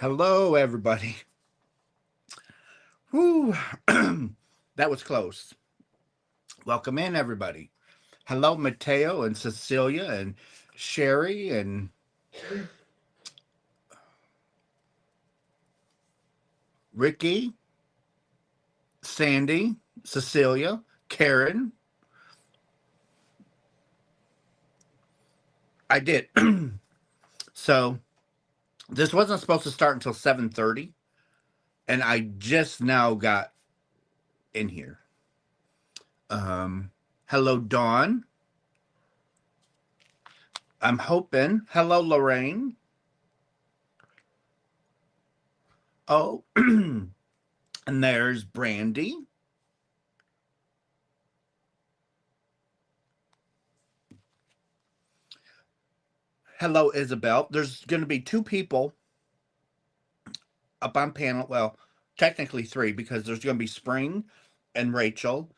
Hello, everybody. Whew. That was close. Welcome in, everybody. Hello, Mateo and Cecilia and Sherry and Ricky, Sandy, Cecilia, Karen. I did. So this wasn't supposed to start until 7:30, and I just now got in here. Hello, Dawn. I'm hoping. Hello, Lorraine. Oh, and there's Brandy. Hello, Isabel. There's going to be two people up on panel. Well, technically three, because there's going to be Spring and Rachel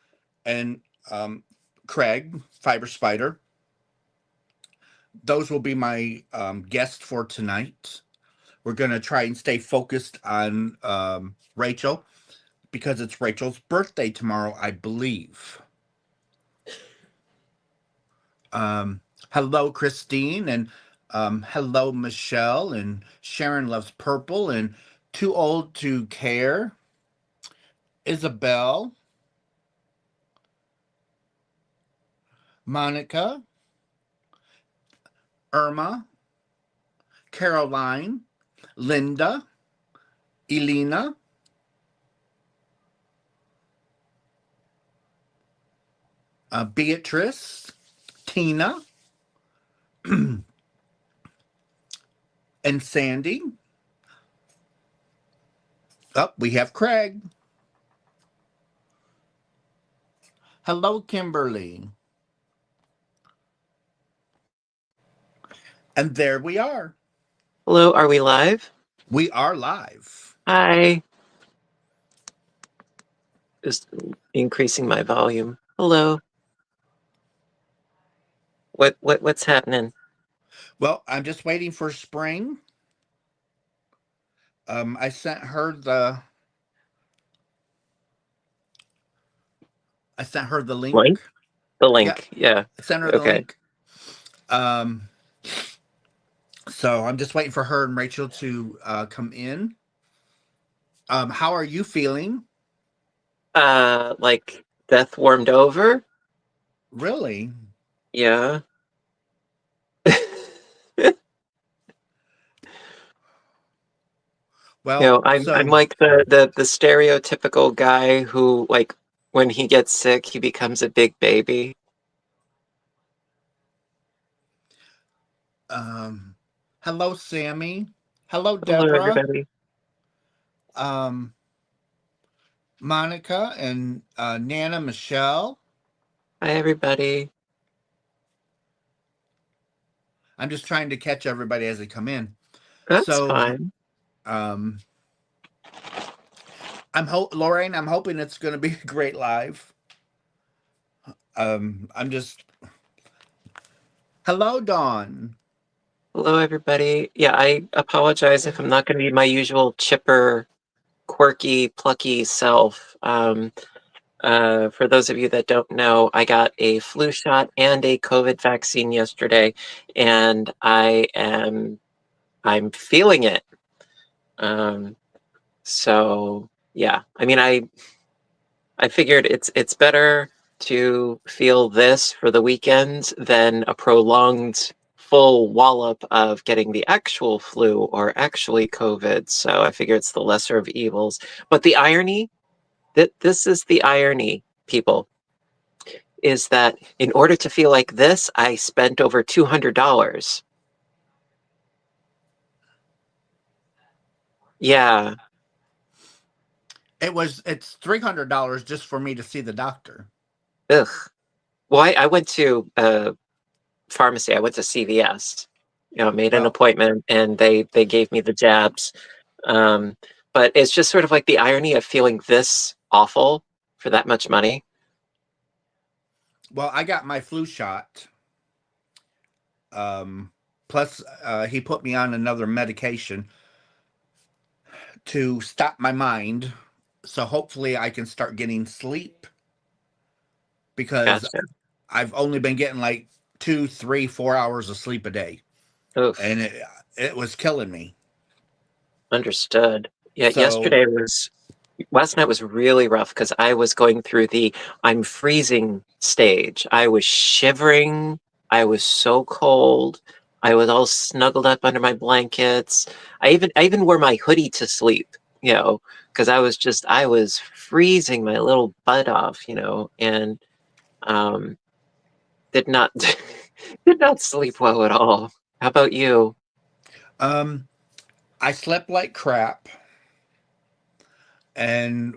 and Craig, Fiber Spider. Those will be my guests for tonight. We're going to try and stay focused on Rachel because it's Rachel's birthday tomorrow, I believe. Hello, Christine, and hello, Michelle, and Sharon loves purple, and too old to care. Isabel, Monica, Irma, Caroline, Linda, Elena, Beatrice, Tina, and Sandy. Oh, we have Craig. Hello, Kimberly. And there we are. Hello, are we live? We are live. Hi. Just increasing my volume. Hello. What's happening? Well, I'm just waiting for Spring. I sent her the link. Link? The link, Yep. yeah. I sent her the Okay. link. So I'm just waiting for her and Rachel to come in. How are you feeling? Like death warmed over? Really? Yeah. Well, I'm like the stereotypical guy who, like, when he gets sick, he becomes a big baby. Hello, Sammy. Hello, Hello, Deborah. everybody. Monica and Nana Michelle. Hi, everybody. I'm just trying to catch everybody as they come in. That's So, fine. Lorraine, I'm hoping it's going to be a great live. I'm just. Hello, Dawn. Hello, everybody. Yeah, I apologize if I'm not going to be my usual chipper, quirky, plucky self. For those of you that don't know, I got a flu shot and a COVID vaccine yesterday, and I'm feeling it. So yeah, I mean, I figured it's better to feel this for the weekends than a prolonged full wallop of getting the actual flu or actually COVID. So I figure it's the lesser of evils. But the irony, that this is the irony, people, is that in order to feel like this, I spent over $200. Yeah. It's $300 just for me to see the doctor. Ugh. Well, I went to pharmacy. I went to CVS. Made an appointment, and they gave me the jabs. But it's just sort of like the irony of feeling this awful for that much money. Well, I got my flu shot. Plus, he put me on another medication. to stop my mind. So hopefully I can start getting sleep because Gotcha. I've only been getting like 2, 3, 4 hours of sleep a day, and Oof. it was killing me. Understood. Yeah, So last night was really rough because I was going through the I'm freezing stage. I was shivering. I was so cold. I was all snuggled up under my blankets. I even wore my hoodie to sleep, because I was freezing my little butt off, and um did not did not sleep well at all. How about you? um, I slept like crap, and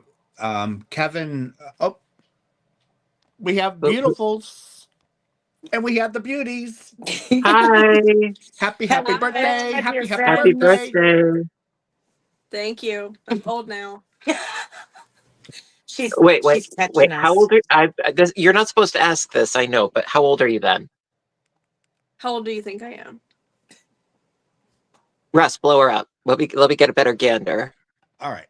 Kevin. Oh, we have beautifuls, and we have the beauties. Hi. Happy Hello, birthday! my dear Happy Happy friends. birthday! birthday. Thank you. I'm old now. Wait, wait, She's wait. catching How us. old are you're not supposed to ask this, I know, but how old are you then? How old do you think I am? Russ, blow her up. Let me get a better gander. All right.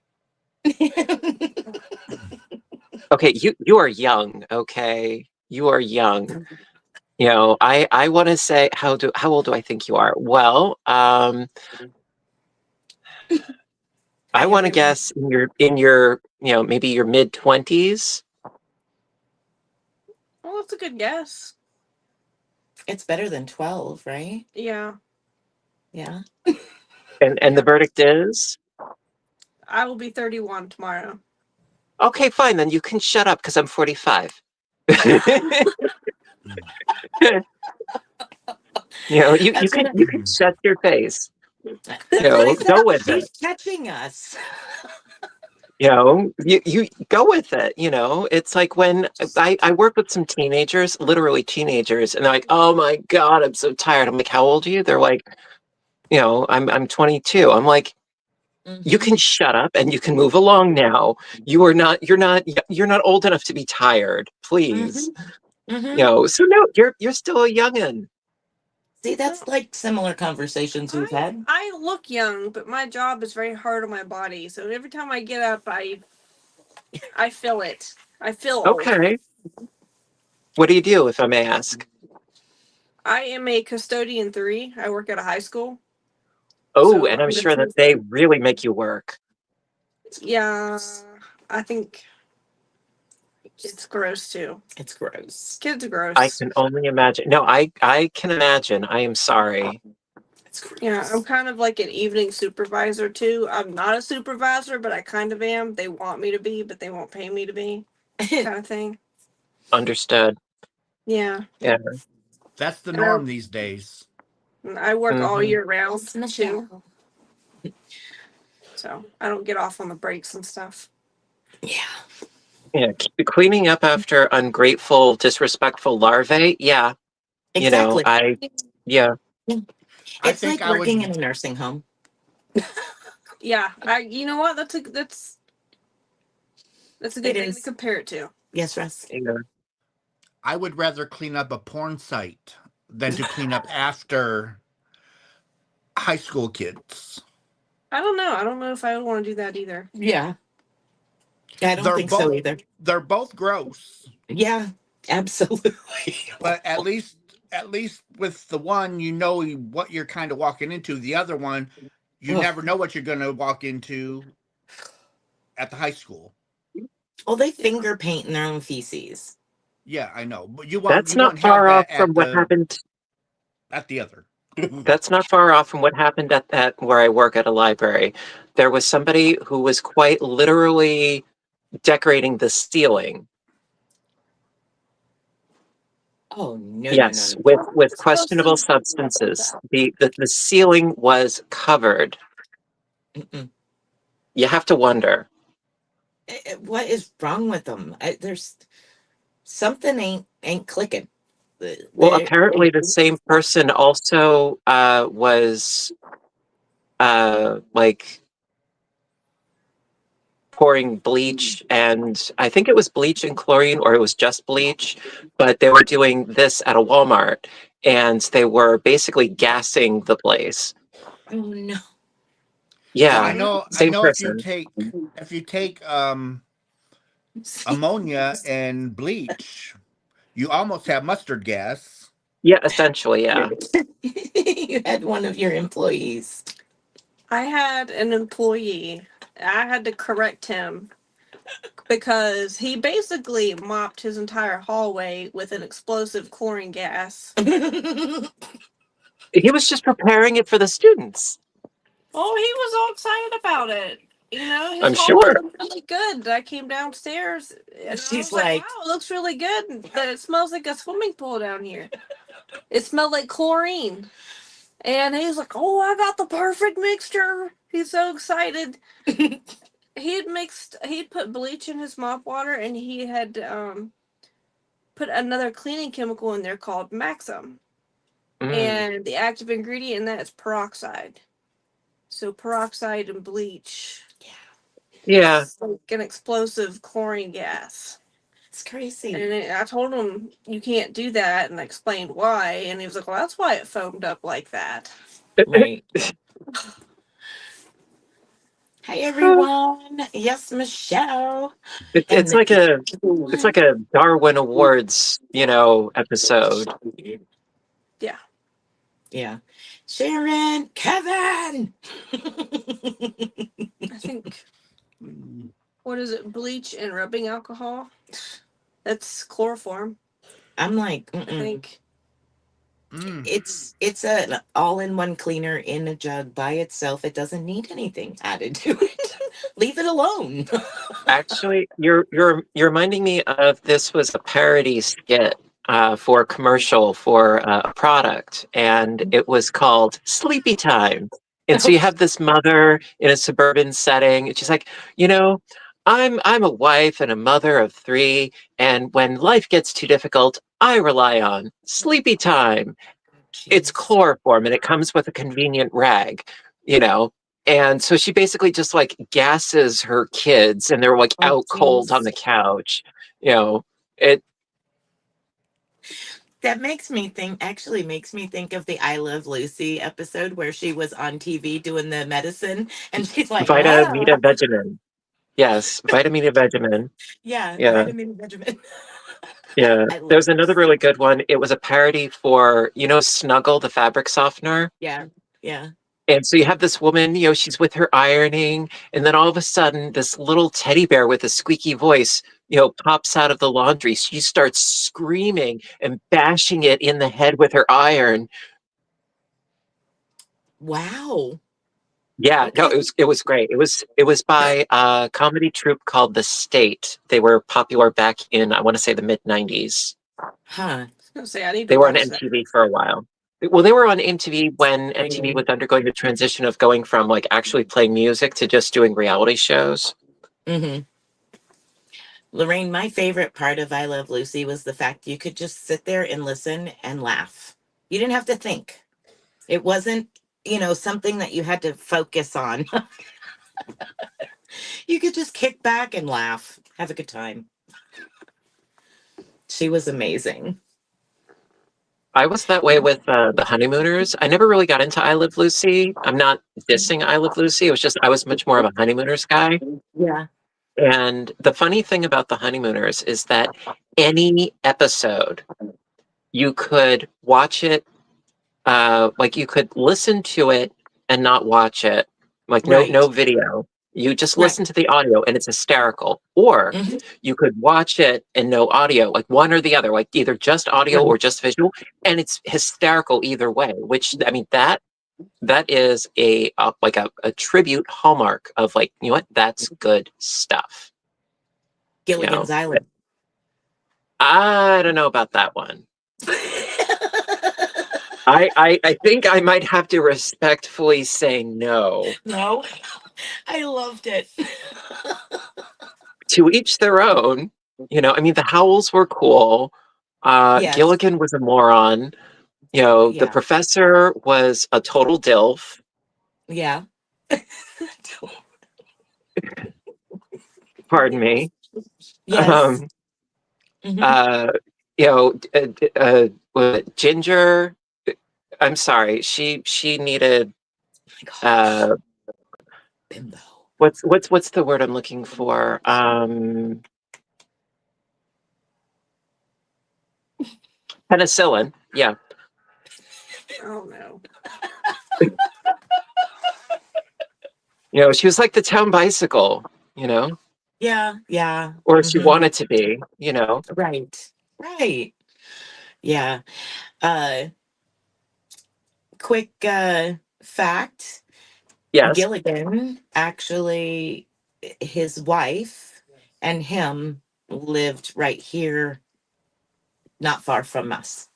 Okay, you are young, okay? You are young. I want to say how old do I think you are? Well, I I have want to him. guess in your maybe your mid-20s. Well, that's a good guess. It's better than 12, right? Yeah. Yeah. And the Yeah. verdict is I will be 31 tomorrow. okay, fine, then you can shut up because I'm 45. You That's can what you can shut your face. that's what I said. Go with it. She's catching us. You go with it. It's like when I work with some teenagers, literally teenagers, and they're like, "Oh my God, I'm so tired." I'm like, "How old are you?" They're like, I'm 22. I'm like, "You Hmm. can shut up and you can move along now. You're not old enough to be tired, please." Hmm. Hmm. So no, you're still a youngin'. See, that's Well, like similar conversations we've I had. I look young, but my job is very hard on my body. So every time I get up, I feel it. I feel old. Okay. What do you do, if I may ask? I am a custodian 3. I work at a high school. Oh, So and I'm sure that they really make you work. yeah, I think it's gross too. It's gross. Kids are I gross. can only imagine. No, I can imagine. I am sorry. It's gross. Yeah, I'm kind of like an evening supervisor too. I'm not a supervisor, but I kind of am. They want me to be, but they won't pay me to be, kind of thing. Understood. Yeah, Yeah. That's the and I, norm these days. and I work all Hmm. year round It's too, Michelle. so I don't get off on the breaks and stuff. Yeah. Yeah. Cleaning up after ungrateful, disrespectful larvae. Yeah. Exactly. Yeah. Yeah. I It's think like I working in would. a nursing home. Yeah, you know what? That's a good It thing to is. compare it to. Yes, Russ. Yeah. I would rather clean up a porn site than to clean up after high school kids. I don't know. I don't know if I would want to do that either. Yeah. I don't They're think so both either. they're both gross, Yeah, absolutely. but at least with the one you know what you're kind of walking into. The other one, you Ugh. never know what you're going to walk into at the high school. Well, they Yeah. finger paint in their own feces. Yeah, I know, but you won't That's you not won't have far off that from what happened. at the other. That's not far off from what happened at that where I work at a library. There was somebody who was quite literally decorating the ceiling. Oh, no, no, no, Yes, no. with Supposed questionable to substances. The ceiling was covered. Mm-mm. You have to wonder. What is wrong with them? There's something ain't clicking. Well, They apparently the same person also was like pouring bleach, and I think it was bleach and chlorine, or it was just bleach, but they were doing this at a Walmart, and they were basically gassing the place. oh no. Well, Yeah, I same know person. if you take ammonia and bleach, you almost have mustard gas. Yeah, essentially, yeah. You had one of your employees. I had an employee. I had to correct him because he basically mopped his entire hallway with an explosive chlorine gas. He was just preparing it for the students. Oh, he was all excited about it. You know, his I'm hallway sure. looked really good. I came downstairs and I She's was like, like, wow, it looks really good, but it smells like a swimming pool down here. It smelled like chlorine. And he's like, oh, I got the perfect mixture. He's so excited. He'd put bleach in his mop water and he had put another cleaning chemical in there called Maxim. Mm, And the active ingredient in that is peroxide. So peroxide and bleach. yeah. It's like an explosive chlorine gas. it's crazy. And I told him you can't do that, and I explained why. And he was like, "Well, that's why it foamed up like that." Right. Hi everyone. Yes, Michelle. It's And like a Darwin Awards, episode. Yeah. yeah. Sharon, Kevin. I think what is it? Bleach and rubbing alcohol. That's chloroform. I'm like, I think. Mm. it's an all-in-one cleaner in a jug by itself. It doesn't need anything added to it. Leave it alone. Actually, you're reminding me of this was a parody skit for a commercial for a product, and it was called Sleepy Time. And so you have this mother in a suburban setting, and she's like, I'm a wife and a mother of three, and when life gets too difficult, I rely on Sleepy Time. It's Jeez. chloroform and it comes with a convenient rag, you know. And so she basically just like gasses her kids and they're like Oh, out cold on jeez. the couch. You know, it That actually makes me think of the I Love Lucy episode where she was on TV doing the medicine and she's like, Vita ah, Mita Vegemin. Yes, Vita Mita Vegemin. yeah, Yeah. vitamin Benjamin. Yeah. I love There's another this. really good one. It was a parody for, Snuggle, the fabric softener. Yeah, yeah. And so you have this woman, she's with her ironing, and then all of a sudden, this little teddy bear with a squeaky voice, pops out of the laundry. She starts screaming and bashing it in the head with her iron. Wow. Yeah, no, Okay. it was great. It was by a comedy troupe called The State. They were popular back in, I want to say, the mid-90s. Huh. I was gonna say I need to They were on watch that. MTV for a while. Well, they were on MTV when MTV was undergoing the transition of going from like actually playing music to just doing reality shows. Mm-hmm. Lorraine, my favorite part of I Love Lucy was the fact you could just sit there and listen and laugh. You didn't have to think. It wasn't, something that you had to focus on. You could just kick back and laugh, have a good time. She was amazing. I was that way with the Honeymooners. I never really got into I Live Lucy. I'm not dissing I Live Lucy. It was just I was much more of a Honeymooners guy. Yeah. And the funny thing about the Honeymooners is that any episode you could watch it, like you could listen to it and not watch it, like no Right. video. You just Right. listen to the audio and it's hysterical. Or Mhm. you could watch it and no audio, like one or the other, like either just audio Right. or just visual, and it's hysterical either way. Which I mean that is like a tribute hallmark of like that's good stuff. You Gilligan's know, Island. I don't know about that one. I think I might have to respectfully say no. No, I loved it. To each their own. I mean, the Howells were cool. Yes. Gilligan was a moron. The Yeah. professor was a total dilf. Yeah. Pardon me. Yes. Um, Mhm. uh, Ginger. I'm sorry. She needed Oh my gosh. uh, Bimbo. What's the word I'm looking for? Penicillin. Yeah. Oh no. She was like the town bicycle, Yeah, yeah. or she Hmm. wanted to be, Right. Right. Yeah. Uh quick fact. Yes. Gilligan actually, his wife and him lived right here, not far from us.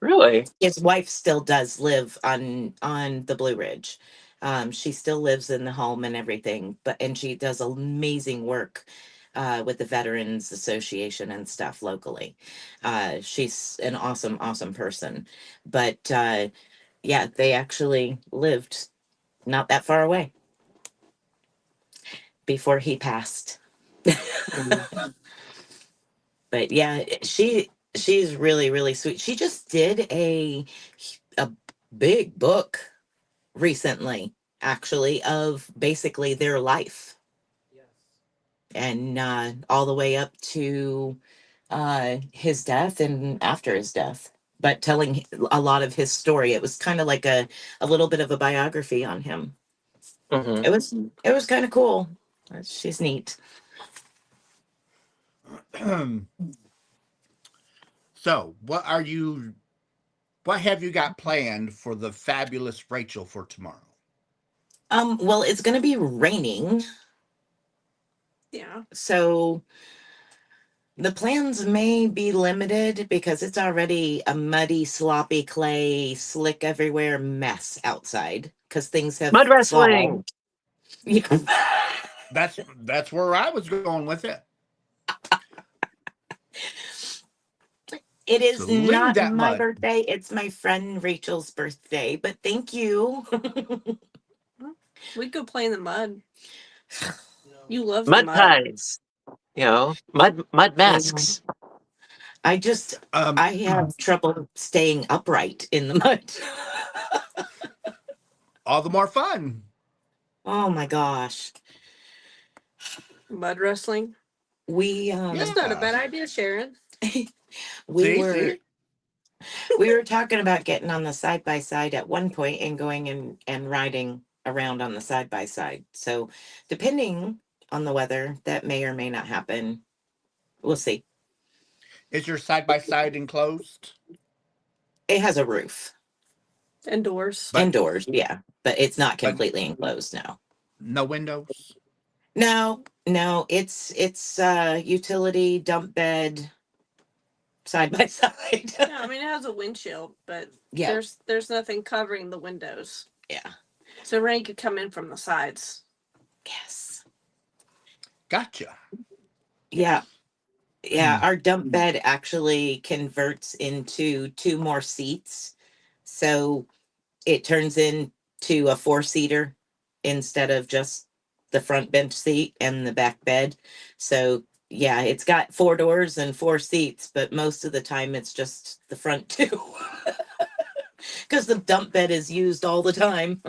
Really? His wife still does live on the Blue Ridge. She still lives in the home and everything, and she does amazing work with the Veterans Association and stuff locally. She's an awesome, awesome person. But yeah, they actually lived not that far away before he passed. Mm. But yeah, she's really, really sweet. She just did a big book recently, actually, of basically their life, and all the way up to his death and after his death, but telling a lot of his story. It was kind of like a little bit of a biography on him. Hmm. It was kind of cool. She's neat. So, what have you got planned for the fabulous Rachel for tomorrow? Well, it's going to be raining, Yeah. so the plans may be limited because it's already a muddy, sloppy clay, slick everywhere mess outside because things have Mud wrestling. thawed. Yeah. That's where I was going with it. It So is leave not that my mud. birthday. It's my friend Rachel's birthday, but thank you. We could play in the mud. You love the Mud mud. pies. Mud Um, masks. I just, Um, I have trouble staying upright in the mud. all the more fun. Oh my gosh. Mud wrestling. We That's not a Yeah. bad idea, Sharon. we See, were see. we were talking about getting on the side by side at one point and going and riding around on the side by side. So depending on the weather, that may or may not happen. We'll see. Is your side by side enclosed? It has a roof. Indoors. But Indoors, yeah, but it's not but completely enclosed now. no windows. No, no, it's utility dump bed side by side. Yeah, I mean it has a windshield, but Yeah, there's nothing covering the windows. yeah, So rain could come in from the sides. yes, Gotcha. yeah, yeah. Our dump bed actually converts into two more seats, so it turns into a four-seater instead of just the front bench seat and the back bed. So yeah, it's got four doors and four seats, but most of the time it's just the front two because the dump bed is used all the time.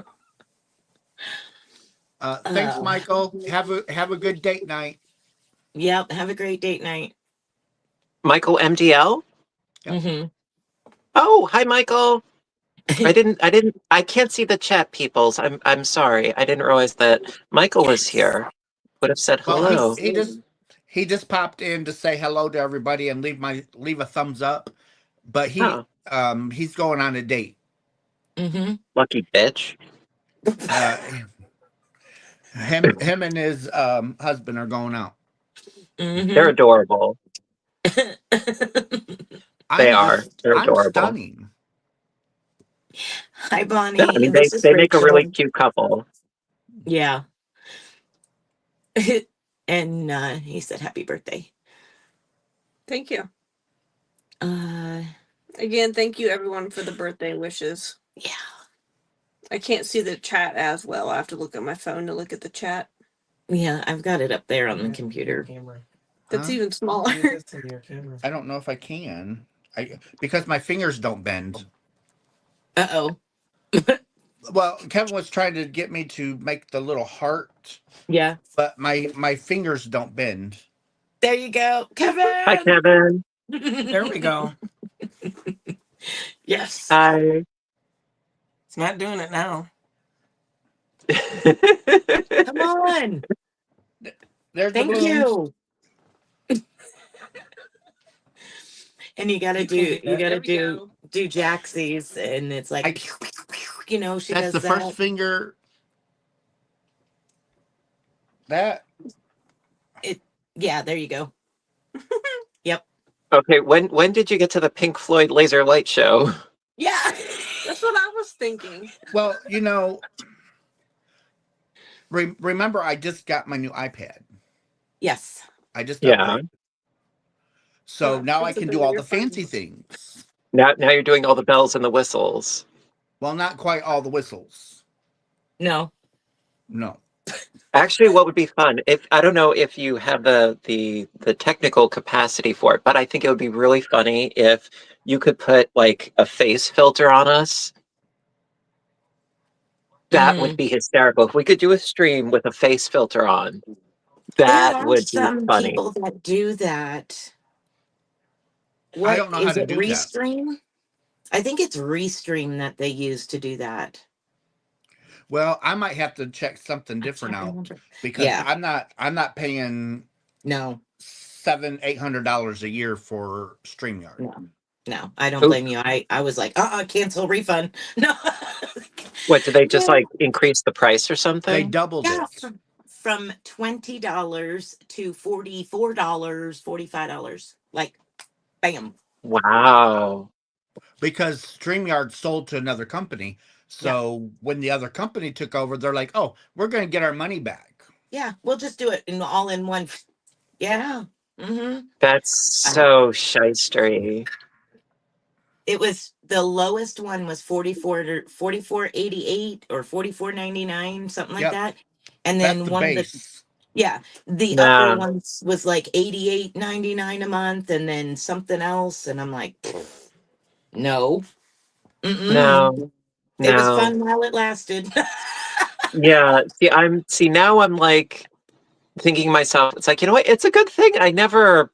Thanks, Uh, Michael. Have a good date night. yep. Have a great date night. Michael MDL. Yep. Hmm. Oh, hi, Michael. I can't see the chat, peoples. I'm sorry. I didn't realize that Michael was Yes. here. Would have said Well, hello. he just popped in to say hello to everybody and leave a thumbs up. But Oh, he's going on a date. Hmm. lucky bitch. Uh, him and his husband are going out. They're Hmm. adorable. They are. They're I'm adorable. stunning. Hi, Yeah, I Bonnie. mean This is they make a really Rachel. cute couple. Yeah. And he said happy birthday. Thank you. Uh, Again, thank you everyone for the birthday wishes. yeah. I can't see the chat as well. I have to look at my phone to look at the chat. Yeah, I've got it up there on the computer. That's Huh? even smaller. I don't know if I can. Because my fingers don't bend. Uh-oh. Well, Kevin was trying to get me to make the little heart, Yeah. but my fingers don't bend. There you go, Hi, Kevin. Kevin. There we go. Yes. Hi. It's not doing it now. Come on. There's the Thank balloons. you. And you gotta You can do do that. There we go. Jaxie's, and it's like I, she that's does the first that. finger. That Yeah, there you go. Yep. Okay, when did you get to the Pink Floyd laser light show? Yeah. That's what I was thinking. well, remember I just got my new iPad. Yes. I just Yeah. upgraded. So now I It's a can bit do of all your the fancy friends. things. Now you're doing all the bells and the whistles. Well, not quite all the whistles. No. No. Actually, what would be fun if I don't know if you have the technical capacity for it, but I think it would be really funny if you could put like a face filter on us. That would be hysterical. If we could do a stream with a face filter on, There that are would be some funny. people that do that. I What don't know how is to it? do that. Restream? I think it's Restream that they use to do that. Well, I might have to check something I different can't out remember. because Yeah. I'm not paying No. $700-800 a year for StreamYard. No. No. I don't Oop. blame you. I was like, cancel refund. No. What, did they just No. like increase the price or They something? doubled Yeah. it From $20 to $44, $45. Like, bam. Wow. because StreamYard sold to another company. Yeah. So when the other company took over, they're like, "Oh, we're going to get our money back." Yeah. We'll just do it all in one. Yeah. Mm-hmm. That's so shystery. It was the lowest one was 44.88 or 44.99, something like Yep, that. And that's then the one of the base. the upper Nah, ones was like 88.99 a month, and then something else, and I'm like, no. Mm-mm. no, It was no. fun while it lasted. Yeah. See now I'm like thinking to myself, it's like, you know what? It's a good thing. I never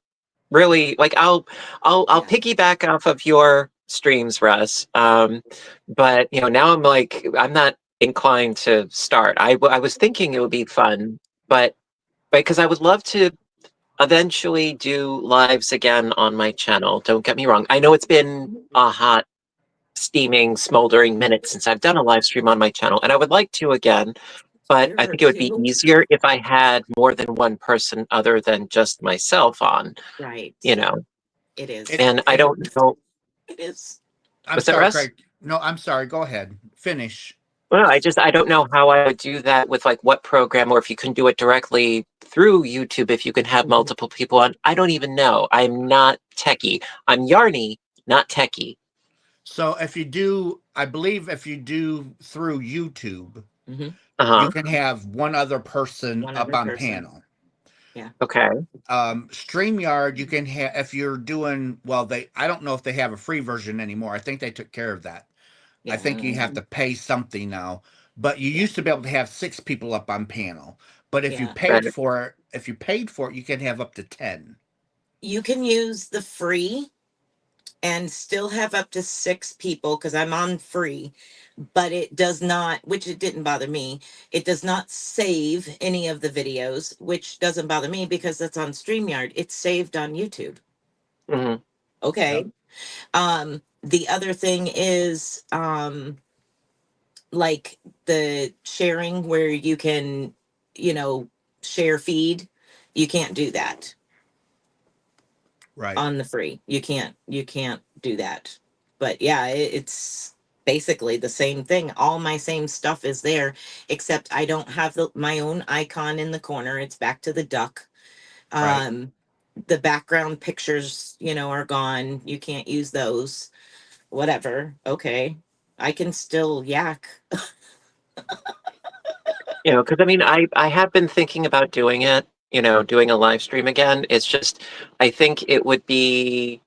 really like I'll Yeah. piggyback off of your streams, Russ. But now I'm like I'm not inclined to start. I was thinking it would be fun, but because I would love to eventually do lives again on my channel. Don't get me wrong. I know it's been a hot, steaming, smoldering minute since I've done a live stream on my channel, and I would like to again. But Year I or think it would be two. easier if I had more than one person other than just myself on, Right. you know. It is. It, And I it, don't know. It is. I'm Was that sorry, Russ? Craig. No, I'm sorry. Go ahead. Finish. Well, I don't know how I would do that with like what program, or if you can do it directly through YouTube, if you can have multiple people on. I don't even know. I'm not techie. I'm yarny, not techie. So if you do, I believe if you do through YouTube, Mm-hmm. you Uh-huh. can have one other person One up other on person. panel. Yeah. Okay. StreamYard, you can have if you're doing well. I don't know if they have a free version anymore. I think they took care of that. I Yeah. think you have to pay something now. But you Yeah. used to be able to have 6 people up on panel. But if you Yeah. paid Right. for it, you can have up to 10. You can use the free and still have up to 6 people because I'm on free, but it does not, which it didn't bother me. It does not save any of the videos, which doesn't bother me because that's on StreamYard. It's saved on YouTube. Hmm. Okay. Yep. The other thing is like the sharing where you can, you know, share feed. You can't do that Right. on the free. You can't do that. But yeah, it's basically the same thing. All my same stuff is there, except I don't have my own icon in the corner. It's back to the duck. Right. The background pictures, are gone. You can't use those. Whatever. Okay. I can still yak. Because I mean, I have been thinking about doing it. Doing a live stream again. It's just, I think it would be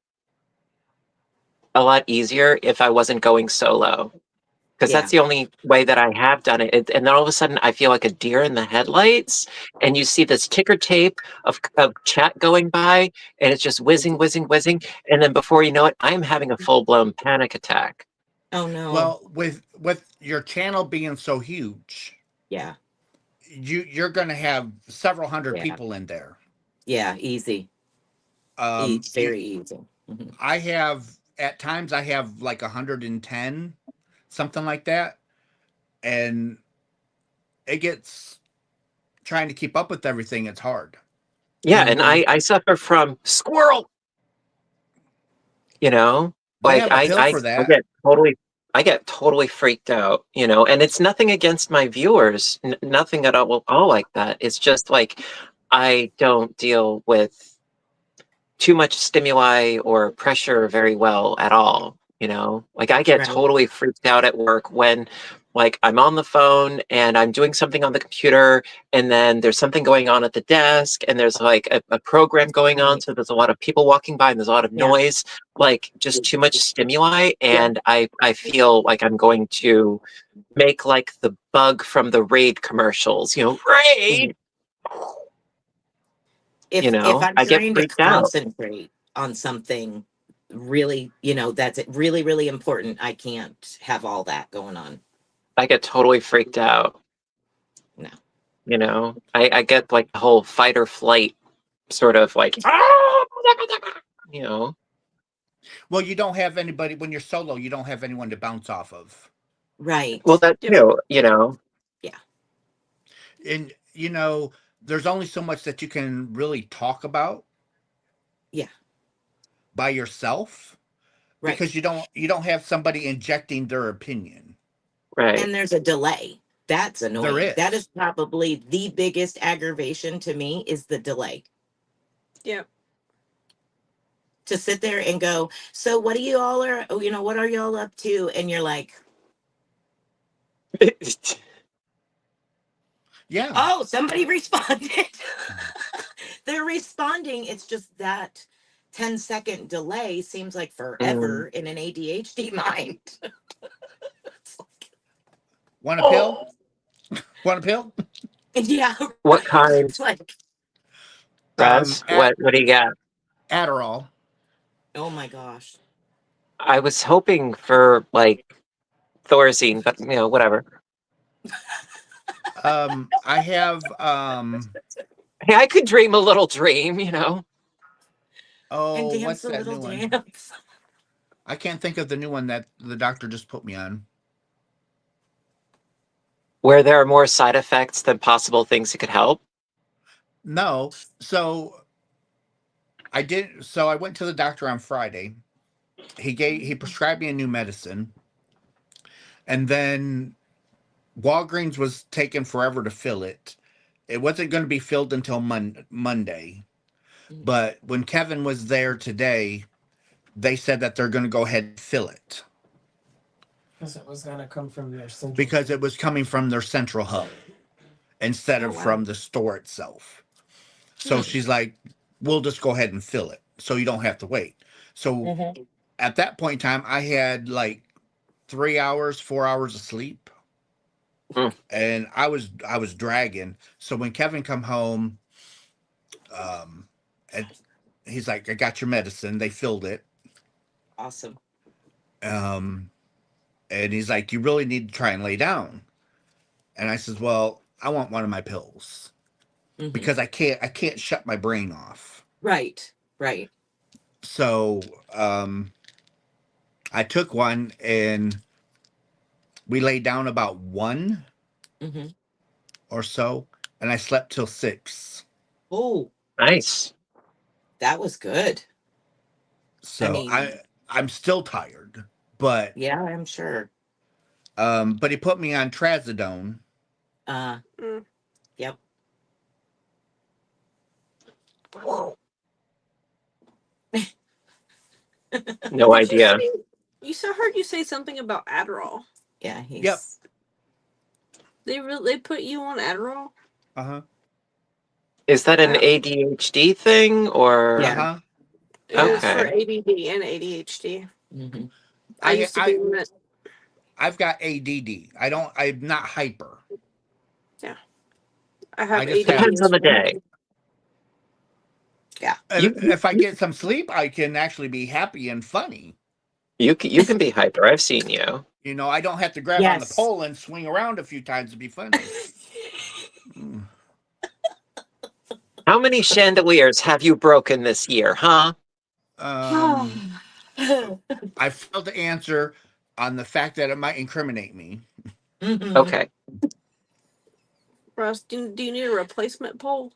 a lot easier if I wasn't going solo. because Yeah. that's the only way that I have done it. And then all of a sudden, I feel like a deer in the headlights, and you see this ticker tape of chat going by, and it's just whizzing, whizzing, whizzing, and then before you know it, I'm having a full blown panic attack. Oh no. Well, with your channel being so huge, Yeah. you're going to have several hundred Yeah. people in there. Yeah. Easy. Um, Very easy. Hmm. I have at times I have like 110, something like that, and it gets trying to keep up with everything. It's hard. Yeah, and Hmm. I suffer from squirrel. You know, They like have a pill for I that. get totally freaked out. You know, and it's nothing against my viewers, nothing at all like that. It's just like I don't deal with too much stimuli or pressure very well at all, you know? Like I get Right. totally freaked out at work when like I'm on the phone and I'm doing something on the computer and then there's something going on at the desk and there's like a program going on, Right. so there's a lot of people walking by and there's a lot of Yeah. noise, like just too much stimuli, Yeah. and I feel like I'm going to make like the bug from the Raid commercials, you know, Raid, you If know, I'm I get trying to freaked out. concentrate on something really, that's really, really important, I can't have all that going on. I get totally freaked out. No. You know, I get like the whole fight or flight sort of like, you know. Well, you don't have anybody when you're solo. You don't have anyone to bounce off of, Well, Right. that Yep. too, you know. Yeah. and there's only so much that you can really talk about Yeah. by yourself Right. because you don't have somebody injecting their opinion. Right. And there's a delay. That's There annoying. That is is. probably the biggest aggravation to me, is the delay. Yep. To sit there and go, so what do you all are, what are y'all up to? And you're like, Yeah. oh, somebody responded. They're responding. It's just that 10-second delay seems like forever in an ADHD mind. It's like, Want a pill? Want a pill? yeah, What right. kind, It's like, Russ? Ad- What do you got? Adderall. oh my gosh. I was hoping for like Thorazine, but you know, whatever. I have Hey, I could dream a little dream, you know. And oh, dance what's a that little new one? dance. I can't think of the new one that the doctor just put me on. Where there are more side effects than possible things that could help. No. So I went to the doctor on Friday. He prescribed me a new medicine, and then Walgreens was taking forever to fill it. It wasn't going to be filled until Monday. But when Kevin was there today, they said that they're going to go ahead and fill it Because it was gonna come from their central. because it was coming from their central hub instead Oh, of wow. from the store itself. So she's like, we'll just go ahead and fill it so you don't have to wait. So at that point in time, I had like 3 hours, 4 hours of sleep. Mm. And I was dragging. So when Kevin come home, and he's like, I got your medicine. They filled it. Awesome. Um, and he's like, you really need to try and lay down. And I says, well, I want one of my pills Mhm. because I can't shut my brain off. Right. Right. So I took one and we laid down about 1 Hmm. or so, and I slept till 6. Oh, Nice. that was good. So mean, I'm still tired, but yeah, I'm sure. but he put me on trazodone. Uh, Mm. yep. No Did you idea. say? Heard you say something about Adderall. Yeah, he's. Yep. They put you on Adderall. Uh-huh. Is that an Wow. ADHD thing or? Yeah. Uh-huh. It is for Okay. ADD and ADHD. Hmm. I used to be I on it. I've got ADD. I'm not hyper. Yeah. I I have just ADD have. Depends on as the well. day. Yeah. You If I get some sleep, I can actually be happy and funny. you can be hyper. I've seen you. I don't have to grab on the Yes. pole and swing around a few times to be funny. Mm. How many chandeliers have you broken this year, huh? Um, I failed to answer on the fact that it might incriminate me. Mhm. Okay. Russ, do you need a replacement pole?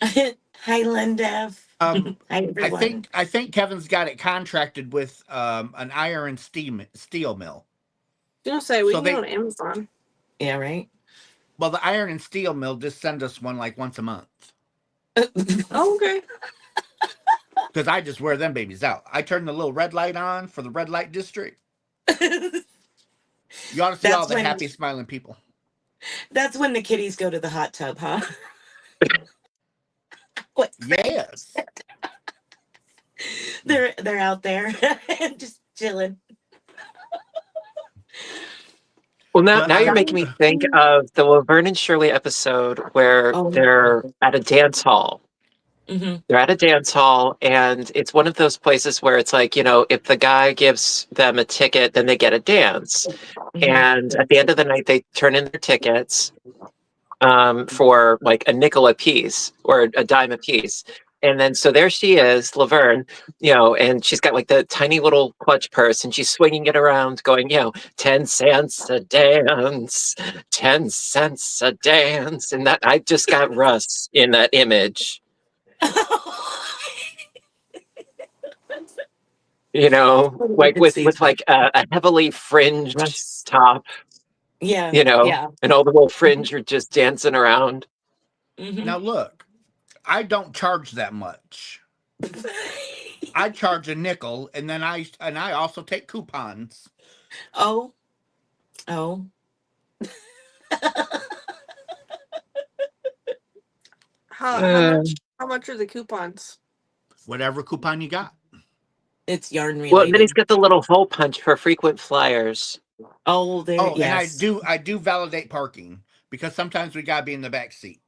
Hi, Linda. Um, Hi, I everyone. think I think Kevin's got it contracted with an iron and steel mill. I was gonna say we So can get they on Amazon. Yeah, right. well the iron and steel mill just send us one like once a month Oh, okay. because I just wear them babies out. I turn the little red light on for the red light district. You ought to see all that's the when happy smiling people. that's when the kitties go to the hot tub, huh? What Craig Yes. said. They're out there just chilling. Well, now But now you're I making me think of the Laverne and Shirley episode where Oh. they're at a dance hall. Hmm. They're at a dance hall, and it's one of those places where it's like, if the guy gives them a ticket, then they get a dance. Hmm. And at the end of the night, they turn in their tickets for like a nickel a piece or a dime a piece. And then so there she is, Laverne, and she's got like the tiny little clutch purse and she's swinging it around, going, 10 cents a dance, 10 cents a dance. And that I just got Russ in that image, Totally like could see with that. like a heavily fringed Russ. top, Yeah, yeah. and all the little fringe are just dancing around. Hmm. now look, I don't charge that much. I charge a nickel, and then I also take coupons. Oh, oh. How Uh, much? How much are the coupons? Whatever coupon you got. It's yarn well, and then he's related. got the little hole punch for frequent flyers. Oh, there. Oh, and I Yes. do I do validate parking because sometimes we gotta be in the back seat.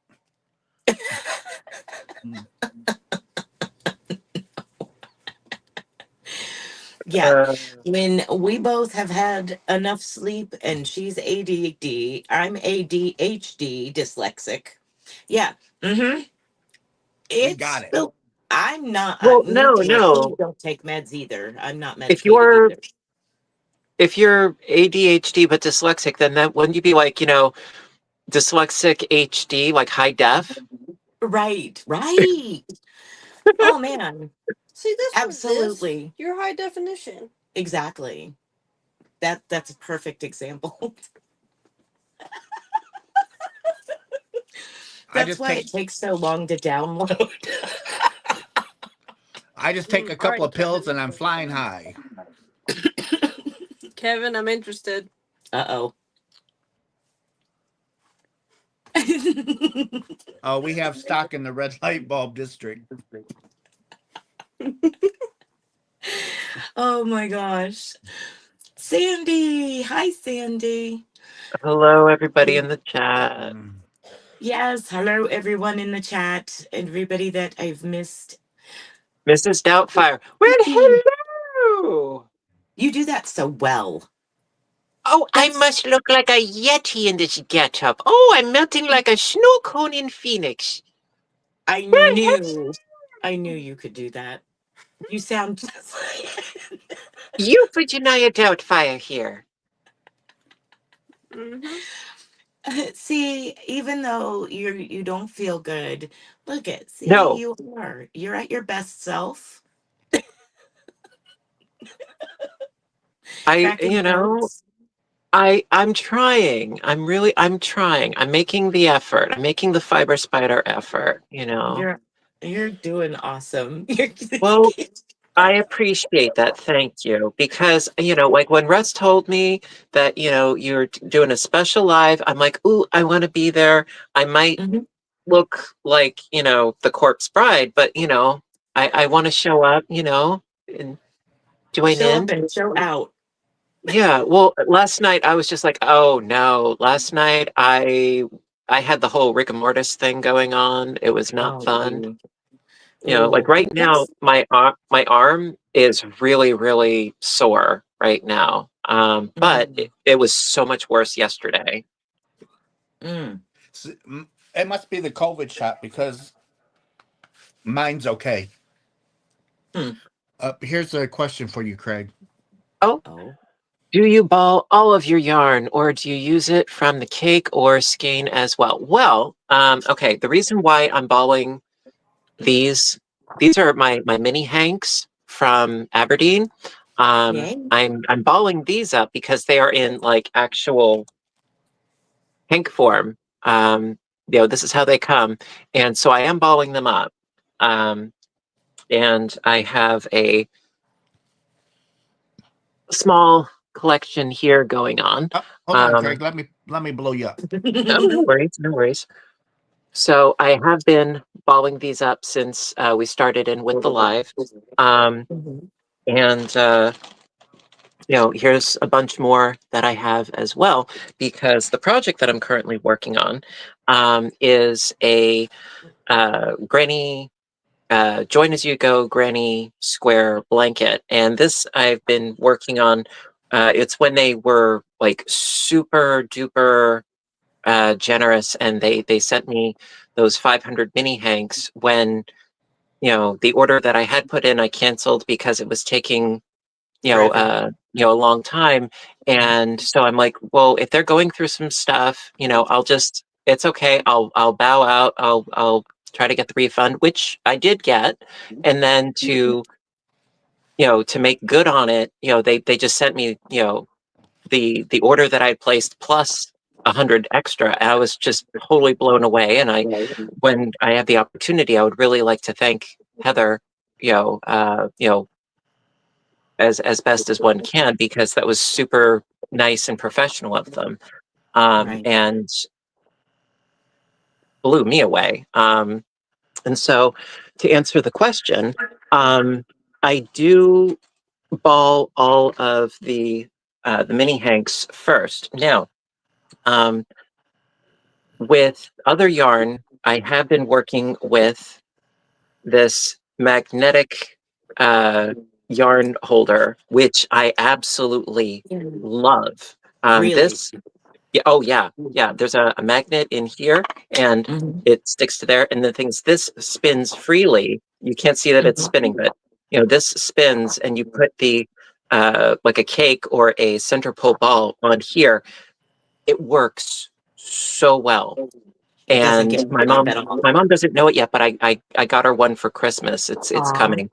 Mm. Yeah. Uh, When we both have had enough sleep and she's ADD, I'm ADHD dyslexic. Yeah. Hmm. We got It's it. the I'm not well, me no, and the kitty no. don't take meds either. I'm not If medicated you're either. if you're ADHD but dyslexic, then that wouldn't you be like, dyslexic HD, like high def? Right, right. Oh man. See, this was this. Absolutely. Your high definition. Exactly. That's a perfect example. I That's just why take it takes so long to download. I just take a All couple right, of pills Kevin. and I'm flying high. Kevin, I'm interested. Uh-oh. Oh, we have stock in the red light bulb district. Oh my gosh. Sandy. Hi, Sandy. Hello, everybody in the chat. Mm. Yes. Hello, everyone in the chat. Everybody that I've missed. Mrs. Doubtfire. Well, You hello. do that so well. Oh, I That's, must look like a yeti in this getup. Oh, I'm melting like a snow cone in Phoenix. I knew, I knew you could do that. You sound just like Euphigenia Doubtfire here. Mm-hmm. See, even though you don't feel good, look at see No, you're at your best self, I, cracking jokes. I'm trying. I'm trying. I'm making the effort. I'm making the fiber spider effort. You're you're doing awesome. Well, I appreciate that. Thank you. Because, like when Russ told me that, you're doing a special live, I'm like, ooh, I want to be there. I might Mhm. look like, the corpse bride, but, I want to show up, and join Show up in. and show out. Yeah, well, last night I was just like, oh no. Last night I had the whole rigor mortis thing going on. It was not Oh, fun. ooh. You know, like Ooh. right now my arm is really, really sore right now. But Mm, it was so much worse yesterday. mm. It must be the COVID shot because mine's okay. Hmm. Here's a question for you, Craig. Oh, Oh. do you ball all of your yarn, or do you use it from the cake or skein as well? Well, okay, the reason why I'm balling these these are my mini hanks from Aberdeen. Yay. I'm balling these up because they are in like actual hank form. You know, this is how they come, and so I am balling them up. Um, and I have a small collection here going on. Hold on, Um, Craig. Let me blow you up. oh, no worries, no worries. So I have been balling these up since we started in with the live. Um, Mhm. and you know, here's a bunch more that I have as well, because the project that I'm currently working on is a granny join as you go granny square blanket. And this I've been working on. It's when they were like super duper generous, and they sent me those 500 mini hanks when, you know, the order that I had put in I canceled because it was taking, Forever. a long time. And so I'm like, well, if they're going through some stuff, you know, it's okay. I'll bow out. I'll try to get the refund, which I did get. And then to make good on it, they just sent me, the order that I placed plus 100 extra. I was just totally blown away. And when I have the opportunity, I would really like to thank Heather, you know, uh, you know, as best as one can, because that was super nice and professional of them, Right. and blew me away. And so, to answer the question, I do ball all of the mini hanks first. Now, um, with other yarn, I have been working with this magnetic uh, yarn holder, which I absolutely Mm. love. Really? This, yeah, oh yeah. There's a magnet in here, and Hmm. it sticks to there. And the things, this spins freely. You can't see that it's spinning, but this spins, and you put the like a cake or a center pole ball on here. It works so well. It doesn't And get hung up at all. my mom doesn't know it yet, but I got her one for Christmas. It's Aw. coming.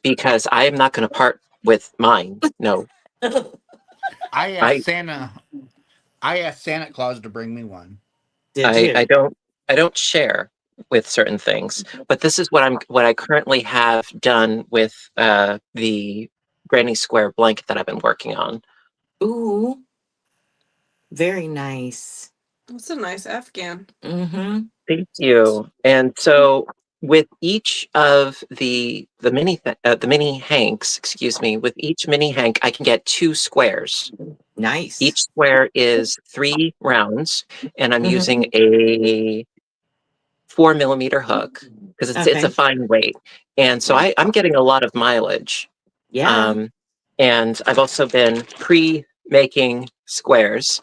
Because I am not going to part with mine. No, I asked I Santa. I asked Santa Claus to bring me one. Did I you? don't share with certain things. But this is what I currently have done with the Granny Square blanket that I've been working on. Ooh, very nice. It's a nice Afghan. Mm-hmm. Thank you. And so with each of the mini hanks, excuse me, with each mini hank, I can get 2 squares. Nice. Each square is 3 rounds, and I'm Mm-hmm. using a 4 millimeter hook because it's a Okay. fine weight. And so Right. I'm getting a lot of mileage. Yeah. Um, and I've also been pre-making squares.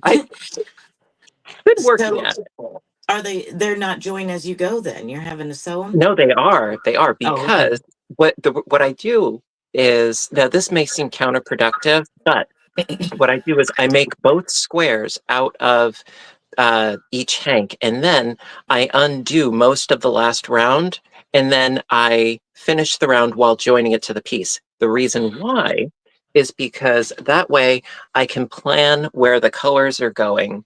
I've been working So at it. they're not join as you go then? You're having to sew them? No, they are Oh, okay. because what I do is, now this may seem counterproductive, but what I do is I make both squares out of each hank, and then I undo most of the last round, and then I finish the round while joining it to the piece. The reason why is because that way I can plan where the colors are going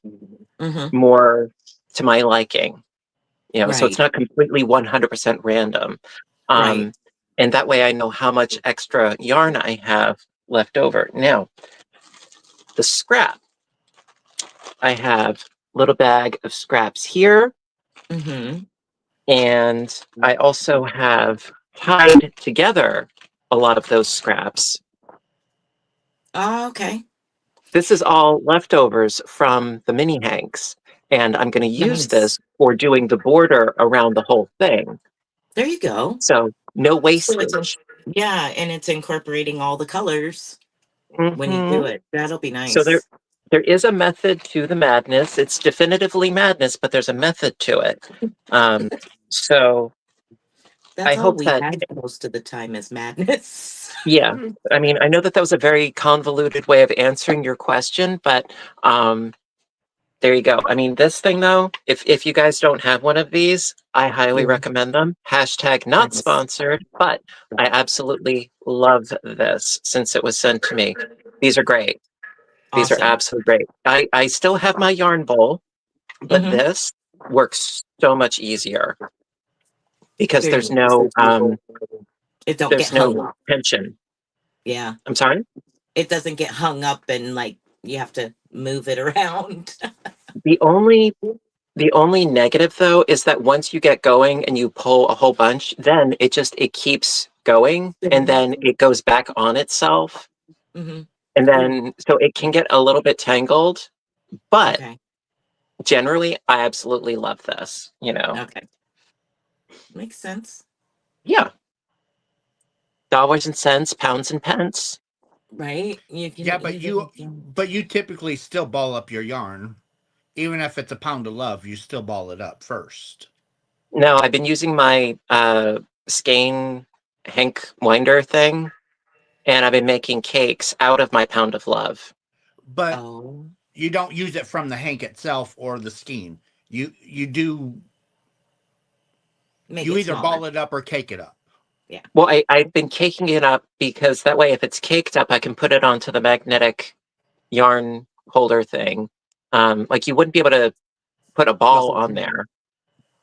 Mm-hmm. more to my liking. So it's Right. not completely 100% random. Right. Um, and that way I know how much extra yarn I have left over. Now, the scrap, I have a little bag of scraps here, Mm-hmm. and I also have tied together a lot of those scraps. Oh, okay. This is all leftovers from the mini hanks, and I'm going to use Nice. this for doing the border around the whole thing. There you go. So no So it's wastage. yeah, and it's incorporating all the colors when you do Hmm. it. That'll be So nice. there is a method to the madness. It's definitively madness, but there's a method to it. So I That's all hope we that, had most of the time is madness. yeah. Mm. I mean, I know that that was a very convoluted way of answering your question, but there you go. I mean, this thing though, if you guys don't have one of these, I highly Yeah. recommend them. Hashtag not Nice. sponsored, but I absolutely love this since it was sent to me. These are great. These are Awesome. absolutely great. I still have my yarn bowl, but Mm-hmm. this works so much easier because Very nice. It don't get there's hung no up. tension. Yeah. I'm sorry? It doesn't get hung up and like you have to move it around. The only The only negative though is that once you get going and you pull a whole bunch, then it keeps going and then it goes back on itself. Mm-hmm. And then so it can get a little bit tangled, but Okay. generally I absolutely love this, you know. Okay. Makes sense. Yeah. Dollars and cents, pounds and pence. Right? You Yeah, can even but you typically still ball up your yarn. Even if it's a pound of love, you still ball it up first. No, I've been using my skein Hank winder thing and I've been making cakes out of my pound of love. But oh, you don't use it from the hank itself or the skein. You do make you it either smaller. ball it up or cake it up. Yeah. Well, I've been caking it up because that way, if it's caked up, I can put it onto the magnetic yarn holder thing. Like you wouldn't be able to put a ball on there.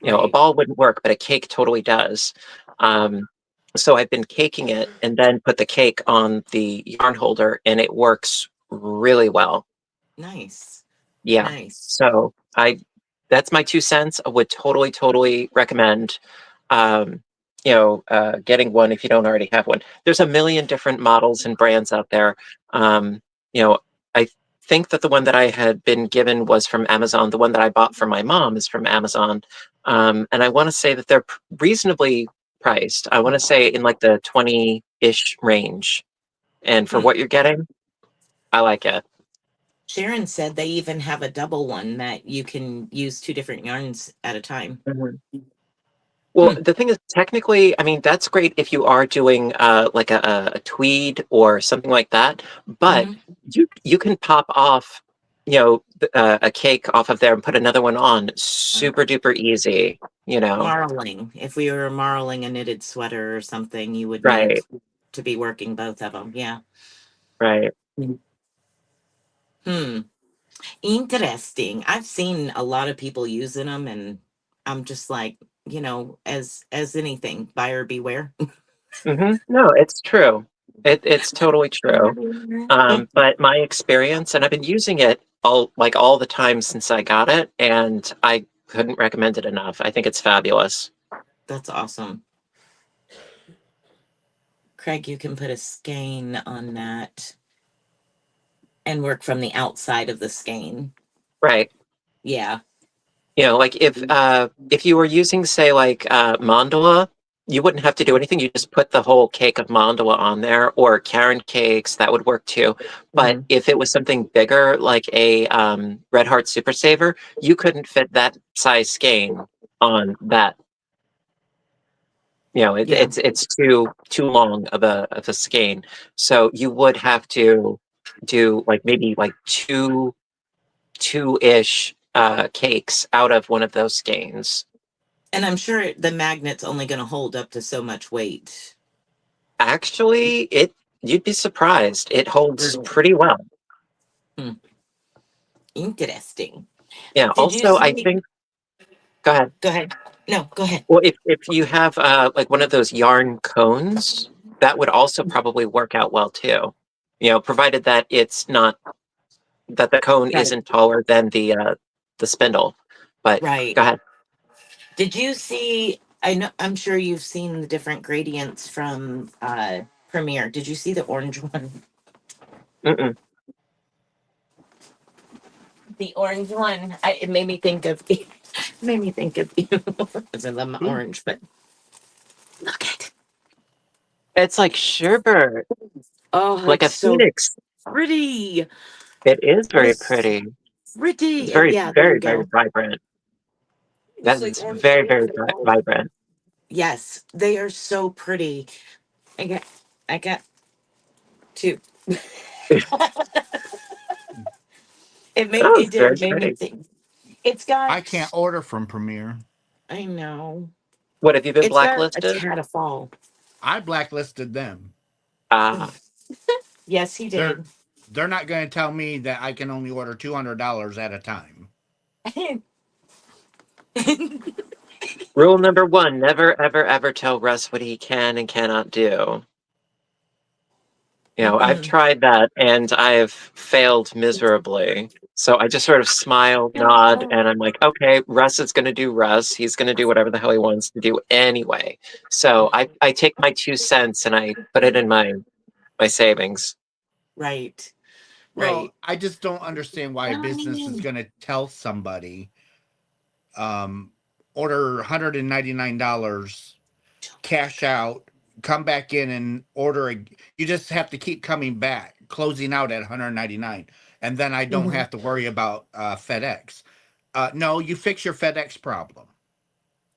You know, a Right. ball wouldn't work, but a cake totally does. Um, so I've been caking it and then put the cake on the yarn holder, and it works really well. Nice. Yeah. Nice. So that's my 2 cents. I would totally recommend, getting one if you don't already have one. There's a million different models and brands out there. Um, you know, I think that the one that I had been given was from Amazon. The one that I bought for my mom is from Amazon. And I want to say that they're reasonably priced. I want to say in like the 20-ish range. And for Hmm. what you're getting, I like it. Sharon said they even have a double one that you can use two different yarns at a time. Mhm. Well, Hmm. the thing is, technically, I mean, that's great if you are doing like a tweed or something like that. But Hmm. you can pop off, a cake off of there and put another one on, super duper easy. You know, Marling. If we were marling a knitted sweater or something, you would need right, to be working both of them. Yeah. right. Hmm. Interesting. I've seen a lot of people using them, and I'm just like, as anything, buyer beware. No, it's true. It's totally true. But my experience, and I've been using it all the time since I got it, and I couldn't recommend it enough. I think it's fabulous. That's awesome. Craig, you can put a skein on that and work from the outside of the skein. Right. Yeah. Like if you were using, say, like mandala, you wouldn't have to do anything. You just put the whole cake of mandala on there, or Karen cakes, that would work too. But Hmm. if it was something bigger, like a Red Heart Super Saver, you couldn't fit that size skein on that. Yeah. It's too long of a skein. So you would have to do like maybe like two-ish cakes out of one of those skeins. And I'm sure the magnet's only going to hold up to so much weight. Actually, you'd be surprised. It holds Really? pretty well. Hmm. Interesting. Yeah. Did you Also, I see? think. Go ahead. Go ahead. No, go ahead. Well, if you have like one of those yarn cones, that would also probably work out well too. Provided that it's not that the cone Right. isn't taller than the spindle. But Right. go ahead. Did you see? I'm sure you've seen the different gradients from Premier. Did you see the orange one? Mm-mm. The orange one. It made me think of it made me think of you. Because I love my Ooh. orange, but look at It's like sherbet, oh, like it's a so phoenix. pretty. It is very It's pretty. It's pretty. And very, yeah, there very, you very go. vibrant. It's That like is orange very, very grapefruit. vibrant. Yes, they are so pretty. I got two. Oh, It it's very did made me pretty. think. It's got I can't order from Premier. I know. What, have you been It's got a blacklisted? tad of fall. I blacklisted them. Ah, Yes, he They're did. they're not going to tell me that I can only order $200 at a time. rule number one, never, ever, ever tell Russ what he can and cannot do. You know, I've Mm-mm. tried that and I've failed miserably. So I just sort of smile, Yeah, nod, and I'm like, okay, Russ is going to do Russ. He's going to do whatever the hell he wants to do anyway. So I take my 2 cents and I put it in my savings. Right. Well, Right. I just don't understand why a business is going to tell somebody um order $199, cash out, come back in and order you just have to keep coming back, closing out at 199, and then I don't Mhm. have to worry about FedEx. No, you fix your FedEx problem.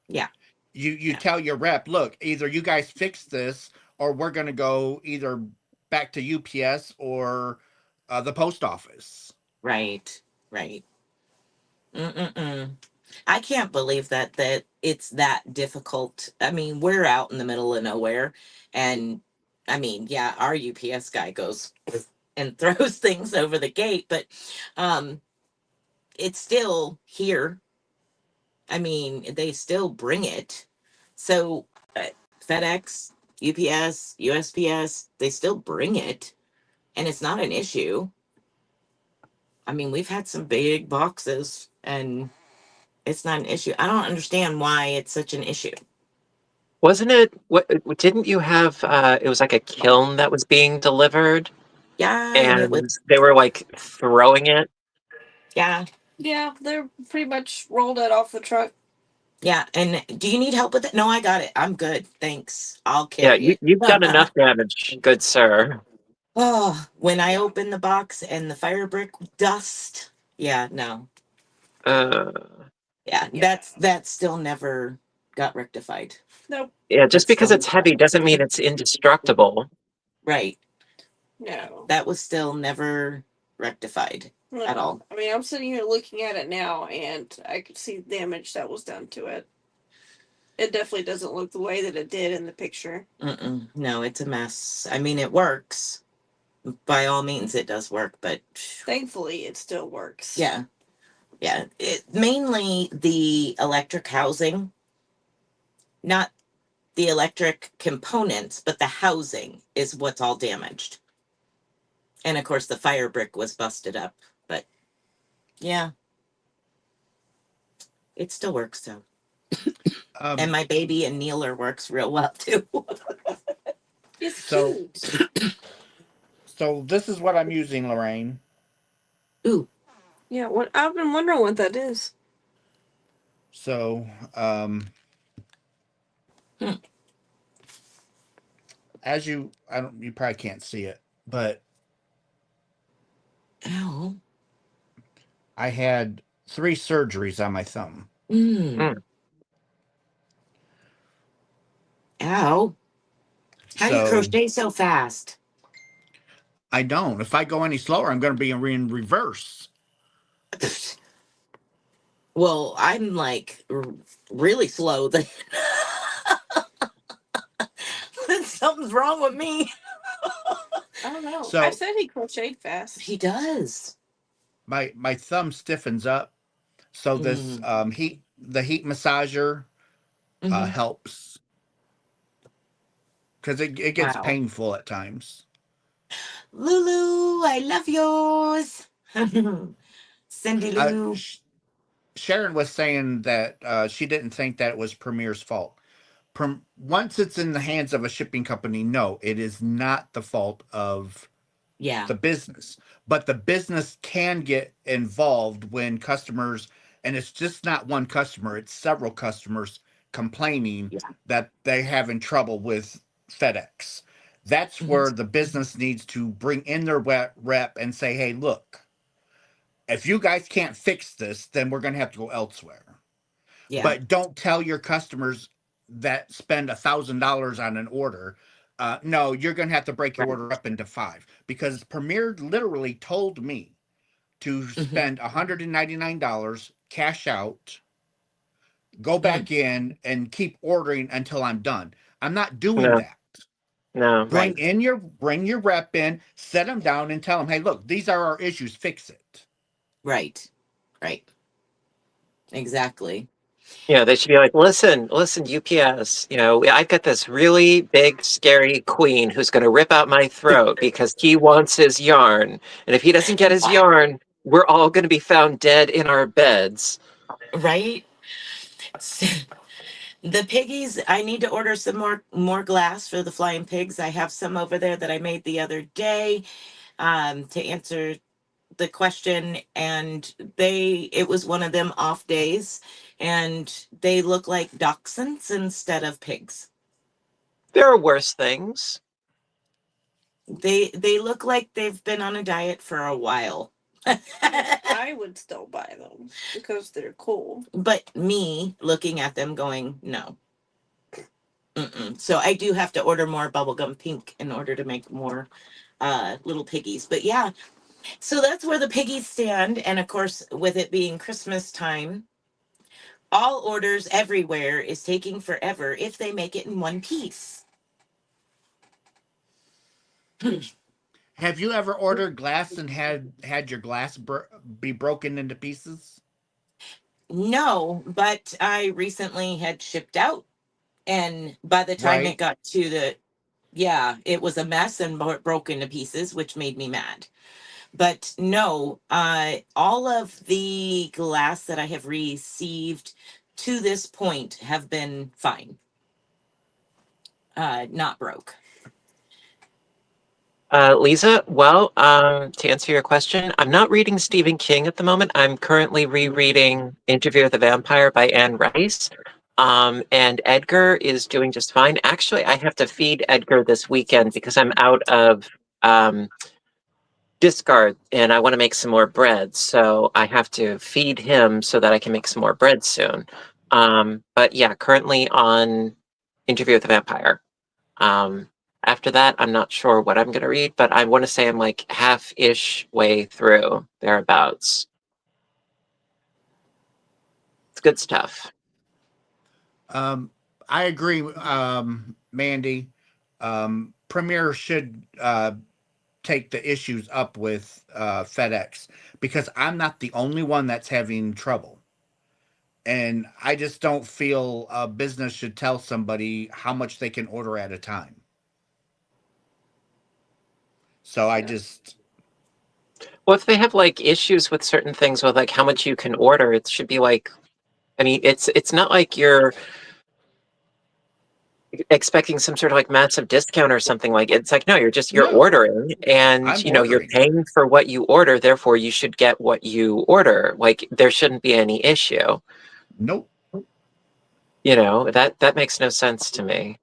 Yeah. You Yeah. tell your rep, look, either you guys fix this or we're going to go either back to UPS or the post office. Right. Right. Mm-mm-mm. I can't believe that it's that difficult. I mean, we're out in the middle of nowhere, and I mean, yeah, our UPS guy goes and throws things over the gate, but um, it's still here. I mean, they still bring it. So FedEx, UPS, USPS, they still bring it, and it's not an issue. I mean, we've had some big boxes, and it's not an issue. I don't understand why it's such an issue. Wasn't it? What didn't you have? It was like a kiln that was being delivered, Yeah, and it was and they were like throwing it. yeah, Yeah, they're pretty much rolled it off the truck. yeah. And do you need help with it? No, I got it. I'm good. Thanks. I'll Yeah, carry it. you've done enough damage, good sir. Oh, when I open the box and the fire brick dust. Yeah, no. Uh, Yeah, that's still never got rectified. Nope. yeah, just That's because still it's heavy doesn't mean it's indestructible. right. No. That was still never rectified at No. all. I mean, I'm sitting here looking at it now, and I could see the damage that was done to it. It definitely doesn't look the way that it did in the picture. Mm-mm. No, it's a mess. I mean, it works. By all means, it does work, but Thankfully, it still works. yeah, yeah. Mainly the electric housing, not the electric components, but the housing is what's all damaged. And of course, the fire brick was busted up. But yeah, it still works though. And Um, my baby and Kneeler works real well too. It's so cute. so this is what I'm using, Lorraine. Ooh, Yeah, what I've been wondering what that is. So hmm. as I don't, you probably can't see it, but Ow. I had 3 surgeries on my thumb. Mm. Mm. Ow. How do you So crochet so fast? I don't. If I go any slower, I'm going to be in reverse. Well, I'm like really slow. Something's wrong with me. I don't know. I So said he crocheted fast. He does. my thumb stiffens up. So this Mm. the heat massager Hmm. helps because it gets Wow. painful at times. Lulu, I love yours. Cindy Uh, Lou. Sharon was saying that she didn't think that it was Premier's fault. once it's in the hands of a shipping company, no, it is not the fault of Yeah. the business. But the business can get involved when customers, and it's just not one customer, it's several customers complaining Yeah. that they're having trouble with FedEx. That's Mhm. where the business needs to bring in their rep and say, hey, look, if you guys can't fix this, then we're going to have to go elsewhere. Yeah. But don't tell your customers that spend $1,000 on an order. No, you're going to have to break your Right. order up into 5 because Premier literally told me to Hmm. spend $199, cash out, go Mm. back in, and keep ordering until I'm done. I'm not doing No, that. no. Right. Bring your rep in, set them down, and tell them, hey, look, these are our issues. Fix it. Right. Right. Exactly. They should be like, listen, UPS, I've got this really big, scary queen who's going to rip out my throat because he wants his yarn. And if he doesn't get his yarn, we're all going to be found dead in our beds. Right. The piggies, I need to order some more glass for the flying pigs. I have some over there that I made the other day to answer the question, and it was one of them off days, and they look like dachshunds instead of pigs. There are worse things. They look like they've been on a diet for a while. I would still buy them because they're cool. But me looking at them going, no. Mm-mm. So I do have to order more bubblegum pink in order to make more little piggies. But yeah, so that's where the piggies stand. And of course, with it being Christmas time, all orders everywhere is taking forever if they make it in one piece. Have you ever ordered glass and had your glass be broken into pieces? No, but I recently had shipped out, and by the time it Right? got to yeah, it was a mess and broke into pieces, which made me mad. But no, all of the glass that I have received to this point have been fine, not broke. Lisa, well, to answer your question, I'm not reading Stephen King at the moment. I'm currently rereading Interview with the Vampire by Anne Rice. And Edgar is doing just fine. Actually, I have to feed Edgar this weekend because I'm out of discard and I want to make some more bread. So I have to feed him so that I can make some more bread soon. But yeah, currently on Interview with the Vampire. Um, After that, I'm not sure what I'm going to read, but I want to say I'm like half-ish way through, thereabouts. It's good stuff. I agree, Mandy. Premier should take the issues up with FedEx because I'm not the only one that's having trouble. And I just don't feel a business should tell somebody how much they can order at a time. So I Yeah. just, Well, if they have like issues with certain things with like how much you can order, it should be like, I mean, it's not like you're expecting some sort of like massive discount or something. Like it's like, no, you're no, ordering and I'm you're ordering. paying for what you order, therefore you should get what you order. Like there shouldn't be any issue. Nope. That makes no sense to me.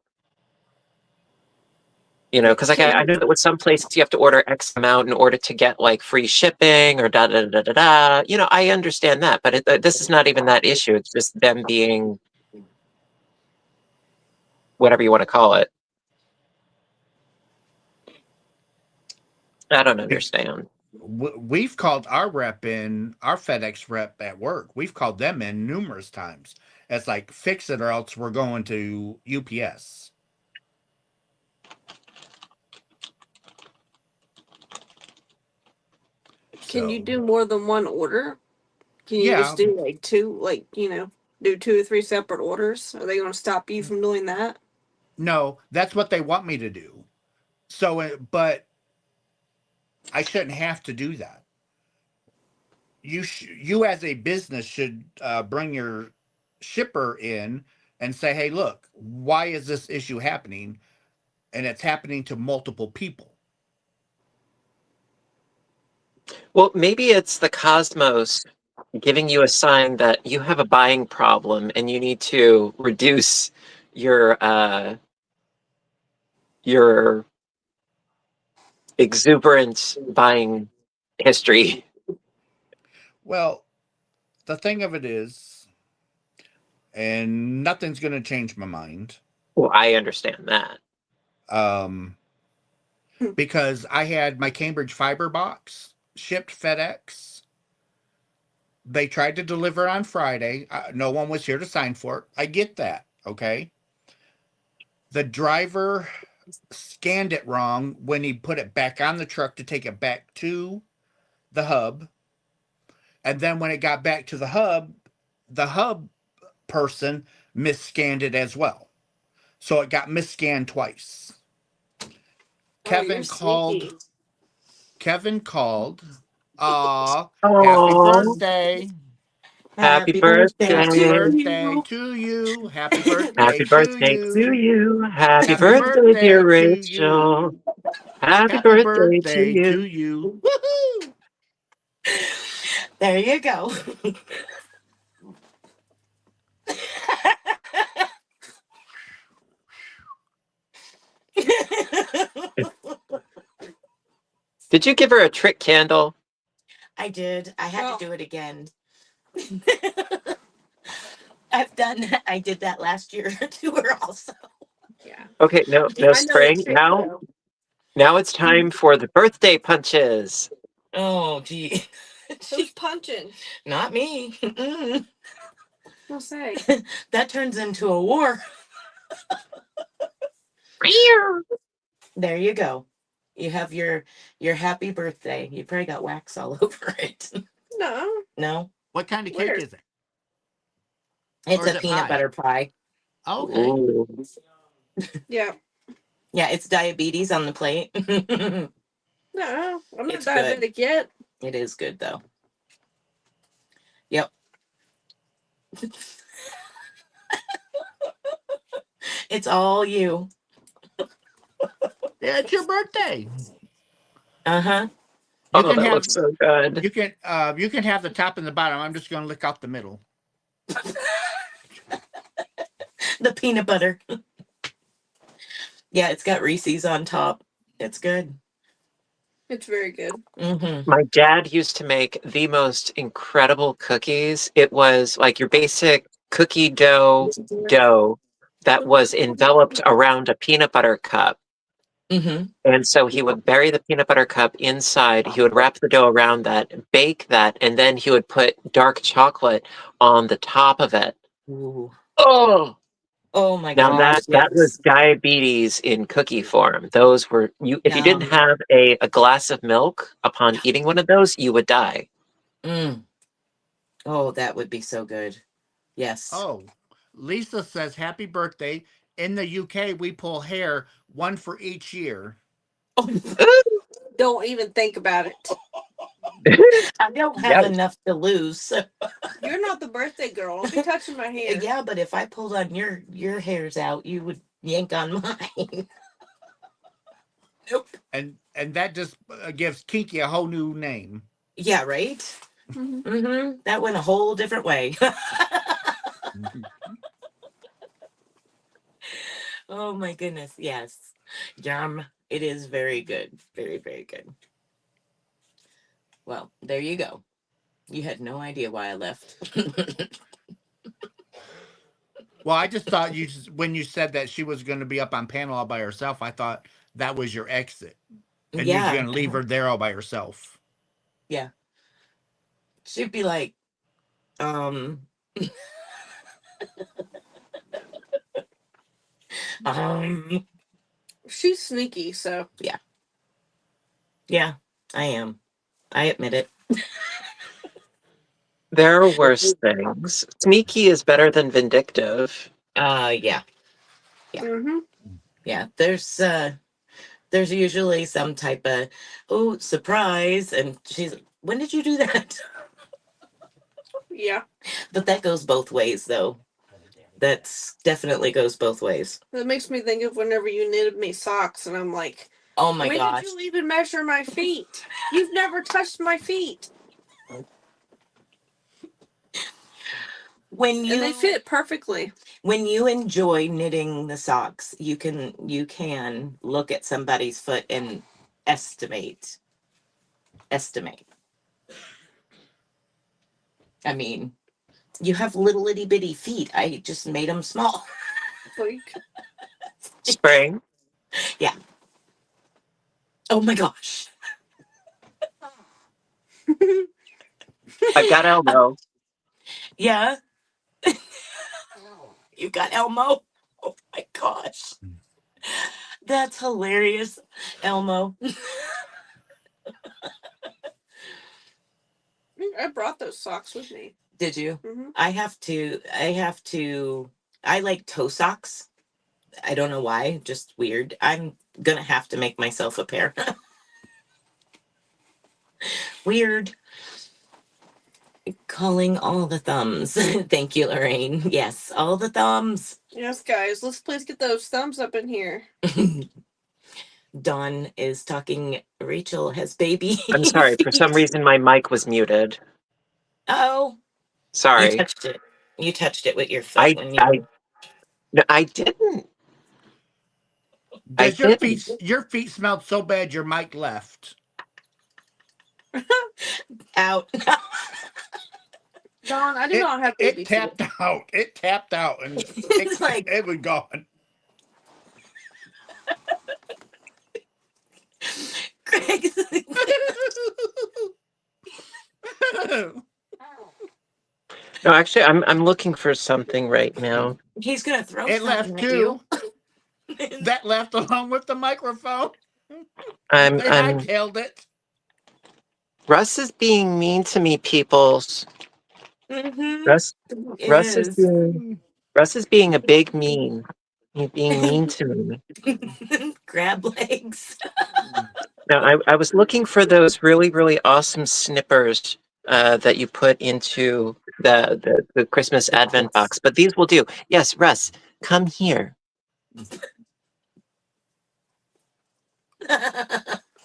Because like I Can know that with some places you have to order X amount in order to get like free shipping or da da da da da. I understand that, but this is not even that issue. It's just them being whatever you want to call it. I don't understand. We've called our rep in, our FedEx rep at work. We've called them in numerous times. It's like, fix it or else we're going to UPS. can you So, do more than one order? Can you just yeah, do like two, like, do 2 or 3 separate orders? Are they going to stop you from doing that? no, that's what they want me to do. So, but I shouldn't have to do that. You as a business should bring your shipper in and say, hey, look, why is this issue happening? And it's happening to multiple people. Well, maybe it's the cosmos giving you a sign that you have a buying problem and you need to reduce your exuberant buying history. Well, the thing of it is, and nothing's going to change my mind, Well, I understand that. um, because I had my Cambridge fiber box shipped FedEx. They tried to deliver on Friday. No one was here to sign for it. I get that. Okay. The driver scanned it wrong when he put it back on the truck to take it back to the hub. And then when it got back to the hub person misscanned it as well. So it got misscanned twice. Oh, you're sneaky. Kevin called. Aw, happy Oh, birthday. happy Happy birthday Happy birthday. to birthday you. to you. Happy Happy birthday to birthday to you. you. Happy Happy birthday, dear birthday to you. Rachel. Happy Happy birthday to birthday to you. you. Woohoo! There you go. Did you give her a trick candle? I did. I had Oh. to do it again. I did that last year to her also. Yeah. Okay, no I know the spraying. trick though. Now it's time for the birthday punches. Oh, gee. Who's punching? Not me. Mm-mm. I'll say. That turns into a war. There you go. You have your happy birthday. You probably got wax all over it. No. No, What kind of cake Where? is it? it's Or is a it peanut pie? butter pie. Oh, okay. Ooh. Yeah. Yeah, it's diabetes on the plate. No, I'm not It's good. diabetic yet. It is good though. Yep. It's all you. Yeah, it's your birthday. Uh-huh. You Oh, can that have looks so good. you can have the top and the bottom. I'm just gonna lick out the middle. The peanut butter. Yeah, it's got Reese's on top. It's good. It's very good. Mm-hmm. My dad used to make the most incredible cookies. It was like your basic cookie dough that was enveloped around a peanut butter cup. Mm-hmm. And so he would bury the peanut butter cup inside. He would wrap the dough around that, bake that, and then he would put dark chocolate on the top of it. Ooh. Oh, Oh my now gosh, that was yes. diabetes in cookie form. Those were you if you didn't Yum. have a glass of milk upon eating one of those, you would die. Mm. Oh, that would be so good. Yes. Oh, Lisa says happy birthday. In the UK, we pull hair one for each year. Don't even think about it. I don't have Yes. enough to lose. So. You're not the birthday girl. Don't be touching my hair. Yeah, but if I pulled on your hairs out, you would yank on mine. Nope. And that just gives kinky a whole new name. Yeah, right? Mhm. Mm-hmm. That went a whole different way. Oh my goodness, yes. Yum. It is very good. Very, very good. Well, there you go. You had no idea why I left. Well, I just thought when you said that she was going to be up on panel all by herself, I thought that was your exit, and you're Yeah. going to leave her there all by herself. Yeah. She'd be like, um, um, She's sneaky, so yeah, I am. I admit it. There are worse things. Sneaky is better than vindictive. Yeah. Yeah. mm-hmm. Yeah. There's usually some type of, oh, surprise. And she's, when did you do that? Yeah. But that goes both ways, though. That's definitely goes both ways. That makes me think of whenever you knitted me socks, and I'm like, Oh my when gosh. did you even measure my feet? You've never touched my feet. When And they you fit perfectly. when you enjoy knitting the socks, you can look at somebody's foot and estimate. I mean, you have little itty bitty feet. I just made them small. Like, Spring. Yeah. Oh my gosh. I've got Elmo. Yeah. You got Elmo. Oh my gosh. That's hilarious, Elmo. I brought those socks with me. Did you? Mm-hmm. I like toe socks. I don't know why, just weird. I'm gonna have to make myself a pair. Weird. Calling all the thumbs. Thank you, Lorraine. Yes, all the thumbs. Yes, guys, let's please get those thumbs up in here. Dawn is talking. Rachel has baby. I'm sorry. For some reason, my mic was muted. Oh, you Sorry. touched it. You touched it with your foot when you. No, I didn't. I Does didn't. your feet smelled so bad your mic left? Out. Dawn, I do not have baby It tapped out. It tapped out and It's like it was gone. Craig. No, actually, I'm looking for something right now. He's gonna throw It something left at you. too. That left along with the microphone. I'm They I'm hightailed it. Russ is being mean to me, peoples. Mm-hmm. Russ It Russ is is. being a big mean. He's being mean to me. Crab legs. Now I was looking for those really, really awesome snippers that you put into the Christmas Advent box, but these will do. Yes, Russ, come here.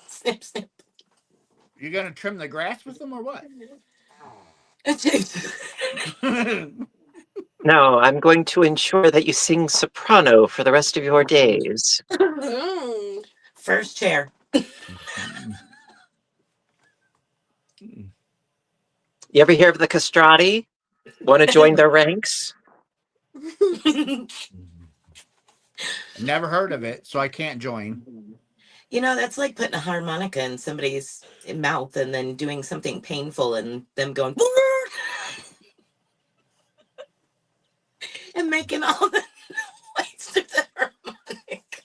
Snip, snip. You gonna trim the grass with them or what? No, I'm going to ensure that you sing soprano for the rest of your days. First chair. You ever hear of the castrati? Want to join their ranks? Never heard of it, so I can't join. You know, that's like putting a harmonica in somebody's mouth and then doing something painful and them going and making all the noise to the harmonica.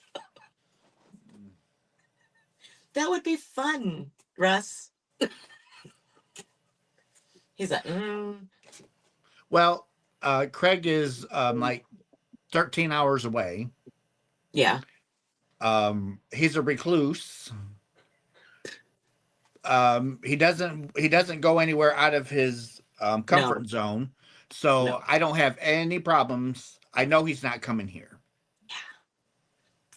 That would be fun, Russ. He's like, Well, Craig is like 13 hours away. yeah. He's a recluse. He doesn't go anywhere out of his comfort zone. So No. I don't have any problems. I know he's not coming here.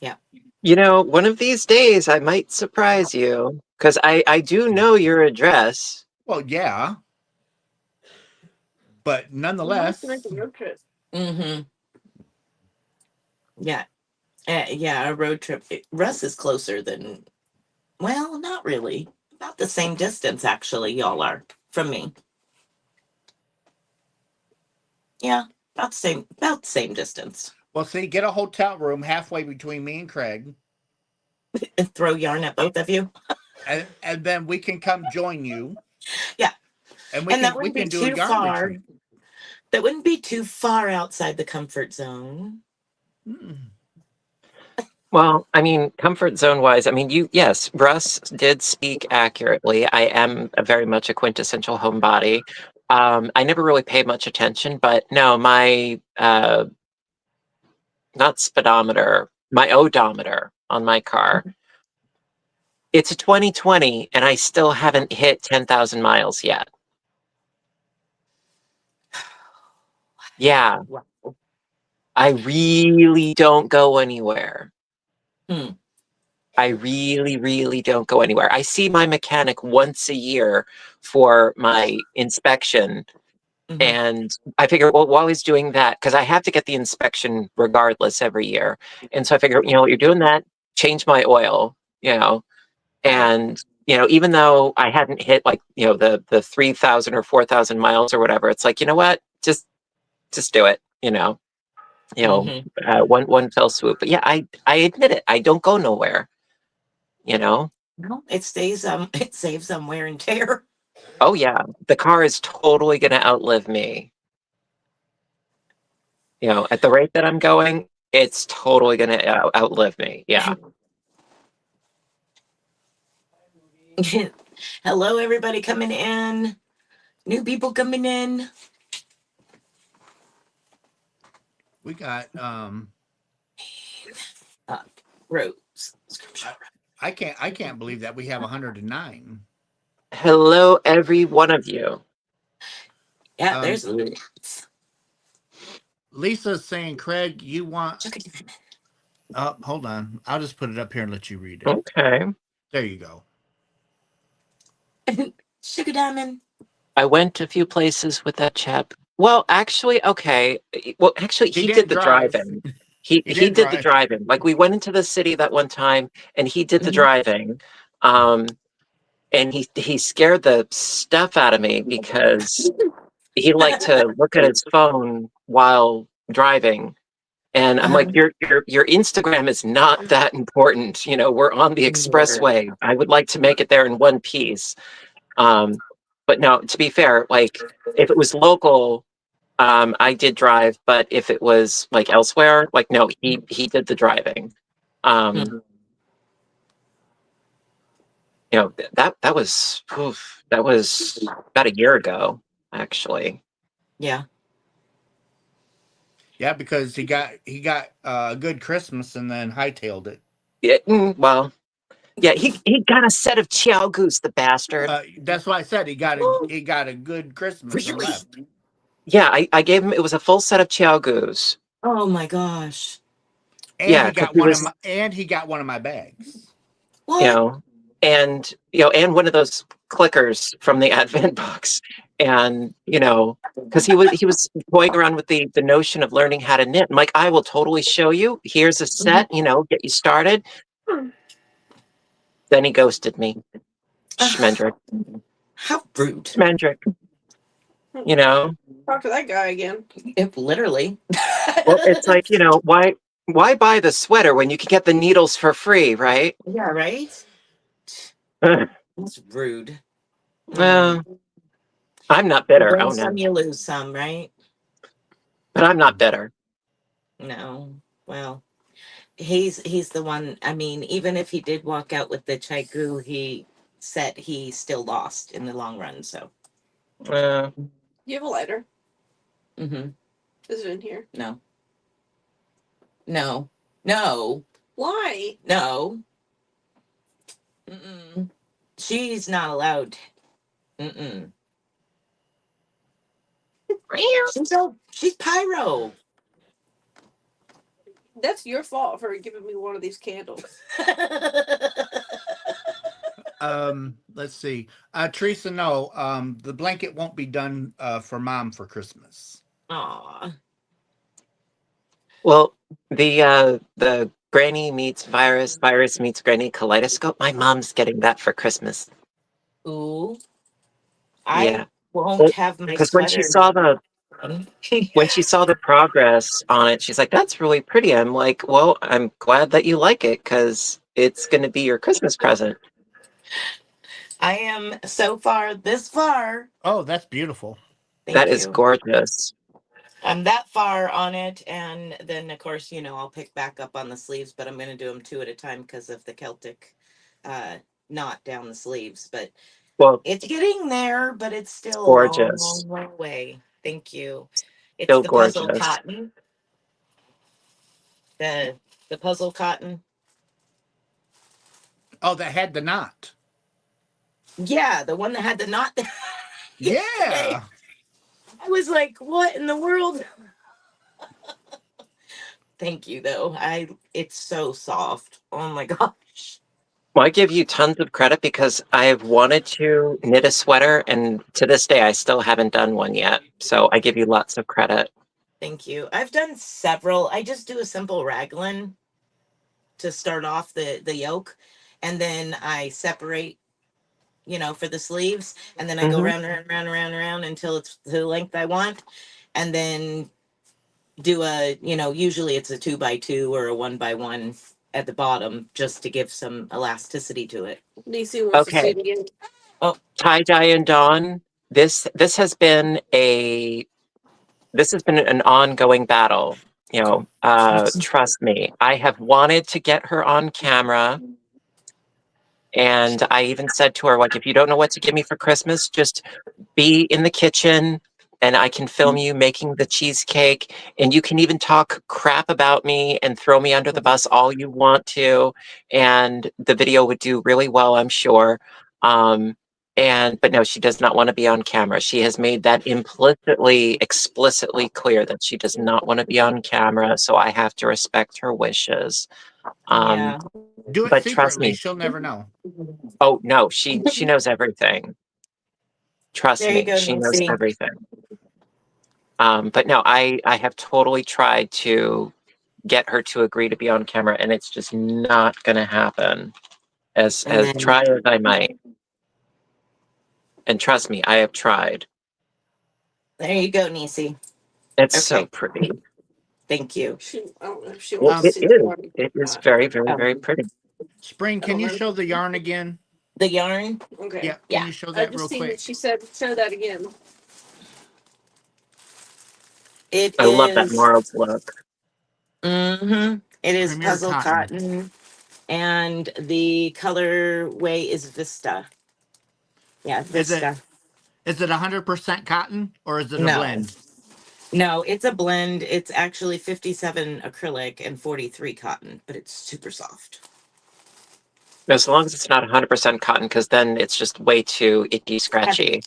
Yeah. You know, one of these days I might surprise you because I do know your address. Well, yeah. But nonetheless. Mm-hmm. Yeah. Yeah, a road trip. Russ is closer than, well, not really. About the same distance, actually, y'all are from me. Yeah, about the same distance. Well, see, get a hotel room halfway between me and Craig. And throw yarn at both of you. And then we can come join you. Yeah. And that we wouldn't be can do a too yarn far. retreat. That wouldn't be too far outside the comfort zone. Well, I mean, comfort zone wise, I mean, yes, Russ did speak accurately. I am very much a quintessential homebody. I never really paid much attention, but no, my not speedometer, my odometer on my car. It's a 2020, and I still haven't hit 10,000 miles yet. Yeah. Wow. I really don't go anywhere. Hmm. I really, really don't go anywhere. I see my mechanic once a year for my inspection. Mhm. And I figure, well, while he's doing that, because I have to get the inspection regardless every year. And so I figure, you know, you're doing that, change my oil, you know. And, you know, even though I hadn't hit like, you know, the 3,000 or 4,000 miles or whatever, it's like, you know what, just do it, you know. Mhm. One fell swoop. But yeah, I admit it. I don't go nowhere, you know. No, it stays. It saves some wear and tear. Oh yeah, the car is totally going to outlive me. You know, at the rate that I'm going, it's totally going to outlive me. Yeah. Hello, everybody coming in. New people coming in. We got Rose. I can't believe that we have 109. Hello, every one of you. Yeah, Um, there's lots. Lisa's saying, Craig, you want hold on. I'll just put it up here and let you read it. Okay. There you go. Sugar Diamond. I went to a few places with that chap. Well, actually, okay. Well, actually, he did didn't the drive. driving. He didn't did the drive. driving. Like we went into the city that one time, and he did the Mhm. driving. And he scared the stuff out of me because he liked to look at his phone while driving. And I'm like, your Instagram is not that important. You know, we're on the expressway. I would like to make it there in one piece. But no, to be fair, like if it was local, I did drive, but if it was like elsewhere, like no, he did the driving. Mhm. You know, that was that was about a year ago, actually. Yeah. Yeah, because he got a good Christmas and then hightailed it. Well, yeah, he got a set of Chow Goose, the bastard. That's why I said he got a good Christmas and Really? left. Yeah, I gave him. It was a full set of Chow Goose. Oh my gosh. And Yeah, he because got he one of was, my and he got one of my bags. you What? know, and one of those clickers from the Advent box, and because he was toying around with the notion of learning how to knit. I'm like, I will totally show you. Here's a set, get you started. Then he ghosted me. Schmendrick. How rude. Schmendrick. You know. Talk to that guy again. If literally. Well, it's like, why buy the sweater when you can get the needles for free, right? Yeah, right? Uh, That's rude. I'm not You bitter. win Oh no, some, you lose some, right? but I'm not bitter. No. Well, he's the one. I mean, even if he did walk out with the Chaigu, he said he still lost in the long run. So, Uh, You have a lighter. mm-hmm. Is it in here? No. No. No. Why? No. Mm-mm. She's not allowed. Mm-mm. She's pyro. That's your fault for giving me one of these candles. Let's see. Teresa, no. The blanket won't be done for Mom for Christmas. Aw. well, the Granny meets virus, virus meets Granny kaleidoscope. My mom's getting that for Christmas. Ooh. I Yeah, won't have my because when she sweater. saw the progress on it, she's like, "That's really pretty." I'm like, "Well, I'm glad that you like it because it's going to be your Christmas present." I am so far this far. Oh, that's beautiful. That Thank is you. gorgeous. I'm that far on it, and then of course, I'll pick back up on the sleeves, but I'm going to do them two at a time because of the Celtic knot down the sleeves. But Well, it's getting there, but it's still a long, gorgeous. long, long way. Thank you. It's Still the puzzle gorgeous. cotton. The puzzle cotton. Oh, that had the knot. Yeah, the one that had the knot. Yeah. I was like, what in the world? Thank you, though. It's so soft. Oh my gosh. Well, I give you tons of credit because I've wanted to knit a sweater, and to this day, I still haven't done one yet. So I give you lots of credit. Thank you. I've done several. I just do a simple raglan to start off the yoke, and then I separate, for the sleeves, and then I go Mhm. round, around, around, around, around until it's the length I want, and then do usually it's a 2x2 or a 1x1 at the bottom just to give some elasticity to it. DC wants to see Okay, it again. Oh, tie-dye and Dawn. This has been an ongoing battle. Trust me, I have wanted to get her on camera. And I even said to her, like, if you don't know what to give me for Christmas, just be in the kitchen and I can film you making the cheesecake. And you can even talk crap about me and throw me under the bus all you want to. And the video would do really well, I'm sure. But no, she does not want to be on camera. She has made that explicitly clear that she does not want to be on camera. So I have to respect her wishes. yeah. Do it But trust secretly. me, She'll never know. oh no, she knows everything. Trust There you me, go, she knows Nancy. everything. But no, I have totally tried to get her to agree to be on camera, and it's just not going to happen. As And then try as I might, and trust me, I have tried. there you go, Nisi. It's so Okay. pretty. Thank you. I don't know if she Well, wants to Um, see the water. It is very, very, very Um, pretty. Spring, I can don't you know. show the yarn again? the yarn. Okay. Yeah, can Yeah. you show I that real just seen that quick? she said show that again. It I love that is. Marl's look. It is Premier puzzle cotton. cotton, and the colorway is Vista. Yeah, Is it Vista. 100% cotton or is it a No, blend? no, it's a blend. It's actually 57 acrylic and 43 cotton, but it's super soft. As long as it's not 100% cotton, because then it's just way too itchy, Heavy. scratchy.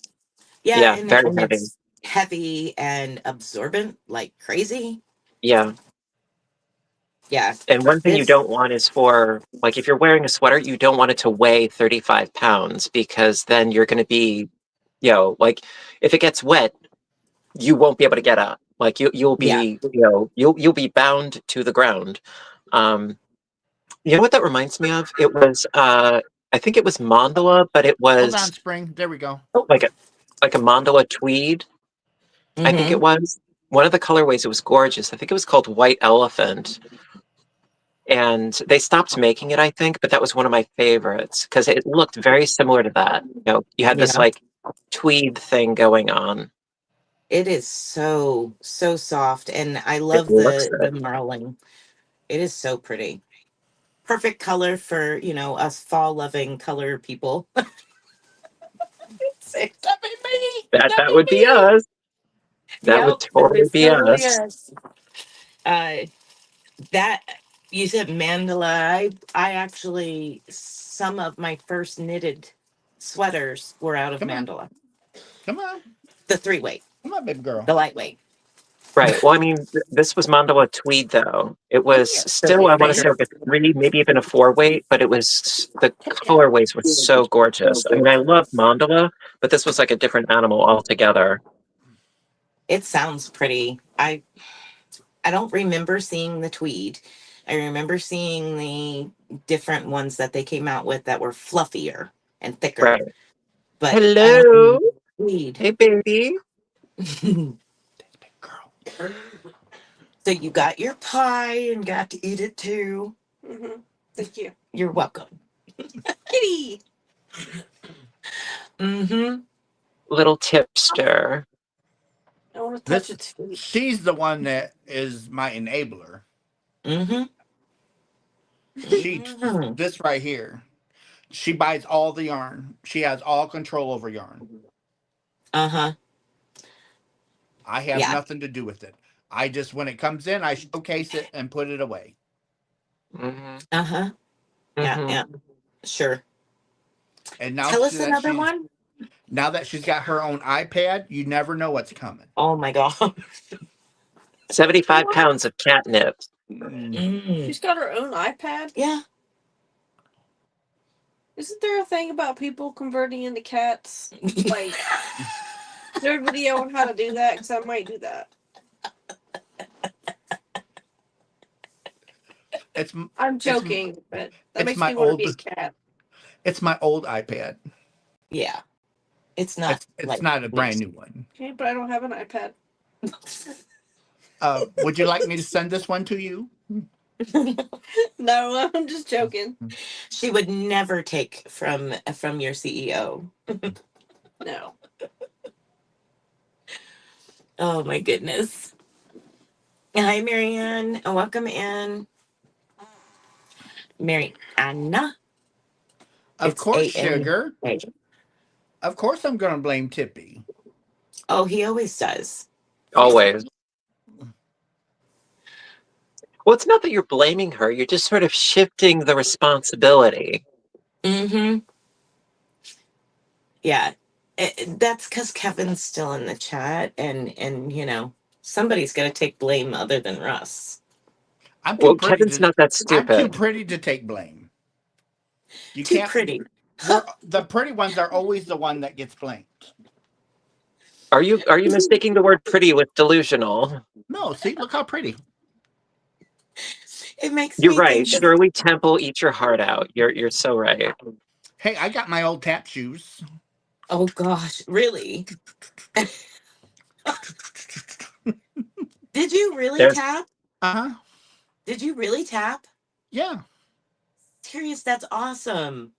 Yeah, Yeah, and, very and heavy. it's heavy and absorbent like crazy. Yeah. Yeah. And one thing you This, don't want is for, like, if you're wearing a sweater, you don't want it to weigh 35 pounds because then you're going to be, like, if it gets wet, you won't be able to get up. Like, you'll yeah. be, you'll be bound to the ground. You know what that reminds me of? It was, I think it was mandala, but it Hold on, was Spring. There we go. Oh. like a mandala tweed. I think it was one of the colorways. It was gorgeous. I think it was called White Elephant. And they stopped making it, I think, but that was one of my favorites because it looked very similar to that. You had this Yeah. like tweed thing going on. It is so soft, and I It love looks the good. marling. It is so pretty. Perfect color for us fall loving color people. Say, that be me. That That be would be me. us. That would Yep, that totally is be totally us. us. Uh, that you said mandala. I actually some of my first knitted sweaters were out of Come on. mandala. Come on. The 3-weight, Come on, baby girl. the lightweight. Right. Well, I mean, this was mandala tweed, though. It Come was here. still, I want to say, Bigger. like a 3, maybe even a 4-weight, but the colorways were so gorgeous. I mean, I love mandala, but this was like a different animal altogether. It sounds pretty. I don't remember seeing the tweed. I remember seeing the different ones that they came out with that were fluffier and thicker, Right. but I don't Hello. remember tweed. Hey, baby. Big girl. So you got your pie and got to eat it too. Mm-hmm. Thank you. You're welcome. Kitty. Mm-hmm. Little tipster. I want to touch it too. She's the one that is my enabler. Mm-hmm. This right here. She buys all the yarn. She has all control over yarn. Uh-huh. I have Yeah. nothing to do with it. I just, when it comes in, I showcase it and put it away. Mm-hmm. Uh-huh. Yeah, Mm-hmm. yeah. Sure. And now Tell us that another one. she's got her own iPad, you never know what's coming. Oh my God. 75 pounds of catnip. She's got her own iPad. Yeah. Isn't there a thing about people converting into cats? Like, is there a video on how to do that? Because I might do that. I'm joking, but that makes me want to be a cat. It's my old iPad. Yeah. It's not. It's not a brand new one. Okay, but I don't have an iPad. Would you like me to send this one to you? No, I'm just joking. She would never take from your CEO. No. Oh my goodness. Hi, Marianne. Welcome in. Mary Anna. Of course, A-N. sugar. Of course, I'm going to blame Tippy. Oh, he always does. Always. Well, it's not that you're blaming her. You're just sort of shifting the responsibility. Mm-hmm. Yeah. That's because Kevin's still in the chat, and you know, somebody's got to take blame other than Russ. Well, Kevin's not that stupid. I'm too pretty to take blame. You Too can't. pretty. The pretty ones are always the one that gets blamed. Are you mistaking the word pretty with delusional? No, see, look how pretty. It makes You're me right. think Shirley Temple, eat your heart out. You're so right. Hey, I got my old tap shoes. oh gosh, really? Did you really tap? Uh-huh. Did you really tap? Yeah. Serious, that's awesome.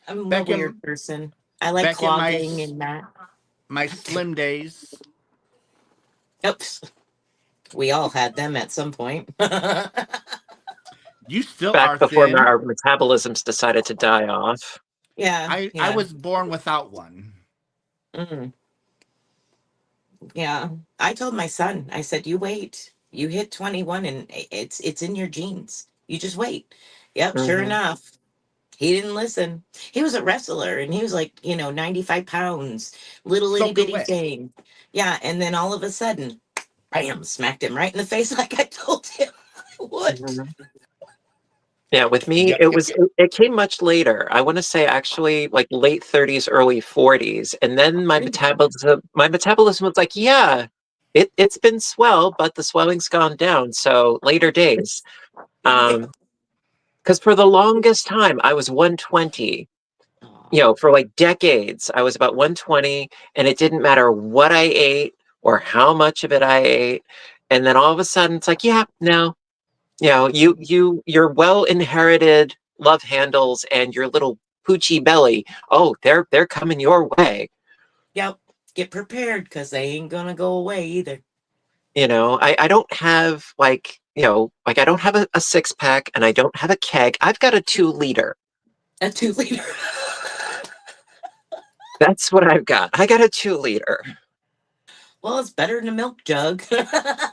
I'm Back a in- weird person. I like back in my- clogging and that. My slim days. Oops. We all had them at some point. You still Back are before thin. our metabolisms decided to die off. Yeah. I was born without one. Mm. Yeah. I told my son, I said, you wait. You hit 21 and it's in your genes. You just wait. Yep, sure Mhm. enough. He didn't listen. He was a wrestler and he was like, 95 pounds, little itty Soaking bitty wet. thing. Yeah. And then all of a sudden, bam, smacked him right in the face like I told him I would. Mhm. Yeah, with me, Yep. it came much later. I want to say actually like late 30s, early 40s, and then my metabolism was like, yeah, it's been swell, but the swelling's gone down. So later days, because for the longest time I was 120. For like decades, I was about 120, and it didn't matter what I ate or how much of it I ate. And then all of a sudden, it's like, yeah, no. Your well inherited love handles and your little poochie belly. Oh, they're coming your way. Yep. Get prepared because they ain't gonna go away either. I don't have I don't have a 6-pack and I don't have a keg. I've got a 2-liter. A 2-liter. That's what I've got. I got a 2-liter. Well, it's better than a milk jug. I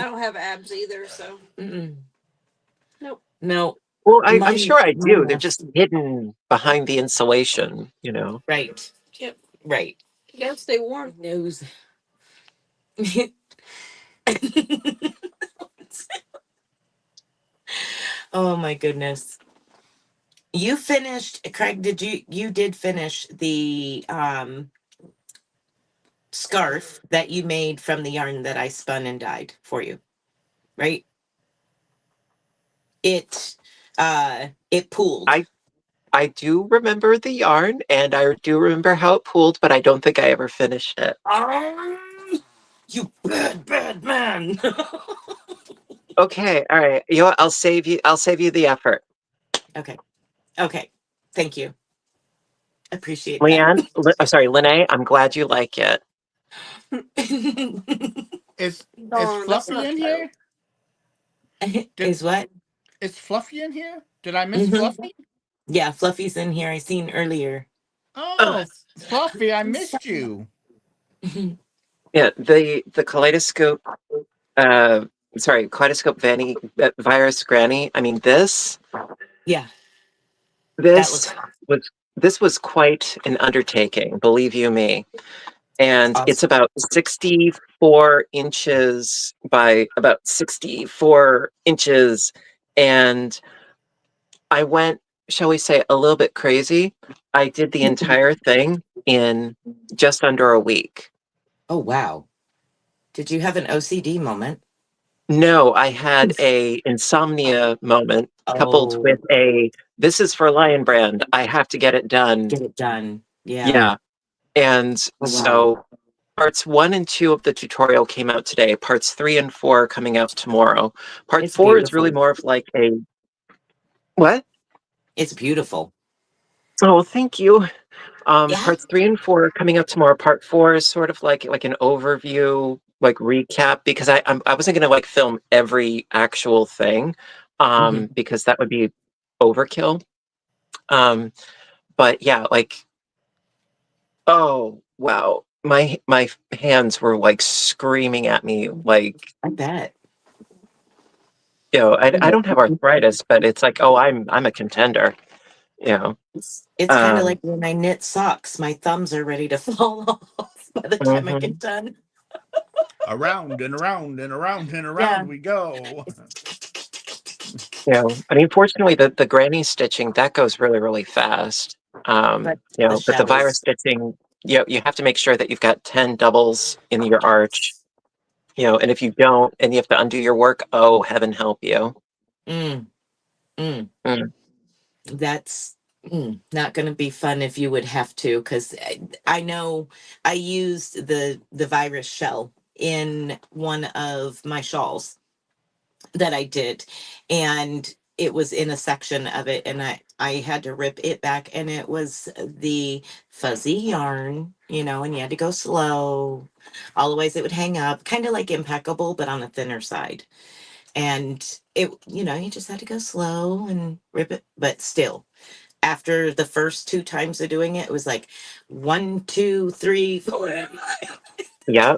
don't have abs either, so. Nope. No. Well, I'm sure I do. They're just hidden behind the insulation, Right. Yep. Right. You gotta stay warm. Nose. Oh my goodness. You finished, Craig, you did finish the scarf that you made from the yarn that I spun and dyed for you, right? It pooled. I do remember the yarn and I do remember how it pooled, but I don't think I ever finished it. You bad man. Okay, all right. You know what? I'll save you the effort. Okay. Thank you. Appreciate Leanne, Lene, I'm glad you like it. that. Is Darn, Fluffy in here? Is what? Is Fluffy in here? Did I miss Mhm. Fluffy? Yeah, Fluffy's in here. I seen earlier. Oh, Fluffy, I missed you. Yeah, the kaleidoscope kaleidoscope virus granny. I mean this Yeah. this was quite an undertaking, believe you me. and it's Awesome. about 64 inches by about 64 inches. And I went, shall we say, a little bit crazy. I did the entire thing in just under a week. Oh, wow. Did you have an OCD moment? No, I had a insomnia moment coupled Oh, with a this is for Lion Brand. I have to get it done. get it done. Yeah. Yeah. And Oh, wow. so parts 1 and 2 of the tutorial came out today. Parts 3 and 4 are coming out tomorrow. Part It's 4 is really beautiful. more of like a what? It's beautiful. Oh, thank you. Yeah. Parts 3 and 4 are coming out tomorrow. Part 4 is sort of like an overview, like recap, because I wasn't gonna like film every actual thing, Hmm. because that would be overkill. But yeah, like, oh wow, my hands were like screaming at me, like, I bet. I don't have arthritis, but it's like, oh, I'm a contender, you know. It's kind of like when I knit socks, my thumbs are ready to fall off by the time I get Mhm. done. Around and around and around and Yeah. around we go. I mean, fortunately, the granny stitching that goes really, really fast. But the But the virus shells. stitching, you have to make sure that you've got 10 doubles in your arch, and if you don't, and you have to undo your work, oh, heaven help you. Mm, mm. Mm. That's not going to be fun if you would have to, because I know I used the virus shell in one of my shawls that I did, and it was in a section of it, and I had to rip it back, and it was the fuzzy yarn, and you had to go slow. Otherwise, it would hang up, kind of like impeccable, but on the thinner side. And you just had to go slow and rip it, but still after the first two times of doing it, it was like 1, 2, 3, 4. Yeah,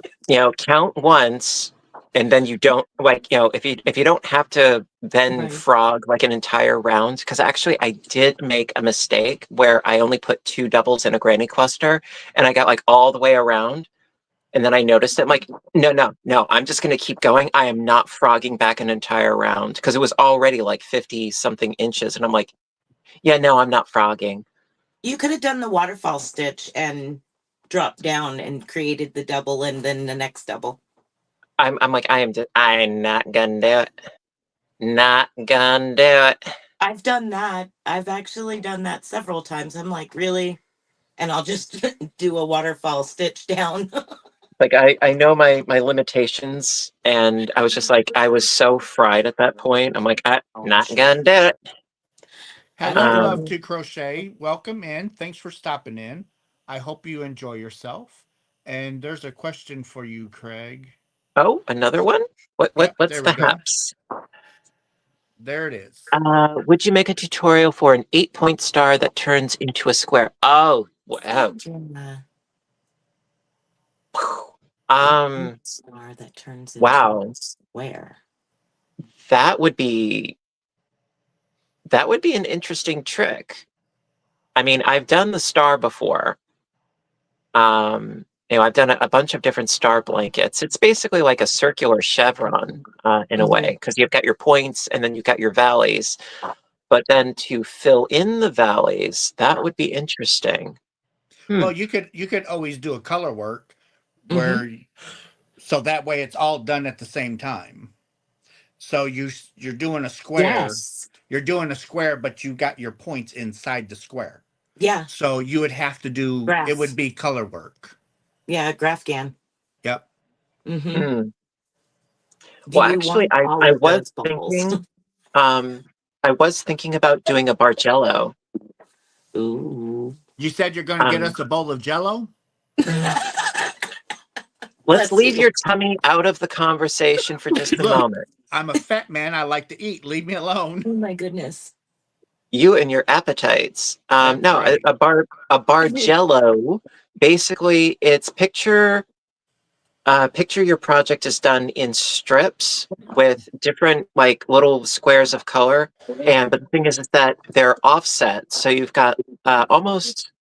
count once, and then you don't like, if you don't have to then Right. frog like an entire round, because actually I did make a mistake where I only put 2 doubles in a granny cluster, and I got like all the way around. And then I noticed it. I'm like, no, no, no, I'm just going to keep going. I am not frogging back an entire round because it was already like 50 something inches. And I'm like, yeah, no, I'm not frogging. You could have done the waterfall stitch and dropped down and created the double and then the next double. I'm like, I'm not going to do it. Not going to do it. I've done that. I've actually done that several times. I'm like, really? And I'll just do a waterfall stitch down. Like, I know my limitations. And I was just like, I was so fried at that point. I'm like, I'm not going to do it. I Hello, hear love Um, to you. crochet. Welcome in. Thanks for stopping in. I hope you enjoy yourself. And there's a question for you, Craig. oh, another one? Yep, What's there we the go. haps? There it is. Would you make a tutorial for an 8-point star that turns into a square? Oh, wow. Sandra, Um, star that turns into a wow. square. That would be an interesting trick. I mean, I've done the star before. I've done a bunch of different star blankets. It's basically like a circular chevron, in a way, Mhm. because you've got your points and then you've got your valleys. But then to fill in the valleys, that would be interesting. Hmm. Well, you could always do a color work Mhm. where so that way it's all done at the same time. So you're doing a square. Yes. You're doing a square, but you got your points inside the square. Yeah. So you would have to do it would Graph. be color work. Yeah. GraphGAN. Yep. Mm-hmm. Hmm. Do Well, you actually, want I all I of was those balls? thinking, um, about doing a Bargello. Ooh. You said you're going to get Um, us a bowl of Jello. let's Let's leave see. your tummy out of the conversation for just a Look, moment. I'm a fat man. I like to eat. Leave me alone. Oh my goodness. You and your appetites. That's No, right. a Bargello. Basically, it's picture your project is done in strips with different like little squares of color, but the thing is that they're offset, so you've got almost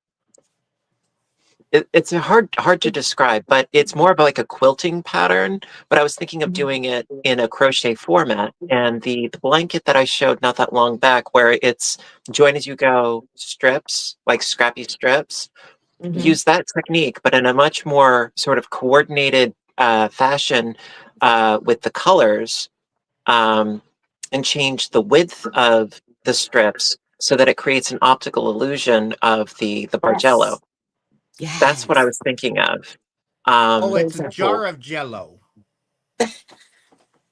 It's a hard to describe, but it's more of like a quilting pattern. But I was thinking of Mhm. doing it in a crochet format, and the blanket that I showed not that long back, where it's join as you go strips, like scrappy strips, Mhm. use that technique, but in a much more sort of coordinated fashion with the colors, um, and change the width of the strips so that it creates an optical illusion of the Bargello. Yes. That's what I Yes. was thinking of. Oh, it's Those a are cool. jar of Jello,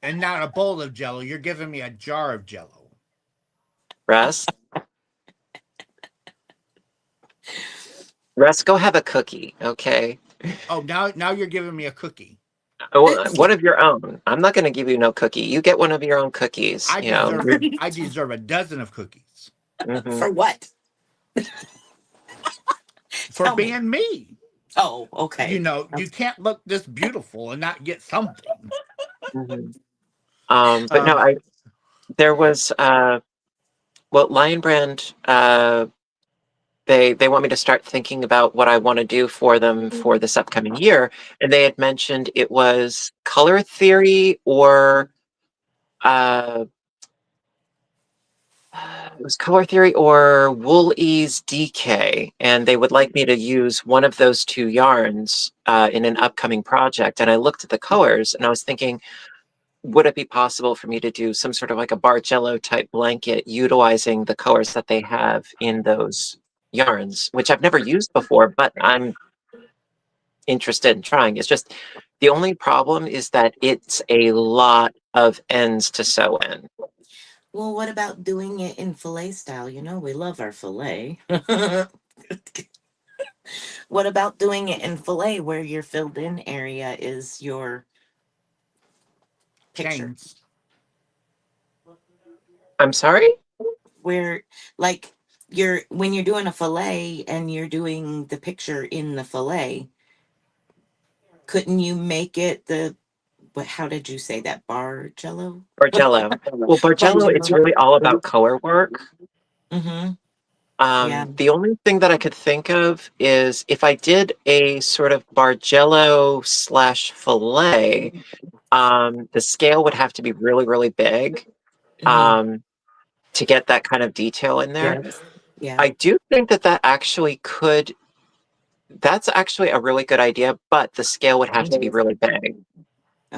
and not a bowl of Jello. You're giving me a jar of Jello. Russ, Russ, go have a cookie, okay? Oh, now you're giving me a cookie. One of your own. I'm not going to give you no cookie. You get one of your own cookies. I You know. deserve a I deserve a dozen of cookies Mhm. For what? for Tell me. being me. Oh, okay. You can't look this beautiful and not get something. Mhm. But no, Um, there was Lion Brand. They want me to start thinking about what I want to do for them for this upcoming year, and they had mentioned it was color theory or uh, it was color theory or wool ease DK, and they would like me to use one of those two yarns in an upcoming project. And I looked at the colors, and I was thinking, would it be possible for me to do some sort of like a Bargello type blanket utilizing the colors that they have in those yarns, which I've never used before, but I'm interested in trying. It's just the only problem is that it's a lot of ends to sew in. Well, what about doing it in fillet style? You know, we love our fillet. What about doing it in fillet where your filled in area is your picture? chains. I'm sorry? Where, like, you're when you're doing a fillet and you're doing the picture in the fillet, couldn't you make it the what? How did you say that? Bar jello? Bargello. Well, Bar Bargello, it's jello. really all about color work. Mm-hmm. Yeah. The only thing that I could think of is if I did a sort of Bargello slash fillet, the scale would have to be really, really big Mm-hmm. um, to get that kind of detail in there. Yes. Yeah. I do think that that's actually a really good idea, but the scale would have to be really big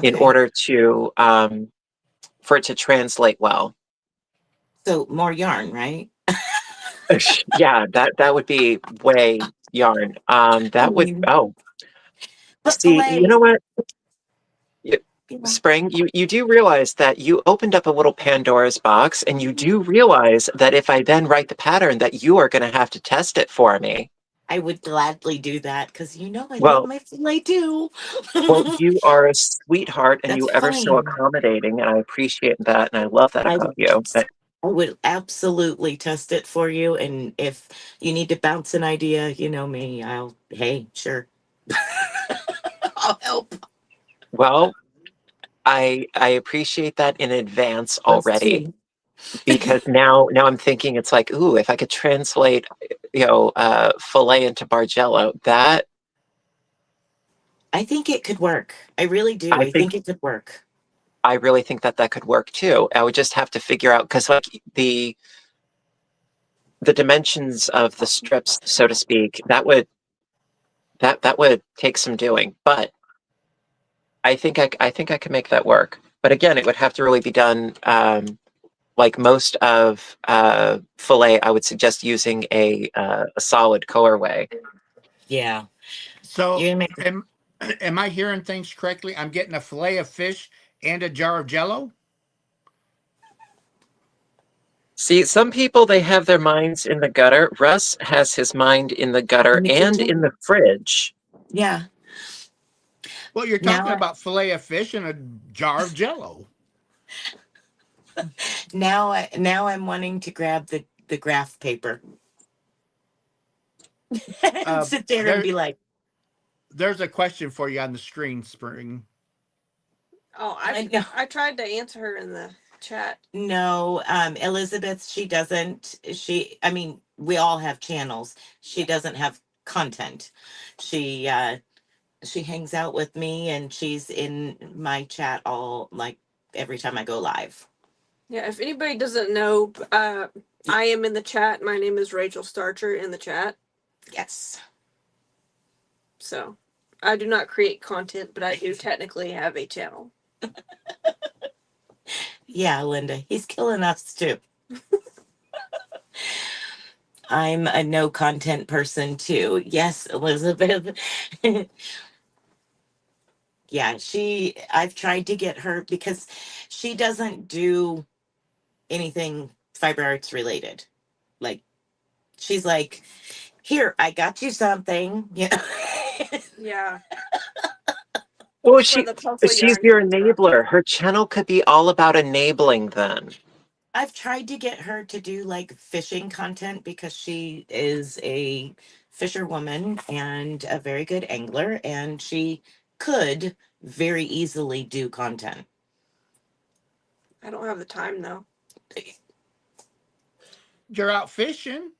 in Okay. order to for it to translate well. So more yarn, right? Yeah, that would be way yarn. I That would mean, but see, you fillet. know what? Y- Yeah. Spring, you do realize that you opened up a little Pandora's box, and you do realize that if I then write the pattern, that you are going to have to test it for me. I would gladly do that because you know I love Well, my fillet too. well, you are a sweetheart, and That's you ever so fine. accommodating, and I appreciate that, and I love that I about you. I would absolutely test it for you. And if you need to bounce an idea, you know me. Hey, sure. I'll help. Well, I appreciate that in advance Us already, too. because now I'm thinking it's like, ooh, if I could translate, fillet into Bargello, that I think it could work. I really do. I I think think it could work. I really think that that could work too. I would just have to figure out because like the dimensions of the strips, so to speak, that would take some doing, but I think I can make that work. But again, it would have to really be done. Like most of fillet, I would suggest using a solid colorway. Yeah. So You make am I hearing things correctly? I'm getting a fillet of fish and a jar of Jello. See, some people they have their minds in the gutter. Russ has his mind in the gutter in the and in kitchen. the fridge. Yeah. Well, you're Now talking about fillet of fish and a jar of Jello. now I'm wanting to grab the graph paper and Uh, sit there and there, be like, there's a question for you on the screen, Spring. Oh, I know. I tried to answer her in the chat. No, Elizabeth, she doesn't. I mean, we all have channels. She doesn't have content. She she hangs out with me and she's in my chat all like every time I go live. Yeah, if anybody doesn't know, I am in the chat. My name is Rachel Starcher in the chat. Yes. So I do not create content, but I do technically have a channel. Yeah, Linda, he's killing us too. I'm a no content person too. Yes, Elizabeth. Yeah, I've tried to get her because she doesn't do anything fiber arts related. Like, she's like, here, I got you something. Yeah. Yeah. Well, For the puzzle she's yarn your and stuff. enabler. Her channel could be all about enabling then. I've tried to get her to do like fishing content because she is a fisherwoman and a very good angler, and she could very easily do content. I don't have the time though. You're out fishing.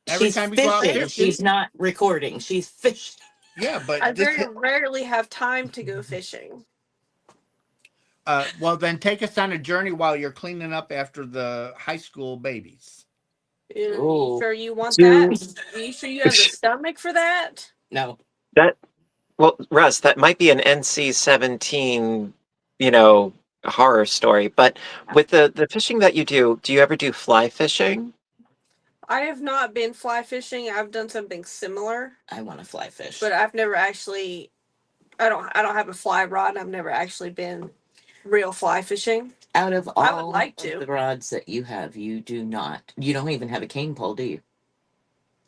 Every She's time you go out fishing. fishing. She's not recording. She's fishing. Yeah, but I this. very rarely have time to go fishing. Well, then take us on a journey while you're cleaning up after the high school babies. You Oh sure you want Do that? Are you sure you have the stomach for that? no. that well, Russ, that might be an NC-17, horror story. But with the fishing that you do you ever do fly fishing? I have not been fly fishing. I've done something similar, I want to fly fish. but I've never actually. I don't have a fly rod. I've never actually been real fly fishing. Out of I would all like of to. the rods that you have, you don't even have a cane pole, do you?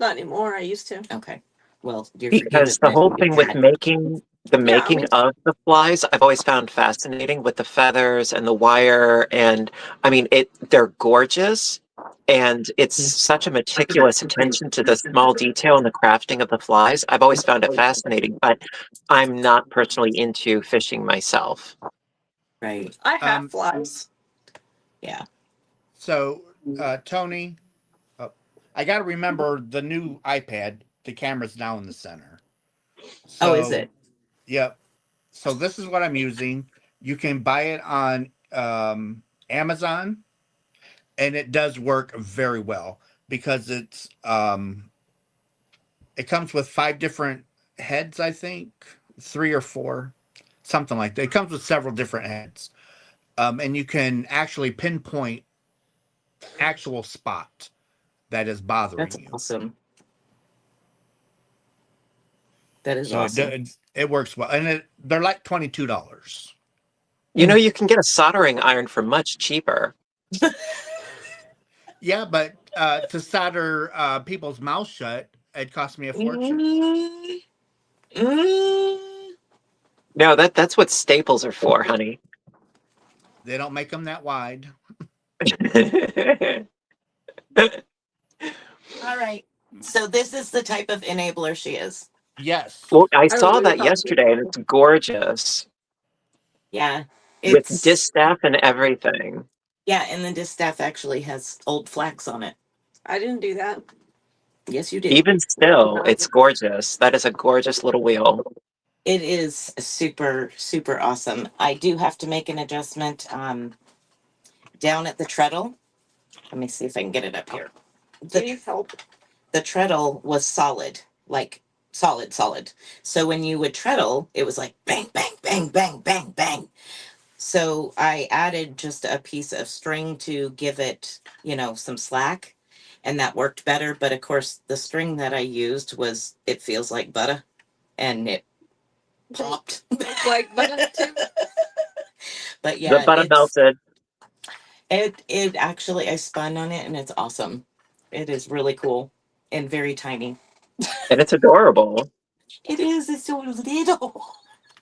Not anymore. I used to. Okay. Well, you're forgiven Because the then. whole You thing with had the Yeah, I making mean, of the flies, I've always found fascinating with the feathers and the wire. And I mean, they're gorgeous. And it's such a meticulous attention to the small detail and the crafting of the flies. I've always found it fascinating, but I'm not personally into fishing myself. right. I have flies. Yeah. So, Tony, I got to remember the new iPad. The camera's now in the center. Oh, is So, it? yep. So this is what I'm using. You can buy it on Amazon, and it does work very well because it comes with 5 different heads, I think, 3 or 4, something like that. It comes with several different heads, and you can actually pinpoint actual spot that is bothering That's you. awesome. That is So awesome. it works well, and they're like $22. You can get a soldering iron for much cheaper. Yeah, but to solder people's mouths shut, it cost me a fortune. Mm, mm. No, that's what staples are for, honey. They don't make them that wide. All right. So this is the type of enabler she is. Yes. Well, I I don't know saw what you're that talking yesterday, and it's gorgeous Yeah. with It's distaff and everything. yeah, and the distaff actually has old flax on it. I didn't do that. Yes, you did. Even still, it's gorgeous. That is a gorgeous little wheel. It is super, super awesome. I do have to make an adjustment down at the treadle. Let me see if I can get it up here. Do you need help? The treadle was solid, like solid, solid. So when you would treadle, it was like bang, bang, bang, bang, bang, bang. So I added just a piece of string to give it, some slack, and that worked better. But of course, the string that I used it feels like butter, and it popped. It's like butter too. But The yeah, butter melted. it actually, I spun on it and it's awesome. It is really cool and very tiny. And it's adorable. It is. It's so little.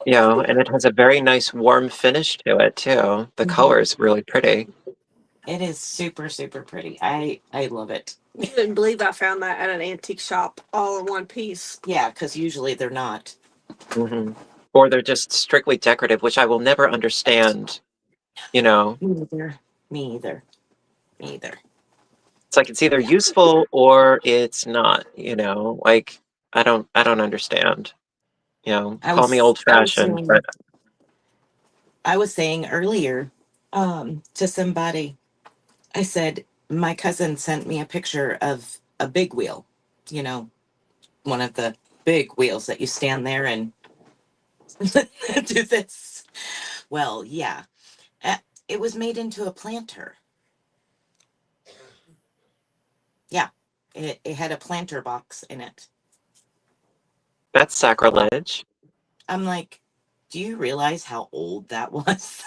And it has a very nice warm finish to it too. The color is really pretty. It is super, super pretty. I love it. I couldn't believe I found that at an antique shop all in one piece. Yeah, because usually they're not. Hmm. Or they're just strictly decorative, which I will never understand. Me either. Me either. Me either. It's like it's either useful or it's not, like I don't understand. You know, I call me was old fashioned, but I was saying earlier to somebody, I said, my cousin sent me a picture of a big wheel, you know, one of the big wheels that you stand there and do this. Well, yeah, uh, it was made into a planter. Yeah, it had a planter box in it. that's sacrilege. I'm like, do you realize how old that was?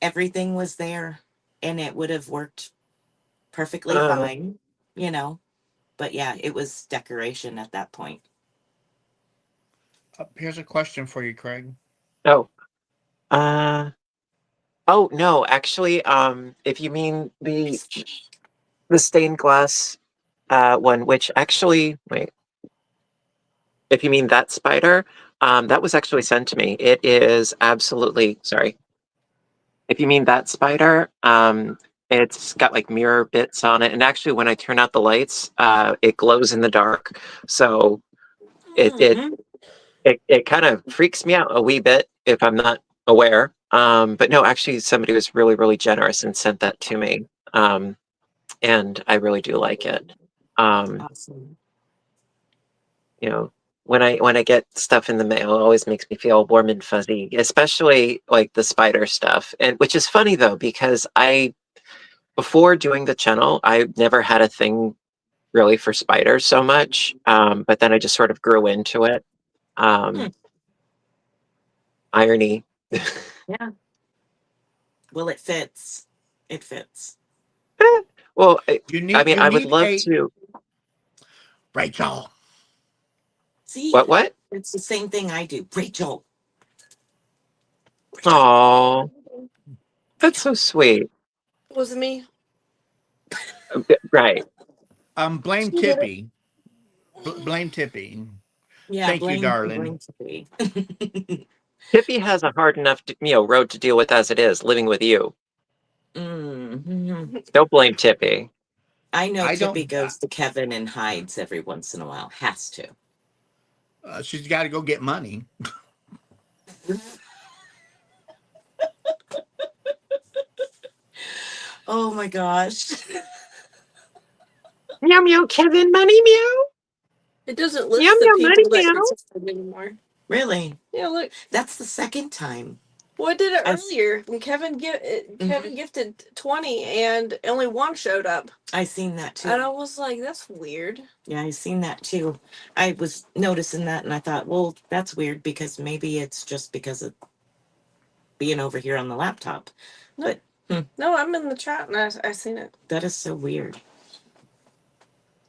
Everything was there and it would have worked perfectly Uh, fine, you know. But yeah, it was decoration at that point. Here's a question for you, Craig. oh, uh, oh no, actually, if you mean the stained glass one, which actually, wait, if you mean that spider, that was actually sent to me. It is absolutely sorry. If you mean that spider, it's got like mirror bits on it, and actually, when I turn out the lights, it glows in the dark. So it it Mhm. it kind of freaks me out a wee bit if I'm not aware. But no, actually, somebody was really generous and sent that to me, and I really do like it. Um, Awesome. you know, when I get stuff in the mail, it always makes me feel warm and fuzzy, especially like the spider stuff. And which is funny though, because I before doing the channel, I never had a thing really for spiders so much. But then I just sort of grew into it. Hmm. Um, irony. Yeah. Well, it fits. It fits. Well, You I need mean, you I would need love a to. Rachel. See, What? it's the same thing I do. Rachel. Oh, that's so sweet. Was it me? Right. Blame She did it. Tippy. Blame Tippy. Yeah, Thank you, blame darling. Tippy. Tippy has a hard enough, road to deal with as it is, living with you. Mhm. Don't blame Tippy. I know I Tippy don't. goes to Kevin and hides every once in a while. Has to. She's got to go get money. Oh my gosh. Meow meow, Kevin, money meow. It doesn't Meow list the meow, money people that meow. participated anymore. Really? Yeah, look. That's the second time. Well, I did it I've earlier when Kevin gifted 20 and only one showed up. I seen that too. And I was like, that's weird. Yeah, I seen that too. I was noticing that and I thought, well, that's weird because maybe it's just because of being over here on the laptop. No. But No, I'm in the chat and I seen it. that is so weird.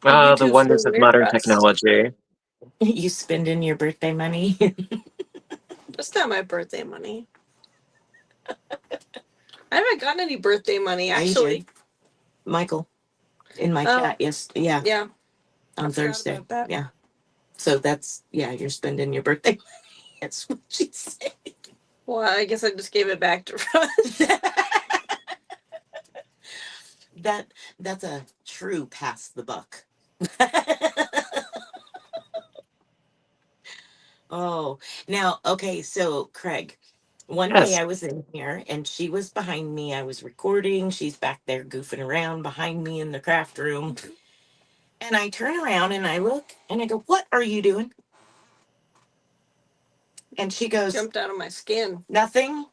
Ah, the YouTube's so wonders of weird for modern us. technology. You spending your birthday money? That's not my birthday money. I haven't gotten any birthday money Yeah, you actually. did. Michael in my Oh, chat. Yes. Yeah. yeah. On I forgot Thursday. about that. Yeah. So that's, yeah, you're spending your birthday money. That's what she said. Well, I guess I just gave it back to Russ. That's a true pass the buck. Oh, now, okay, so Craig, one day Yes. I was in here and she was behind me. I was recording. She's back there goofing around behind me in the craft room. And I turn around and I look and I go, "What are you doing?" And she goes, Jumped out of my skin. "Nothing."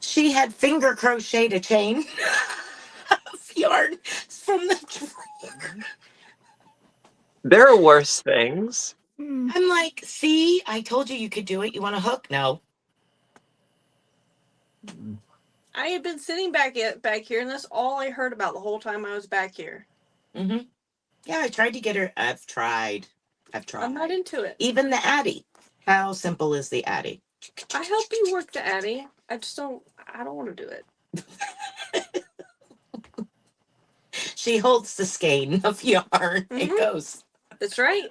She had finger crocheted a chain of yarn from the tree. There are worse things. I'm like, "See, I told you you could do it. You want a hook?" No. I had been sitting back here, and that's all I heard about the whole time I was back here. Mm-hmm. Yeah, I tried to get her. I've tried. I'm not into it. Even the Addy. How simple is the Addy? I help you work the Addy. I just don't. I don't want to do it. She holds the skein of yarn. It Mhm. goes. That's right.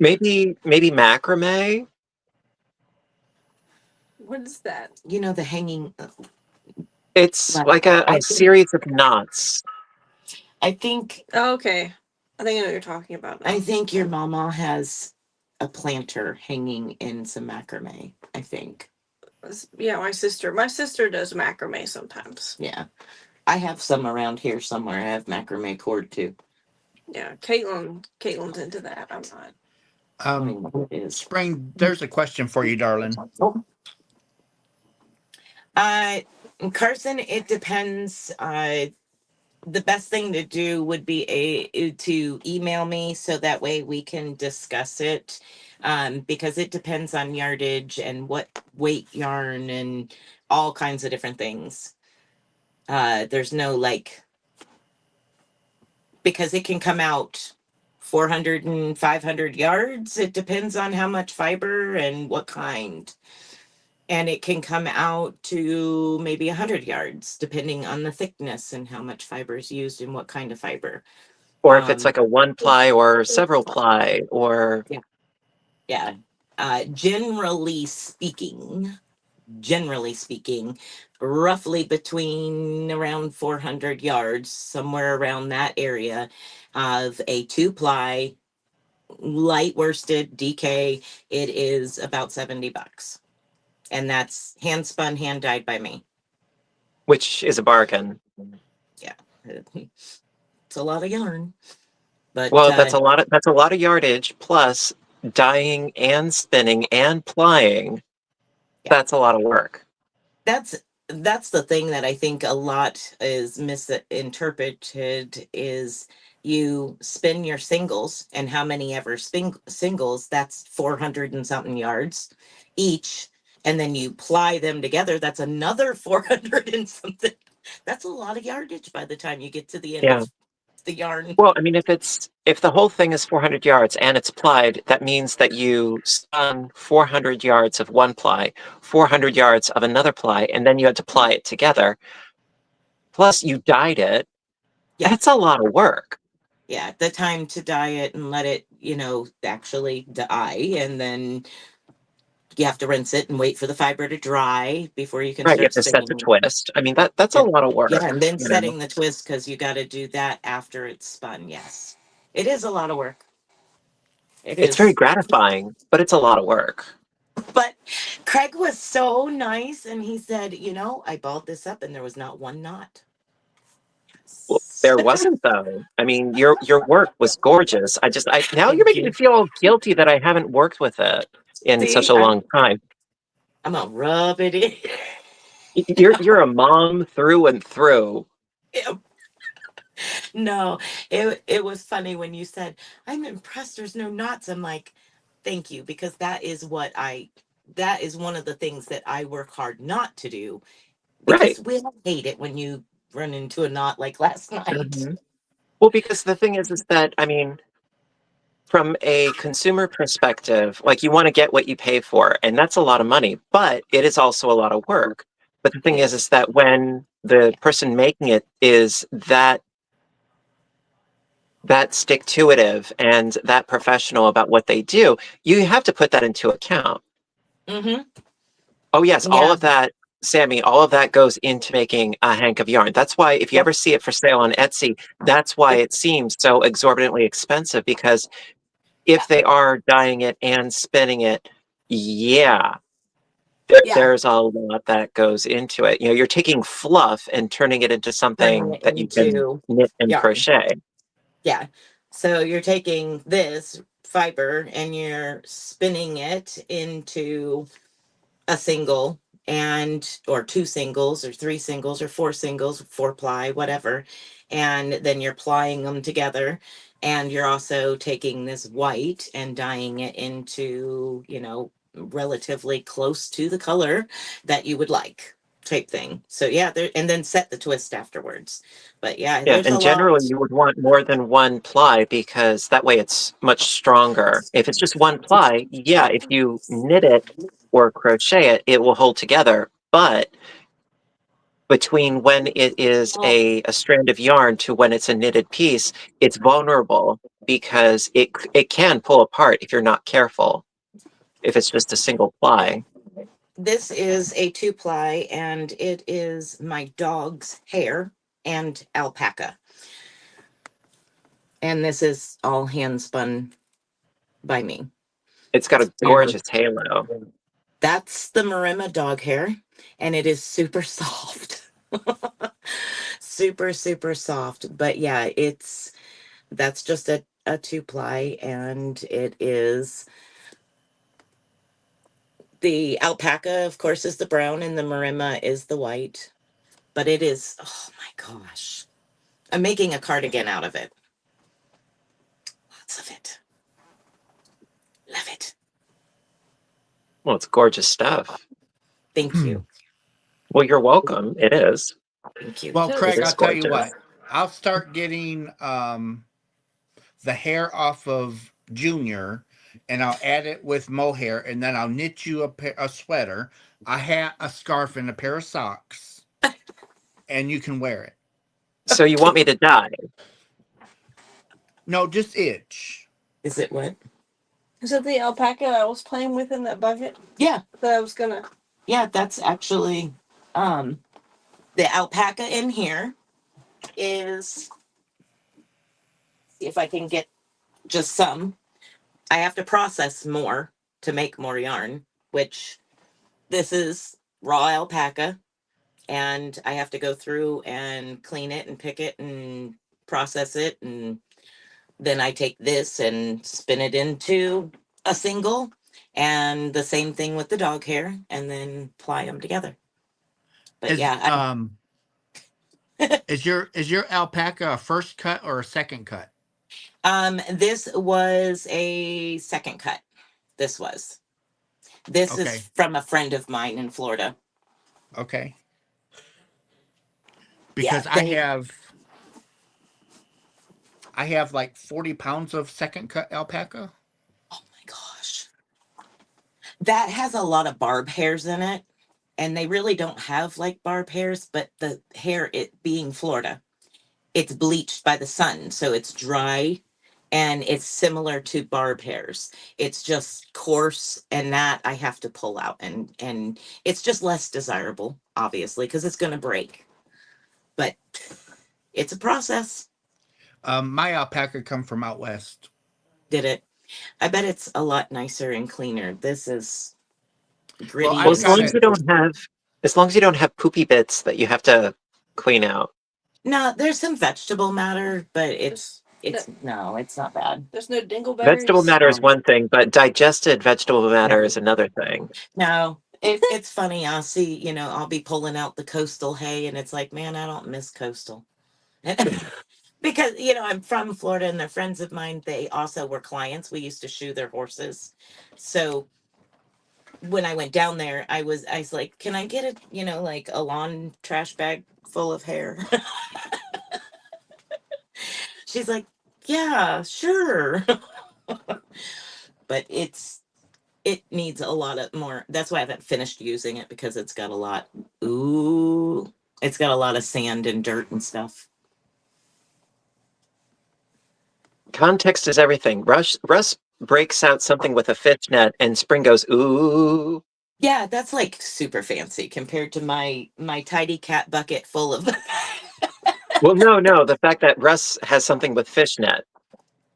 Maybe macrame. What is that? You know the hanging. It's Like like a I think series of knots. I think Oh, okay. I think I know what you're talking about now. I think your mama has a planter hanging in some macrame. I think. Yeah, my sister. My sister does macrame sometimes. Yeah. I have some around here somewhere. I have macrame cord too. Yeah, Caitlin's into that. I'm not. I don't even know what it is. Spring, there's a question for you, darling. Carson, it depends. The best thing to do would be to email me so that way we can discuss it. Because it depends on yardage and what weight yarn and all kinds of different things. There's no like, because it can come out 400 and 500 yards. It depends on how much fiber and what kind. And it can come out to maybe 100 yards, depending on the thickness and how much fiber is used and what kind of fiber. Or if it's like a one ply or several ply or Yeah. Generally speaking, roughly between around 400 yards, somewhere around that area of a 2-ply light worsted DK, it is about $70. And that's hand spun, hand dyed by me. which is a bargain. Yeah. It's a lot of yarn. But Well, that's a lot of yardage plus dyeing and spinning and plying. Yeah. That's a lot of work. that's the thing that I think a lot is misinterpreted is you spin your singles, and how many ever singles, that's 400 and something yards each, and then you ply them together, that's another 400 and something. That's a lot of yardage by the time you get to the end Yeah. of the yarn. Well, I mean, if the whole thing is 400 yards and it's plied, that means that you spun 400 yards of one ply, 400 yards of another ply, and then you had to ply it together. Plus, you dyed it. Yeah. That's a lot of work. Yeah, the time to dye it and let it, actually dye, and then you have to rinse it and wait for the fiber to dry before you can Right, you have start to set the spinning. twist. I mean, that's a Yeah. lot of work. Yeah, and then you know? setting the twist, because you got to do that after it's spun. Yes, it is a lot of work. It It's very is. gratifying, but it's a lot of work. But Craig was so nice, and he said, I balled this up, and there was not one knot. Well, there wasn't though. I mean, your work was gorgeous. Now you're Thank making me you. feel guilty that I haven't worked with it in such See, a long time. I'm gonna rub it in. You're a mom through and through. No, it was funny when you said, "I'm impressed. There's no knots." I'm like, "Thank you," because that is one of the things that I work hard not to do, Right. because we all hate it when you run into a knot like last night. Mhm. Well, because the thing is that, I mean, from a consumer perspective, like you want to get what you pay for, and that's a lot of money, but it is also a lot of work. But the It thing is is. that when the Yeah. person making it is that stick-to-itive and that professional about what they do, you have to put that into account. Mm-hmm. Oh yes, all Yeah. of that, Sammy, all of that goes into making a hank of yarn. That's why if you Yep. ever see it for sale on Etsy, that's why Yep. it seems so exorbitantly expensive, because if they are dyeing it and spinning it, yeah, Yeah. there's a lot that goes into it. You're taking fluff and turning it into Turning something it that you can into knit and yarn. crochet. Yeah. So you're taking this fiber and you're spinning it into a single, and or two singles or three singles or four singles, 4-ply, whatever, and then you're plying them together, and you're also taking this white and dyeing it into, relatively close to the color that you would like, type thing. So yeah, there, and then set the twist afterwards. But yeah, Yeah, there's a and lot. generally you would want more than one ply because that way it's much stronger. If it's just one ply, yeah, if you knit it or crochet it, it will hold together. But between when it is a strand of yarn to when it's a knitted piece, it's vulnerable because it can pull apart if you're not careful, if it's just a single ply. This is a 2-ply, and it is my dog's hair and alpaca. And this is all hand spun by me. It's got a Very- gorgeous halo. That's the Marima dog hair, and it is super soft. Super, super soft. But yeah, that's just a 2-ply, and it is the alpaca, of course, is the brown, and the Marima is the white. But it is, oh my gosh. I'm making a cardigan out of it. Lots of it. Love it. Well, it's gorgeous stuff. Thank you. Well, you're welcome. It is. Thank you. Well, So- Craig, It I'll is tell you gorgeous. what. I'll start getting the hair off of Junior, and I'll add it with mohair, and then I'll knit you a sweater, a hat, a scarf, and a pair of socks, and you can wear it. So you want me to die? No, just itch. Is it what? Is it the alpaca I was playing with in that bucket Yeah. that I was gonna? Yeah, that's actually the alpaca in here is, see if I can get just some. I have to process more to make more yarn, which this is raw alpaca, and I have to go through and clean it and pick it and process it, and then I take this and spin it into a single, and the same thing with the dog hair, and then ply them together. But Is yeah, is your alpaca a first cut or a second cut? this was a second cut. This was. This Okay. is from a friend of mine in Florida. Okay. Because Yeah, I have like 40 pounds of second cut alpaca. oh my gosh. That has a lot of barb hairs in it. And they really don't have like barb hairs, but the hair, it being Florida, it's bleached by the sun. So it's dry and it's similar to barb hairs. It's just coarse, and that I have to pull out, and it's just less desirable, obviously, because it's going to break. But it's a process. My alpaca come from out west. Did it? I bet it's a lot nicer and cleaner. This is gritty. Well, Well, I've as got long it. as you don't have, as long as you don't have poopy bits that you have to clean out. No, there's some vegetable matter, but it's no, it's not bad. There's no dingleberries. Vegetable matter is Um, one thing, but digested vegetable matter is another thing. No, it's funny. I'll see, I'll be pulling out the coastal hay, and it's like, man, I don't miss coastal. Because, I'm from Florida, and they're friends of mine. They also were clients. We used to shoe their horses. So when I went down there, I was like, can I get like a lawn trash bag full of hair? She's like, yeah, sure. But it needs a lot of more. That's why I haven't finished using it, because it's got a lot. Ooh, it's got a lot of sand and dirt and stuff. Context is everything. Russ breaks out something with a fishnet, and Spring goes, ooh. Yeah, that's like super fancy compared to my tidy cat bucket full of. Well, no. The fact that Russ has something with fishnet,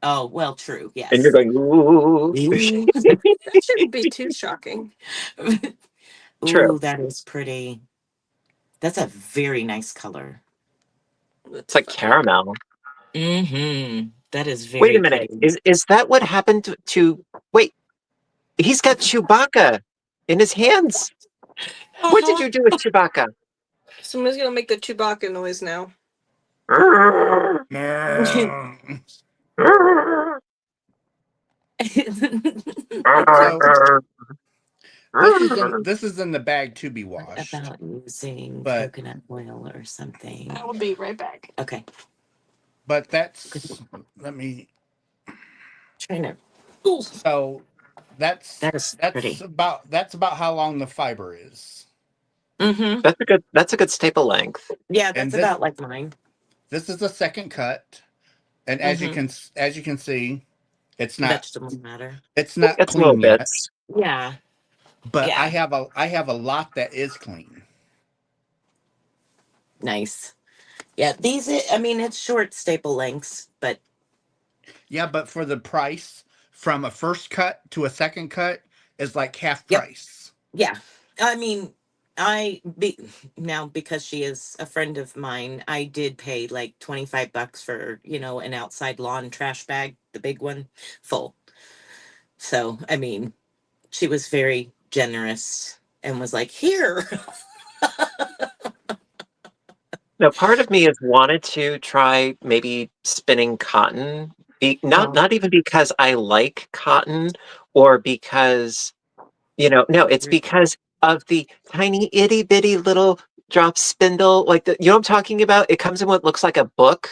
Oh, well, true. Yes. and you're going, ooh. Ooh. That shouldn't be too shocking. True. Ooh, that is pretty. That's a very nice color. It's like caramel. Mm-hmm. That is very Wait a minute. pretty. Is that what happened to wait, he's got Chewbacca in his hands. What did you do with Chewbacca? Somebody's gonna make the Chewbacca noise now. So this is in the bag to be washed. About using But- coconut oil or something. I will be right back. Okay. But let me. Trying to. So that's That is pretty. that's about how long the fiber is. Mm-hmm. That's a good staple length. Yeah, And that's about like mine. This is the second cut, and as you can see, it's not Vegetable matter. it's not It's little clean yet. bits. Yeah. But Yeah. I have a lot that is clean. Nice. Yeah, these, I mean, it's short staple lengths, but Yeah, but for the price from a first cut to a second cut is like half Yep. price. Yeah. I mean, now because she is a friend of mine, I did pay like $25 for, an outside lawn trash bag, the big one, full. So, I mean, she was very generous and was like, "Here." Now, part of me has wanted to try maybe spinning cotton. Not Oh, not even because I like cotton or because, no, it's because of the tiny itty bitty little drop spindle. Like you know what I'm talking about? It comes in what looks like a book.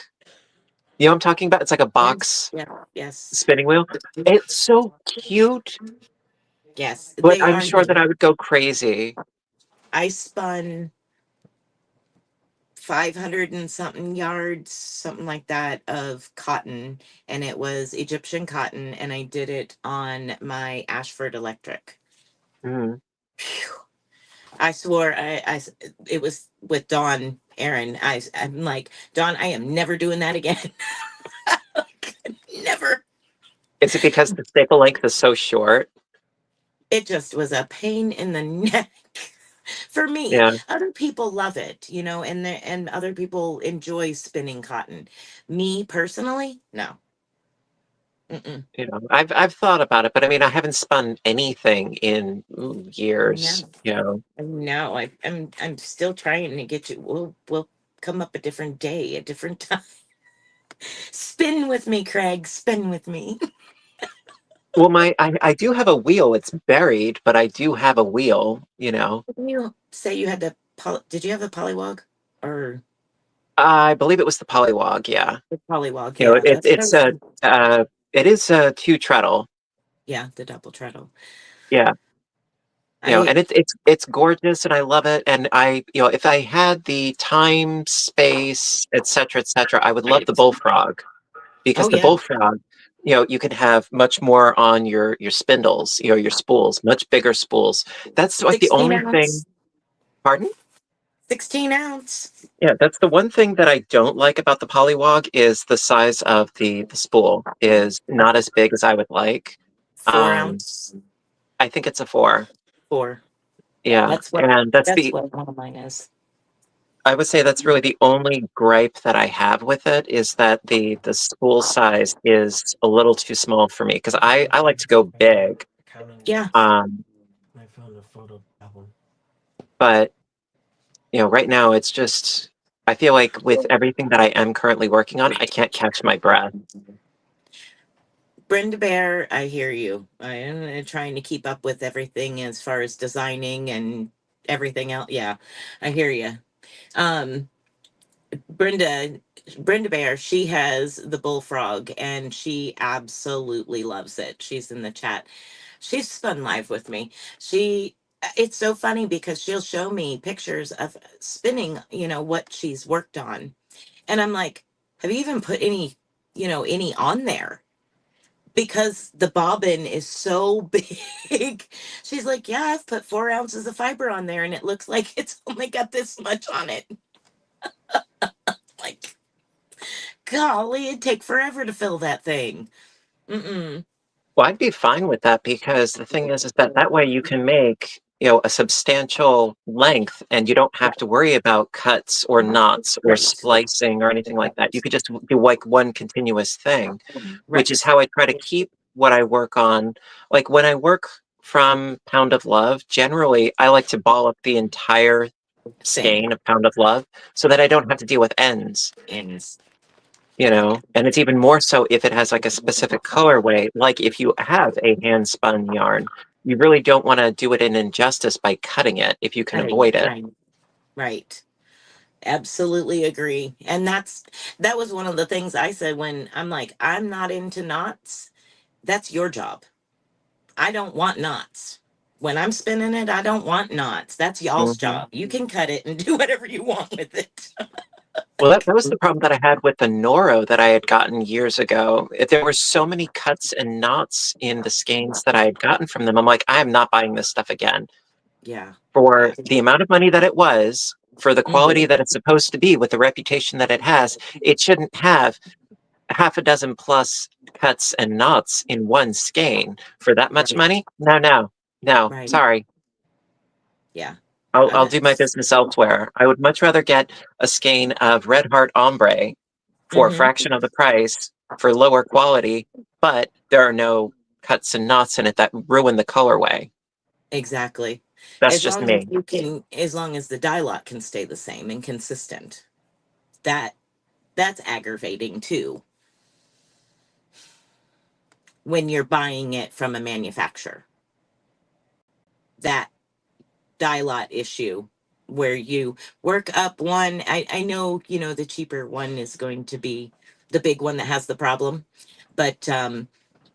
You know what I'm talking about? It's like a yeah, box yeah, yes, spinning wheel. It's so cute, yes, but they I'm are sure that neat. I would go crazy. I spun 500 and something yards, something like that, of cotton, and it was Egyptian cotton, and I did it on my Ashford Electric. Mm. Phew. I swore it was with Dawn Aaron. I'm like, Dawn, I am never doing that again. Never. Is it because the staple length is so short? It just was a pain in the neck for me. Yeah. Other people love it, and other people enjoy spinning cotton. Me personally, no. Mm-mm. I've thought about it, but I mean, I haven't spun anything in years. No, You no. I'm still trying to get you. We'll come up a different day, a different time. Spin with me, Craig. Spin with me. Well, I do have a wheel. It's buried, but I do have a wheel. Didn't you say you had the did you have the polywog or I believe it was the Polywog. Yeah, the polywog? Yeah, it, that's what I it's was. it is a two treadle. Yeah, the double treadle. Yeah, I and it's gorgeous, and I love it. And if I had the time, space, et cetera, I would love the bullfrog because Oh the yeah, bullfrog, you can have much more on your spindles, your spools, much bigger spools. That's like the 16 only thing. ounce, Pardon? 16 ounce, Yeah, that's the one thing that I don't like about the Polywog is the size of the spool is not as big as I would like. four Um, ounce, I think it's a 4. four. Yeah, Yeah, that's what and one of mine is. I would say that's really the only gripe that I have with it is that the spool size is a little too small for me because I like to go big. Yeah, Um, I found a photo album. but right now it's just I feel like with everything that I am currently working on, I can't catch my breath. Brenda Bear, I hear you. I am trying to keep up with everything as far as designing and everything else. Yeah, I hear you. Um, Brenda Brenda Bear, she has the bullfrog and she absolutely loves it. She's in the chat. She's spun live with me. She It's so funny because she'll show me pictures of spinning, what she's worked on. And I'm like, have you even put any on there? Because the bobbin is so big. She's like, yeah, I've put 4 ounces of fiber on there and it looks like it's only got this much on it. Like, golly, it'd take forever to fill that thing. Mm-mm. Well, I'd be fine with that because the thing is that way you can make, a substantial length and you don't have to worry about cuts or knots or Right. splicing or anything like that. You could just do like one continuous thing, which is Right. how I try to keep what I work on. Like when I work from Pound of Love, generally I like to ball up the entire Same. skein of Pound of Love so that I don't have to deal with ends. Ends. And it's even more so if it has like a specific colorway, like if you have a hand spun yarn, you really don't want to do it an injustice by cutting it if you can Right. avoid it. Right. Right. Absolutely agree. And that was one of the things I said when I'm like, I'm not into knots. That's your job. I don't want knots. When I'm spinning it, I don't want knots. That's y'all's Hmm. job. You can cut it and do whatever you want with it. Well, that was the problem that I had with the Noro that I had gotten years ago. There were so many cuts and knots in the skeins that I had gotten from them. I'm like, I am not buying this stuff again. Yeah. For Yeah. the amount of money that it was, for the quality Mhm. that it's supposed to be, with the reputation that it has, it shouldn't have half a dozen plus cuts and knots in one skein for that much Right. money? No, Right. sorry. Yeah. I'll do my business elsewhere. I would much rather get a skein of Red Heart Ombre for a Mhm. fraction of the price for lower quality, but there are no cuts and knots in it that ruin the colorway. Exactly. That's As just long as me. you can, as long as the dye lot can stay the same and consistent. That that's aggravating too when you're buying it from a manufacturer. That dye lot issue where you work up one. I know, the cheaper one is going to be the big one that has the problem. But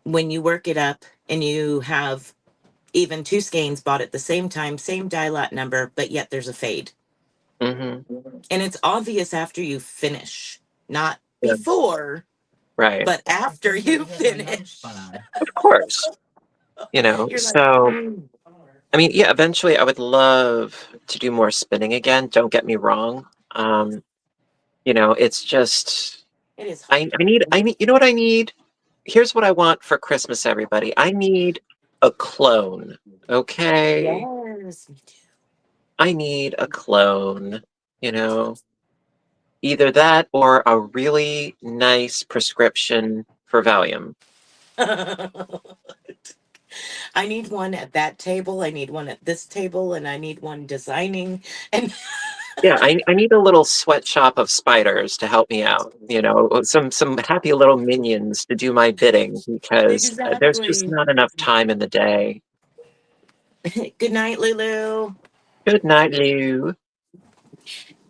when you work it up and you have even two skeins bought at the same time, same dye lot number, but yet there's a fade. Hmm. And it's obvious after you finish, not Yeah, before, right. but after you finish. Of course. You're like, So, "Mm." I mean, yeah, eventually I would love to do more spinning again. Don't get me wrong. It's just, It is I, hard. I need, you know what I need? Here's what I want for Christmas, everybody. I need a clone. Okay. Yes, me I need a clone, you know, either that or a really nice prescription for Valium. too. I need one at that table. I need one at this table, and I need one designing. And Yeah, I need a little sweatshop of spiders to help me out, some happy little minions to do my bidding because there's just exactly. not enough time in the day. Good night, Lulu. Good night, Lou.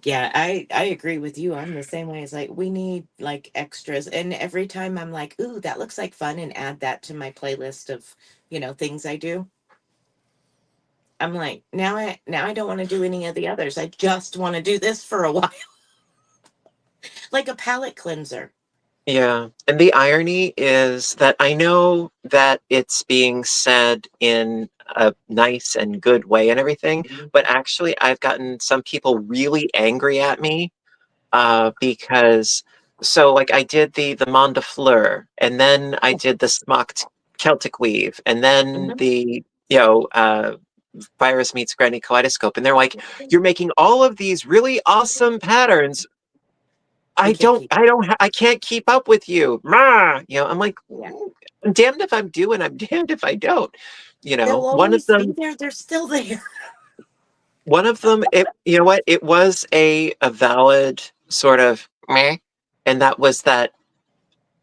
Yeah, I agree with you. I'm the same way. It's like we need like extras, and every time I'm like, "Ooh, that looks like fun," and add that to my playlist of things I do. I'm like, now I don't want to do any of the others. I just want to do this for a while, like a palette cleanser. Yeah. And the irony is that I know that it's being said in a nice and good way and everything, but actually, I've gotten some people really angry at me because, so like I did the Monde de Fleur, and then I did the Smocked Celtic Weave, and then Mhm. the, Virus meets Granny Kaleidoscope. And they're like, you're making all of these really awesome patterns. We can't keep. I can't keep up with you. Rah! I'm like, Yeah, I'm damned if I'm doing, I'm damned if I don't. they'll One of always be them, there. They're still there. you know what? It was a valid sort of meh, and that was that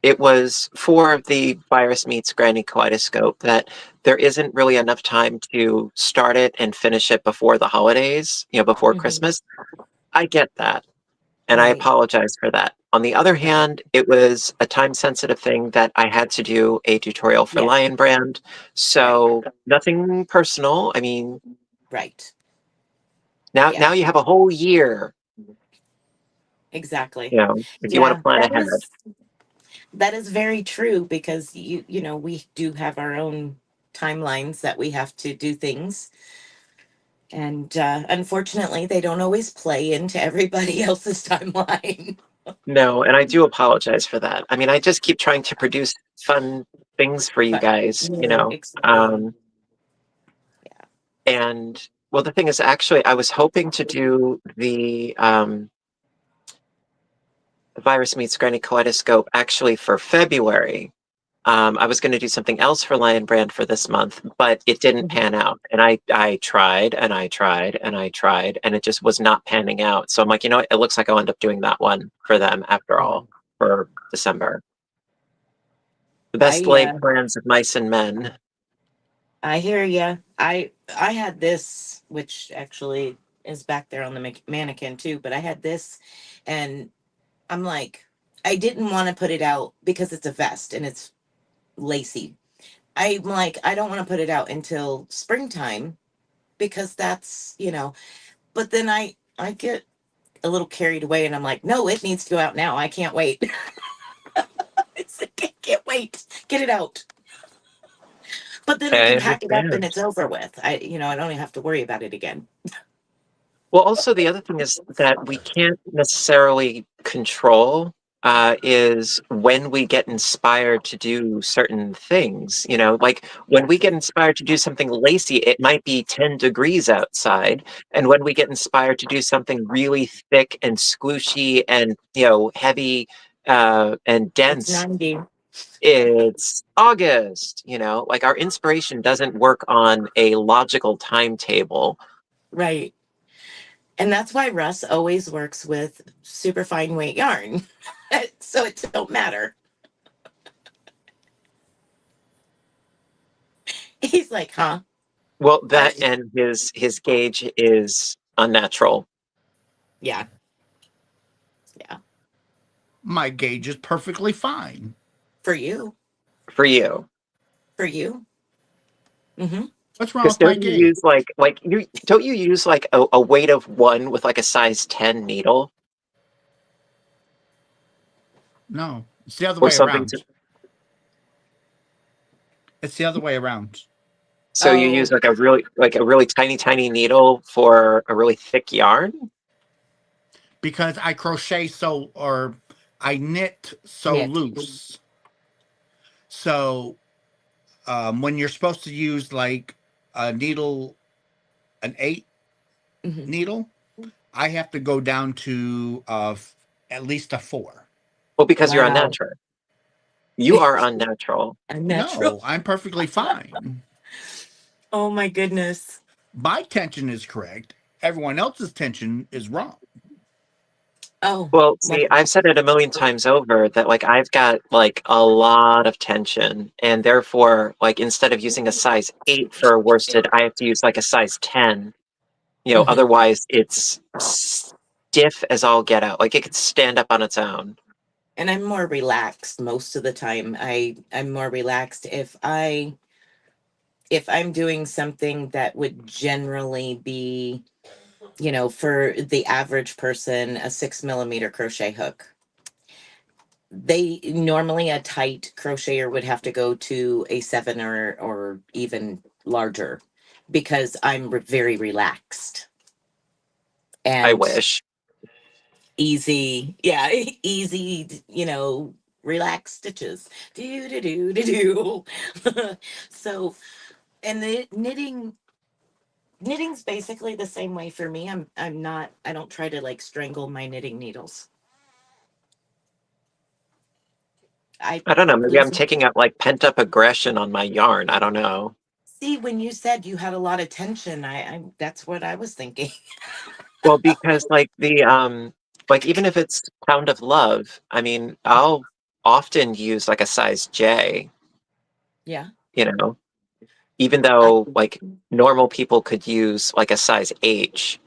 it was for the Virus Meets Granny Kaleidoscope that there isn't really enough time to start it and finish it before the holidays, before Mhm. Christmas. I get that. And I Right. apologize for that. On the other Right. hand, it was a time sensitive thing that I had to do a tutorial for Yeah. Lion Brand. Right. So nothing personal. I mean, Right. now Yeah. you have a whole year, Exactly. if you want to Yeah. plan That ahead. is very true because we do have our own timelines that we have to do things, and unfortunately, they don't always play into everybody else's timeline. No, and I do apologize for that. I mean, I just keep trying to produce fun things for you But guys, yeah, explain. Yeah. and well, the thing is, actually, I was hoping to do the Virus Meets Granny Kaleidoscope actually for February. I was going to do something else for Lion Brand for this month, but it didn't Mhm. pan out. And I tried and I tried and I tried, and it just was not panning out. So I'm like, you know what? It looks like I'll end up doing that one for them after all for December. The best I laid plans of mice and men. I hear you. I had this, which actually is back there on the mannequin too. But I had this, and I'm like, I didn't want to put it out because it's a vest and it's lacy. I'm like, I don't want to put it out until springtime because that's. But then I get a little carried away, and I'm like, no, it needs to go out now. I can't wait. It's like, I can't wait. Get it out. But then I I can pack it up and understand. it's over with. I don't even have to worry about it again. Well, also the other thing is that we can't necessarily control is when we get inspired to do certain things. You know, like when we get inspired to do something lacy, it might be 10 degrees outside. And when we get inspired to do something really thick and squishy and, heavy and It's dense, 90. it's August. Like our inspiration doesn't work on a logical timetable. Right. And that's why Russ always works with super fine weight yarn. So it don't matter. He's like, huh? Well, that What? and his gauge is unnatural. Yeah. Yeah. My gauge is perfectly fine. For you. For you. For you. Mm-hmm. What's wrong Because with my don't you gauge? use like you don't you use like a weight of 1 with like a size 10 needle No, it's the other or way something around. It's the other way around. so you use Oh, like a really tiny needle for a really thick yarn? Because I crochet or I knit so knit. loose. So when you're supposed to use like a needle, an 8 Mm-hmm. needle, I have to go down to at least a 4. Well, because you're Wow. unnatural. You are unnatural. Unnatural. No, I'm perfectly fine. Oh my goodness. My tension is correct. Everyone else's tension is wrong. Oh, Well, well, see, I've said it a million times over that like I've got like a lot of tension, and therefore, like instead of using a size 8 for a worsted, I have to use like a size 10. mhm. Otherwise it's stiff as all get out. Like it could stand up on its own. And I'm more relaxed most of the time. I'm more relaxed if I'm doing something that would generally be, for the average person, a 6 millimeter crochet hook. They normally a tight crocheter would have to go to a 7 or even larger because I'm very relaxed I and wish. easy. Yeah, easy, relaxed stitches. Do. So, and the knitting's basically the same way for me. I don't try to like strangle my knitting needles. I I don't know, maybe I'm lose. taking out like pent up aggression on my yarn. I don't know. See, when you said you had a lot of tension, I that's what I was thinking. Well, because like like even if it's Pound of Love, I mean, I'll often use like a size J, Yeah. you know, even I though like normal people could use like a size H,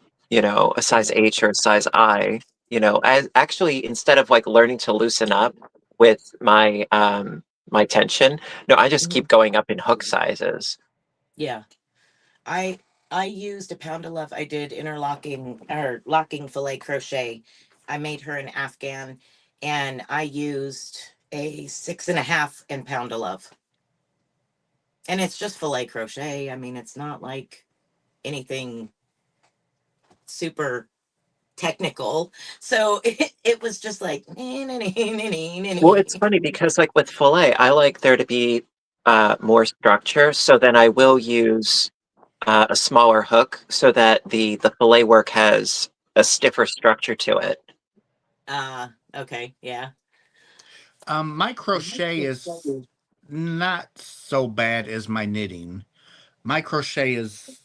a size H or a size I, as actually instead of like learning to loosen up with my tension, no, I just Mhm. keep going up in hook sizes. Yeah. I I used a pound of love. I did interlocking or locking filet crochet. I made her an Afghan and I used a 6.5 and pound of love. And it's just filet crochet. I mean, it's not like anything super technical. So it was just like Well, it's funny because like with fillet, I like there to be more structure, so then I will use a smaller hook so that the fillet work has a stiffer structure to it. okay, yeah. My crochet is not so bad as my knitting. My crochet is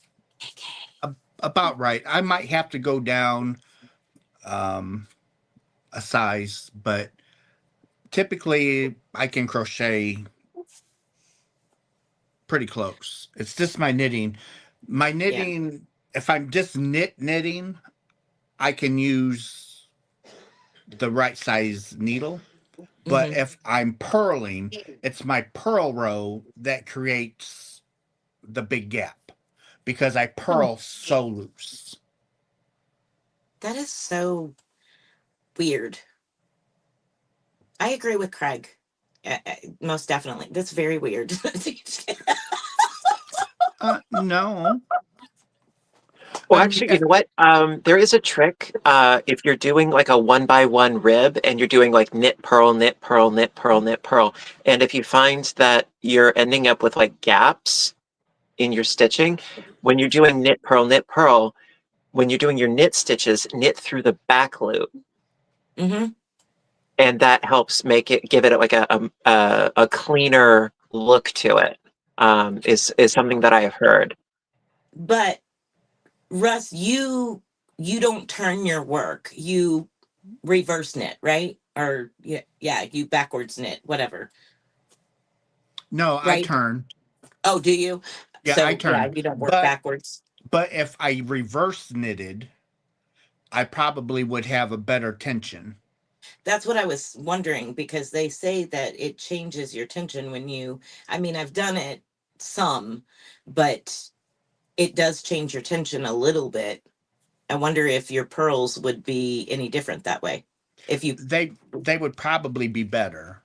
about right. I might have to go down um, a size, but typically I can crochet pretty close. It's just my knitting. My Yeah. knitting, if I'm just knitting, I can use the right size needle. But Hmm. if I'm purling, it's my purl row that creates the big gap because I purl so loose. That is so weird. I agree with Craig. Most definitely. That's very weird. No. Well, actually, you know what? There is a trick. If you're doing like a 1 by 1 rib and you're doing like knit, purl, knit, purl, knit, purl, knit, purl, and if you find that you're ending up with like gaps in your stitching, when you're doing knit, purl, when you're doing your knit stitches, knit through the back loop, Mm-hmm. and that helps give it like a cleaner look to it. Is something that I have heard. But Russ, you don't turn your work. You reverse knit, right? Or yeah, you backwards knit, whatever. No, I Right? turn. Oh, do you? Yeah, I So yeah, turn. you don't work But backwards. if I reverse knitted, I probably would have a better tension. That's what I was wondering, because they say that it changes your tension when you, I mean, I've done it some, but it does change your tension a little bit. I wonder if your pearls would be any different that way. If you, They would probably be better.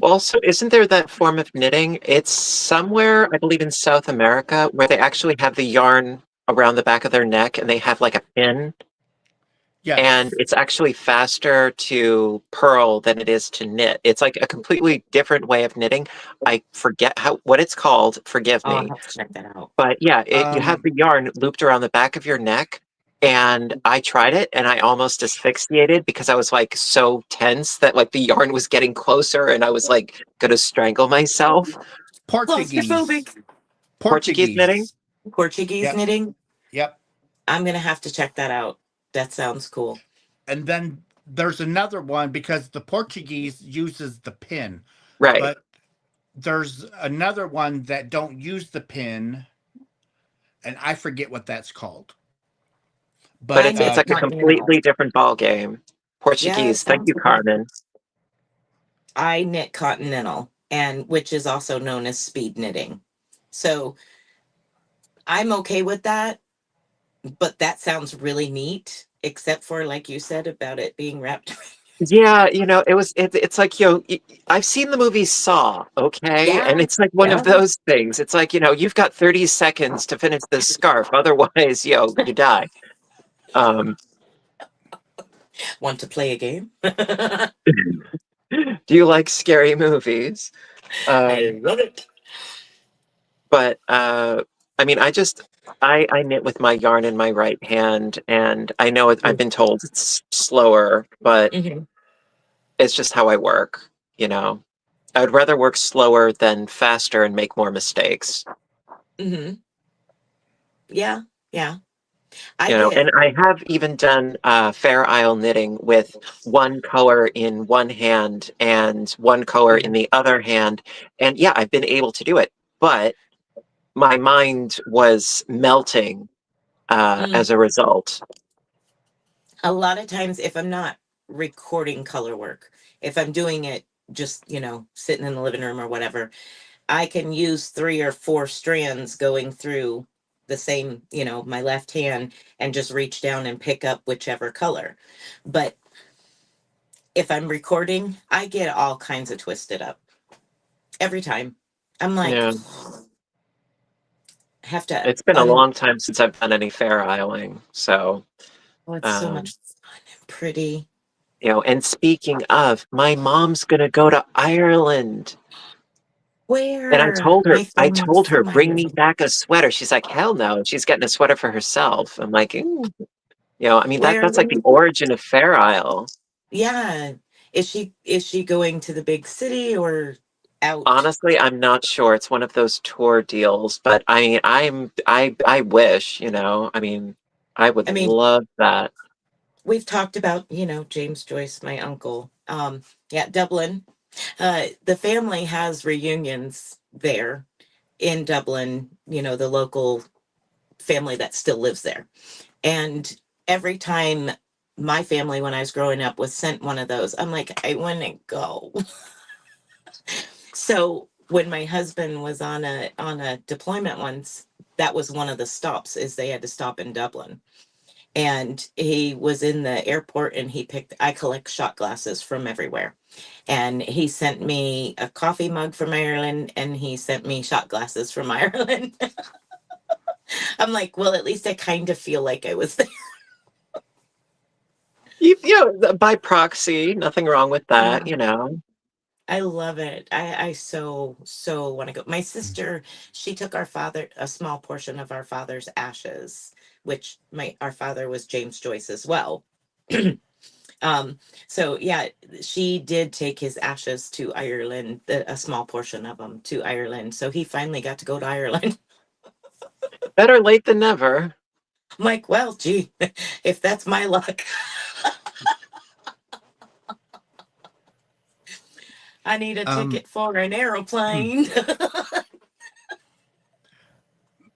Also, isn't there that form of knitting? It's somewhere, I believe, in South America where they actually have the yarn around the back of their neck and they have like a pin, and Yes. it's actually faster to purl than it is to knit. It's like a completely different way of knitting. I forget what it's called, forgive I'll me. have to check that out. But yeah, you have Um, the yarn looped around the back of your neck. And I tried it and I almost asphyxiated because I was like so tense that like the yarn was getting closer and I was like gonna strangle myself. Portuguese. Claustrophobic. Portuguese knitting? Portuguese. Portuguese Yep. knitting. Yep. I'm gonna have to check that out. That sounds cool. And then there's another one because the Portuguese uses the pin, Right. but there's another one that don't use the pin, and I forget what that's called. But I But it's knit like a continental. completely different ball game. Yeah, it Portuguese. Thank sounds you, like it. Carmen. I knit continental, and which is also known as speed knitting. So I'm okay with that, but that sounds really neat, except for like you said about it being wrapped. Yeah, it's like, I've seen the movie Saw, okay? Yeah, And it's like one of yeah. those things. It's like, you've got 30 seconds to finish this scarf. Otherwise, you die. Um, Want to play a game? do you like scary movies? I love it. But I mean, I knit with my yarn in my right hand, and I know I've been told it's slower, but Hmm. it's just how I work, you know. I would rather work slower than faster and make more mistakes. Hmm. Yeah, yeah. I get. And I have even done Fair Isle knitting with one color in one hand and one color in Mhm. the other hand. And yeah, I've been able to do it, but my mind was melting Mm. as a result. A lot of times, if I'm not recording color work, if I'm doing it just, sitting in the living room or whatever, I can use 3 or 4 strands going through the same, my left hand, and just reach down and pick up whichever color. But if I'm recording, I get all kinds of twisted up every time. I'm like, Yeah. have to It's been a long time since I've done any Fair Isling. So, oh, it's so um, much fun and pretty. and speaking of, my mom's gonna go to Ireland. And Where my I family's told her, from bring me Ireland. back a sweater. She's like, hell no. She's getting a sweater for herself. I'm like, I mean, Where are that's like the they? origin of Fair Isle. Yeah. Is she going to the big city or out? Honestly, I'm not sure. It's one of those tour deals, but I mean, I wish, I mean, I would I mean, love that. we've talked about, James Joyce, my uncle. Yeah, Dublin. The family has reunions there in Dublin, the local family that still lives there. And every time my family, when I was growing up, was sent one of those, I'm like, I want to go. So when my husband was on a deployment once, that was one of the stops, is they had to stop in Dublin. And he was in the airport, and I collect shot glasses from everywhere. And he sent me a coffee mug from Ireland, and he sent me shot glasses from Ireland. I'm like, well, at least I kind of feel like I was there. By proxy, nothing wrong with that, you know. I love it. I so want to go. My sister, she took a small portion of our father's ashes, which our father was James Joyce as well. um, so yeah, she did take his ashes to Ireland, a small portion of them to Ireland. So he finally got to go to Ireland. Better late than never. I'm like, well, gee, if that's my luck. I need a ticket for an aeroplane.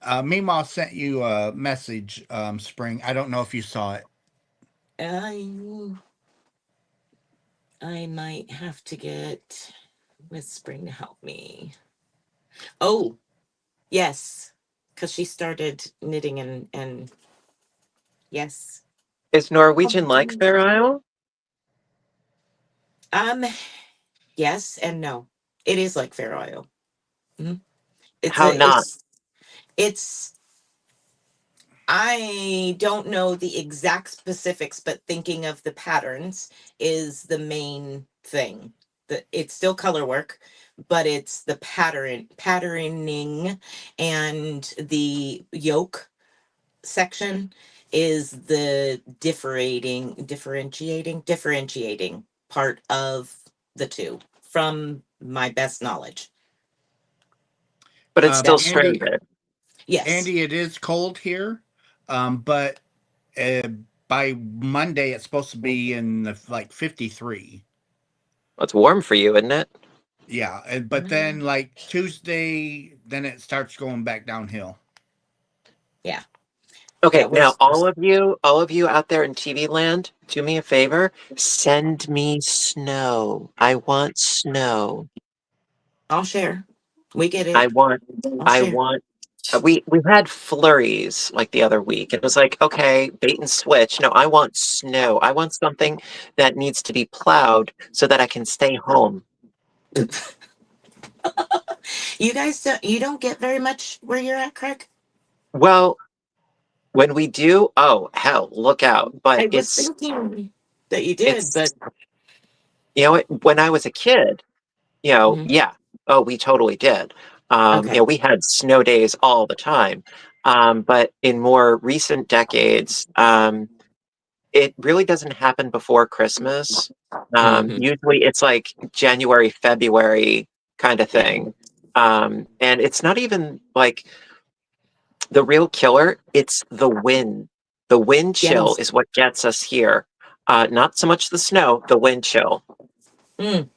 Meemaw sent you a message, Spring. I don't know if you saw it. I might have to get Miss Spring to help me. Oh, yes, because she started knitting and yes. Is Norwegian like Fair Isle? Um, yes and no. It is like Fair Isle. Mhm. It's How a not? it's I don't know the exact specifics, but thinking of the patterns is the main thing. It's still color work, but it's the patterning and the yoke section is the differentiating part of the two from my best knowledge. But it's still Andy, stranded. Yes. Andy, it is cold here, but uh, by Monday it's supposed to be in the, like 53. Well, it's warm for you, isn't it? Yeah, but then like Tuesday, then it starts going back downhill. Yeah. Okay, Yeah, we're now all of you out there in TV land, do me a favor. Send me snow. I want snow. I'll share. We get I it. want I'll I share. want we had flurries like the other week. It was like, okay, bait and switch. No, I want snow. I want something that needs to be plowed so that I can stay home. You don't get very much where you're at, Craig? Well, when we do, oh hell, look out. But I was thinking that you did, but it's when I was a kid, Mhm. yeah. Oh, we totally did. Okay. We had snow days all the time. But in more recent decades, it really doesn't happen before Christmas. Hmm. Usually it's like January, February kind of Yeah. thing. And it's not even like the real killer, it's the wind. The wind chill Yes. is what gets us here. Not so much the snow, the wind chill. Mm.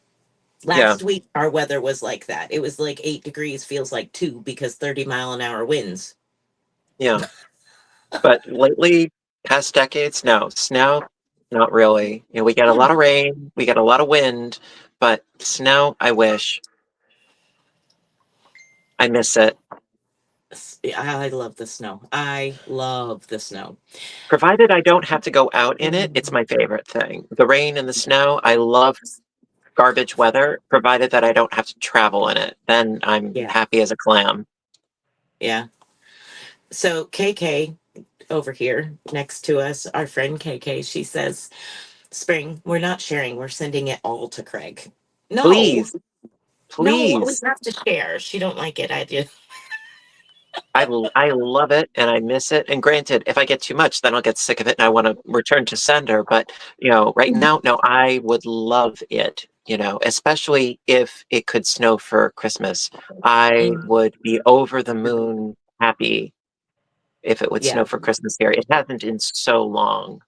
Yeah, Last week, our weather was like that. It was like 8 degrees, feels like 2 because 30-mile-an-hour winds. yeah. But lately, past decades, no. Snow, not really. We get a Hmm. lot of rain, we get a lot of wind, but snow, I wish. I miss it. I love the snow. I love the snow. Provided I don't have to go out in it, it's my favorite thing. The rain and the snow, I love garbage weather, provided that I don't have to travel in it. Then I'm Yeah. happy as a clam. Yeah. So KK over here next to us, our friend KK, she says, Spring, we're not sharing. We're sending it all to Craig. No, Please, no, we please. have to share. She don't like it. I do. I love it and I miss it. And granted, if I get too much, then I'll get sick of it and I want to return to sender. But right now, no, I would love it. Especially if it could snow for Christmas. I would be over the moon happy if it would Yeah. snow for Christmas here. It hasn't in so long.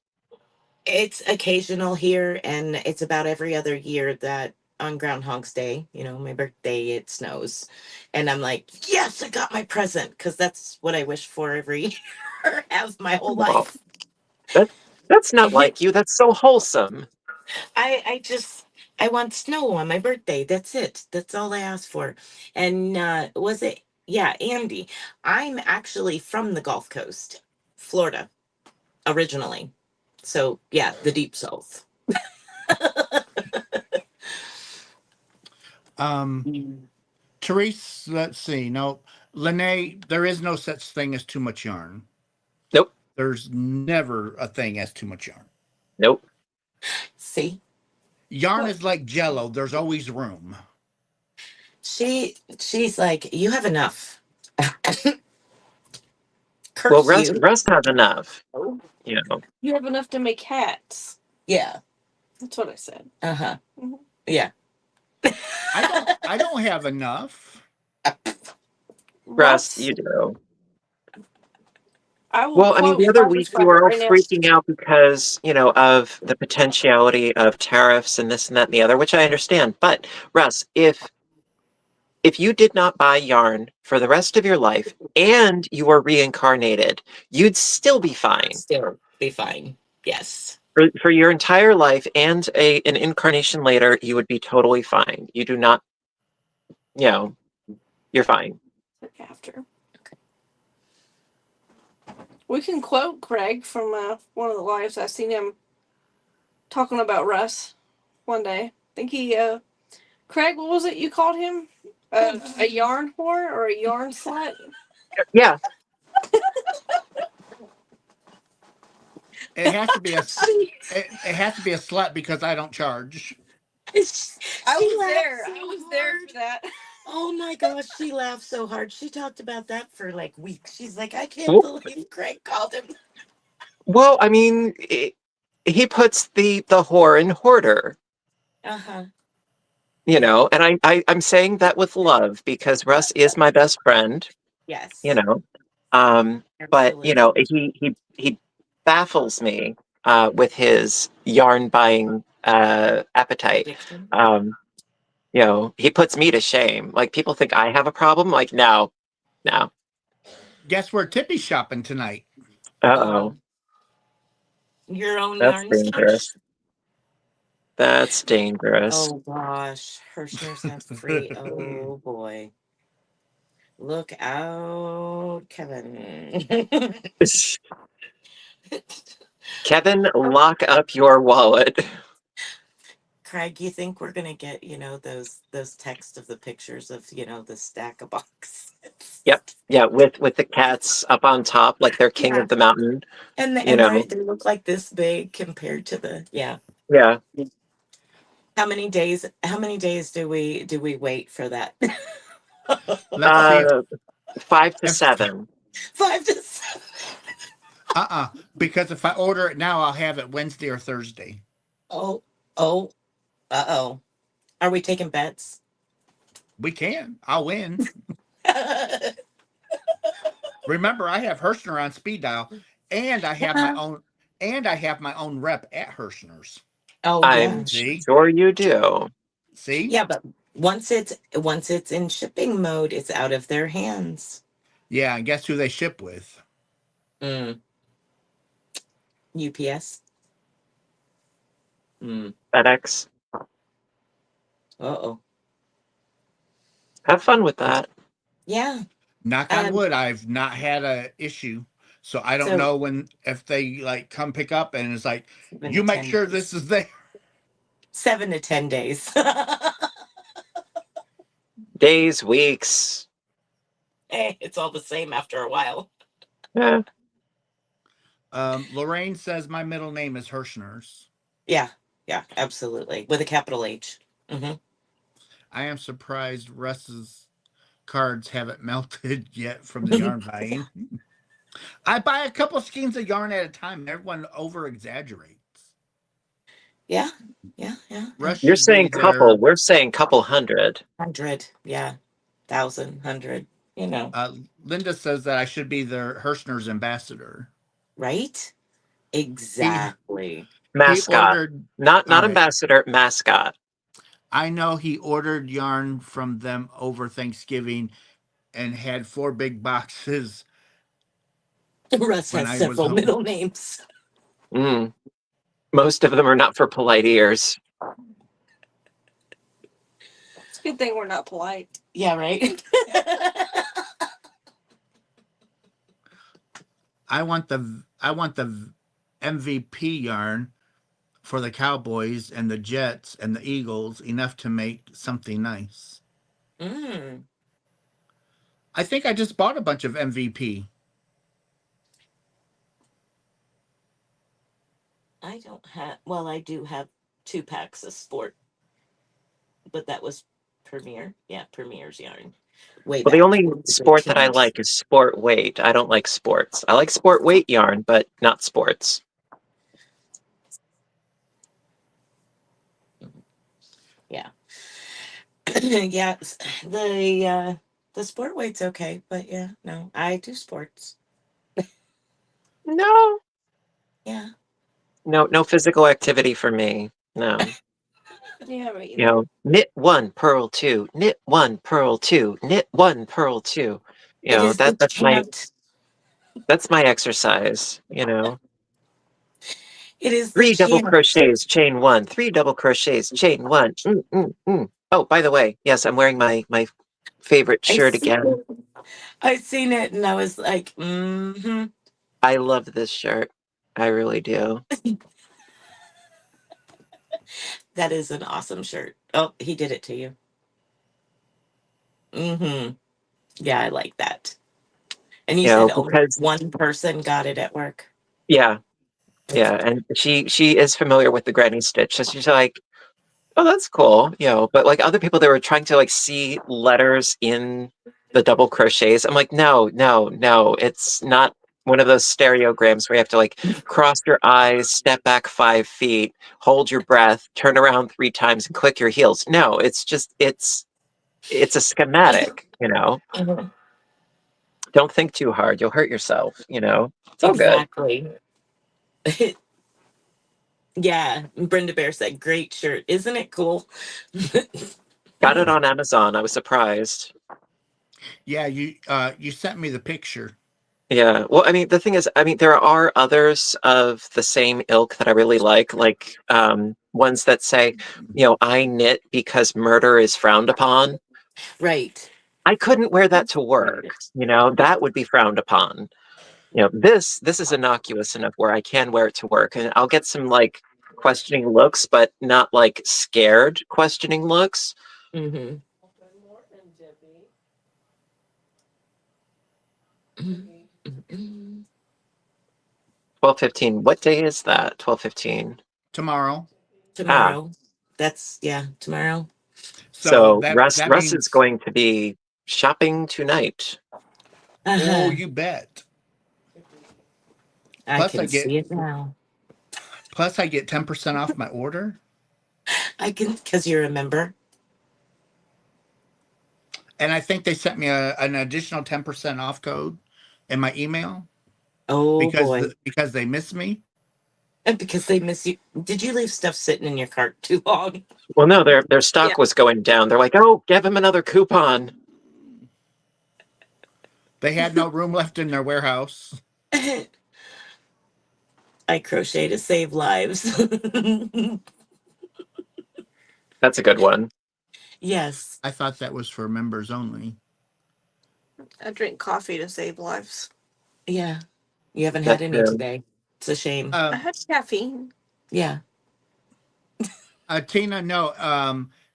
It's occasional here, and it's about every other year that on Groundhog's Day, my birthday, it snows. And I'm like, yes, I got my present because that's what I wish for every year, have my whole Well, life. that that's not like you. That's so wholesome. I want snow on my birthday. That's it. That's all I asked for. And was it? Yeah, Andy. I'm actually from the Gulf Coast, Florida, originally. So yeah, the deep south. Therese, let's see. No, Lene, there is no such thing as too much yarn. Nope. There's never a thing as too much yarn. Nope. See, Yarn What? is like jello. There's always room. she's like, you have enough. Well, Curse Russ you. Russ has enough. Oh, You know. you have enough to make hats. Yeah. That's what I said. Uh-huh. Mhm. Yeah. I don't have enough. Russ, Russ, you do. I will Well, I mean, quote the other Farmer's week you Market were all right now. freaking out because, of the potentiality of tariffs and this and that and the other, which I understand. But Russ, if you did not buy yarn for the rest of your life and you were reincarnated, you'd still be fine. Still be fine. Yes. For your entire life and an incarnation later, you would be totally fine. You do not, you're fine. After. We can quote Craig from one of the lives. I seen him talking about Russ one day. I think he, Craig, what was it you called him? A yarn whore or a yarn slut? Yeah. It has to be it has to be a slut because I don't charge. I was there. I was there for that. Oh my gosh, she laughed so hard. She talked about that for like weeks. She's like, I can't Well, believe Craig called him. I mean, he puts the whore in hoarder. Uh-huh. And I'm saying that with love because Russ is my best friend, Yes. you know. But Absolutely. he baffles me with his yarn buying appetite. Addiction. He puts me to shame. Like people think I have a problem. Like no. Guess where Tippy's shopping tonight? Uh-oh. Your own That's yarn stash? dangerous. That's dangerous. Oh gosh. Hirschner's have free. Oh boy. Look out, Kevin. Kevin, lock up your wallet. Craig, you think we're gonna get, those text of the pictures of, the stack of boxes? Yep. Yeah, with the cats up on top, like they're king Yeah. of the mountain. And You know. they look like this big compared to the yeah. Yeah. How many days do we wait for that? Let's see if 5 to if 7. 5 to 7. because if I order it now, I'll have it Wednesday or Thursday. Oh, oh, uh-oh. Are we taking bets? We can. I'll win. Remember, I have Hirschner on speed dial, and I have my own, rep at Hirschner's. Oh yeah. I'm See, sure you do. see, Yeah, but once it's in shipping mode, it's out of their hands. yeah. And guess who they ship with? Mm. UPS. Mm. FedEx. Uh-oh. Have fun with that. Yeah. Knock on wood, I've not had a issue, so I don't So know if they like come pick up and it's like 7 you to make 10 sure days. this is there. 7 to 10 days. Days, weeks. Hey, it's all the same after a while. Yeah. Lorraine says my middle name is Hirschner's. Yeah, absolutely. With a capital H. Mm-hmm. I am surprised Russ's cards haven't melted yet from the yarn buying. I buy a couple skeins of yarn at a time. Everyone over exaggerates. Yeah. Russ You're should be saying couple. their We're saying couple hundred. 100. Yeah. 1,000, 100. Linda says that I should be their Hirschner's ambassador. Right? He Exactly. Mascot. ordered Not all right. ambassador, mascot. I know he ordered yarn from them over Thanksgiving and had 4 big boxes Russ when has I was several home. middle names. Mm. Most of them are not for polite ears. It's a good thing we're not polite. Yeah, right? I want the MVP yarn for the Cowboys and the Jets and the Eagles enough to make something nice. Mm. I think I just bought a bunch of MVP. I don't have. Well, I do have 2 packs of sport, but that was Premier. Yeah, Premier's yarn. Way Well, the back. only The sport that I teens. like is sport weight. I don't like sports. I like sport weight yarn, but not sports. Yeah. Yeah. The sport weight's okay, but yeah, no, I do sports. No, Yeah. no physical activity for me. No. Yeah, me You either. know, knit one, purl two, knit one, purl two, knit one, purl two. You It know, is the that's my exercise, you know. It is the 3 double chant. crochets, chain one, 3 double crochets, chain one. Oh, by the way, yes, I'm wearing my favorite I shirt seen again. it. I seen it and I was like, mm-hmm. I love this shirt. I really do. That is an awesome shirt. Oh, he did it to you. Mm-hmm. Yeah, I like that. And you You know, said only because one person got it at work. yeah, That's yeah, and she is familiar with the granny stitch. So she's like, oh, that's cool, you know. But like other people, they were trying to like see letters in the double crochets. I'm like, no, no, no. It's not one of those stereograms where you have to like cross your eyes, step back 5 feet, hold your breath, turn around 3 times, and click your heels. No, it's just it's a schematic, you know. Mhm. Don't think too hard. You'll hurt yourself, you know. It's all good. Exactly. Yeah, Brenda Bear said, "Great shirt, isn't it cool?" Got it on Amazon. I was surprised. Yeah, you sent me the picture. Yeah. Well, I mean, the thing is, I mean, there are others of the same ilk that I really like ones that say, you know, I knit because murder is frowned upon. Right. I couldn't wear that to work, you know, that would be frowned upon. You know, this is innocuous enough where I can wear it to work, and I'll get some like questioning looks, but not like scared questioning looks. Mm-hmm. 12:15. What day is that? 12:15. Tomorrow. Ah, Tomorrow. That's yeah, tomorrow. So so that Russ that Russ is means, going to be shopping tonight. oh, Uh-huh. you bet. I Plus I can get see it now. plus I get 10% off my order. I can because you're a member. And I think they sent me an additional 10% off code in my email Oh boy. because they miss me. And because they miss you. Did you leave stuff sitting in your cart too long? Well, no, their Yeah. stock was going down. They're like, "Oh, give him another coupon." They had no room left in their warehouse. I crochet to save lives. That's a good one. Yes. I thought that was for members only. I drink coffee to save lives. Yeah. You haven't had That's any true. today. It's a shame. I Um, had caffeine. Yeah. Tina, no.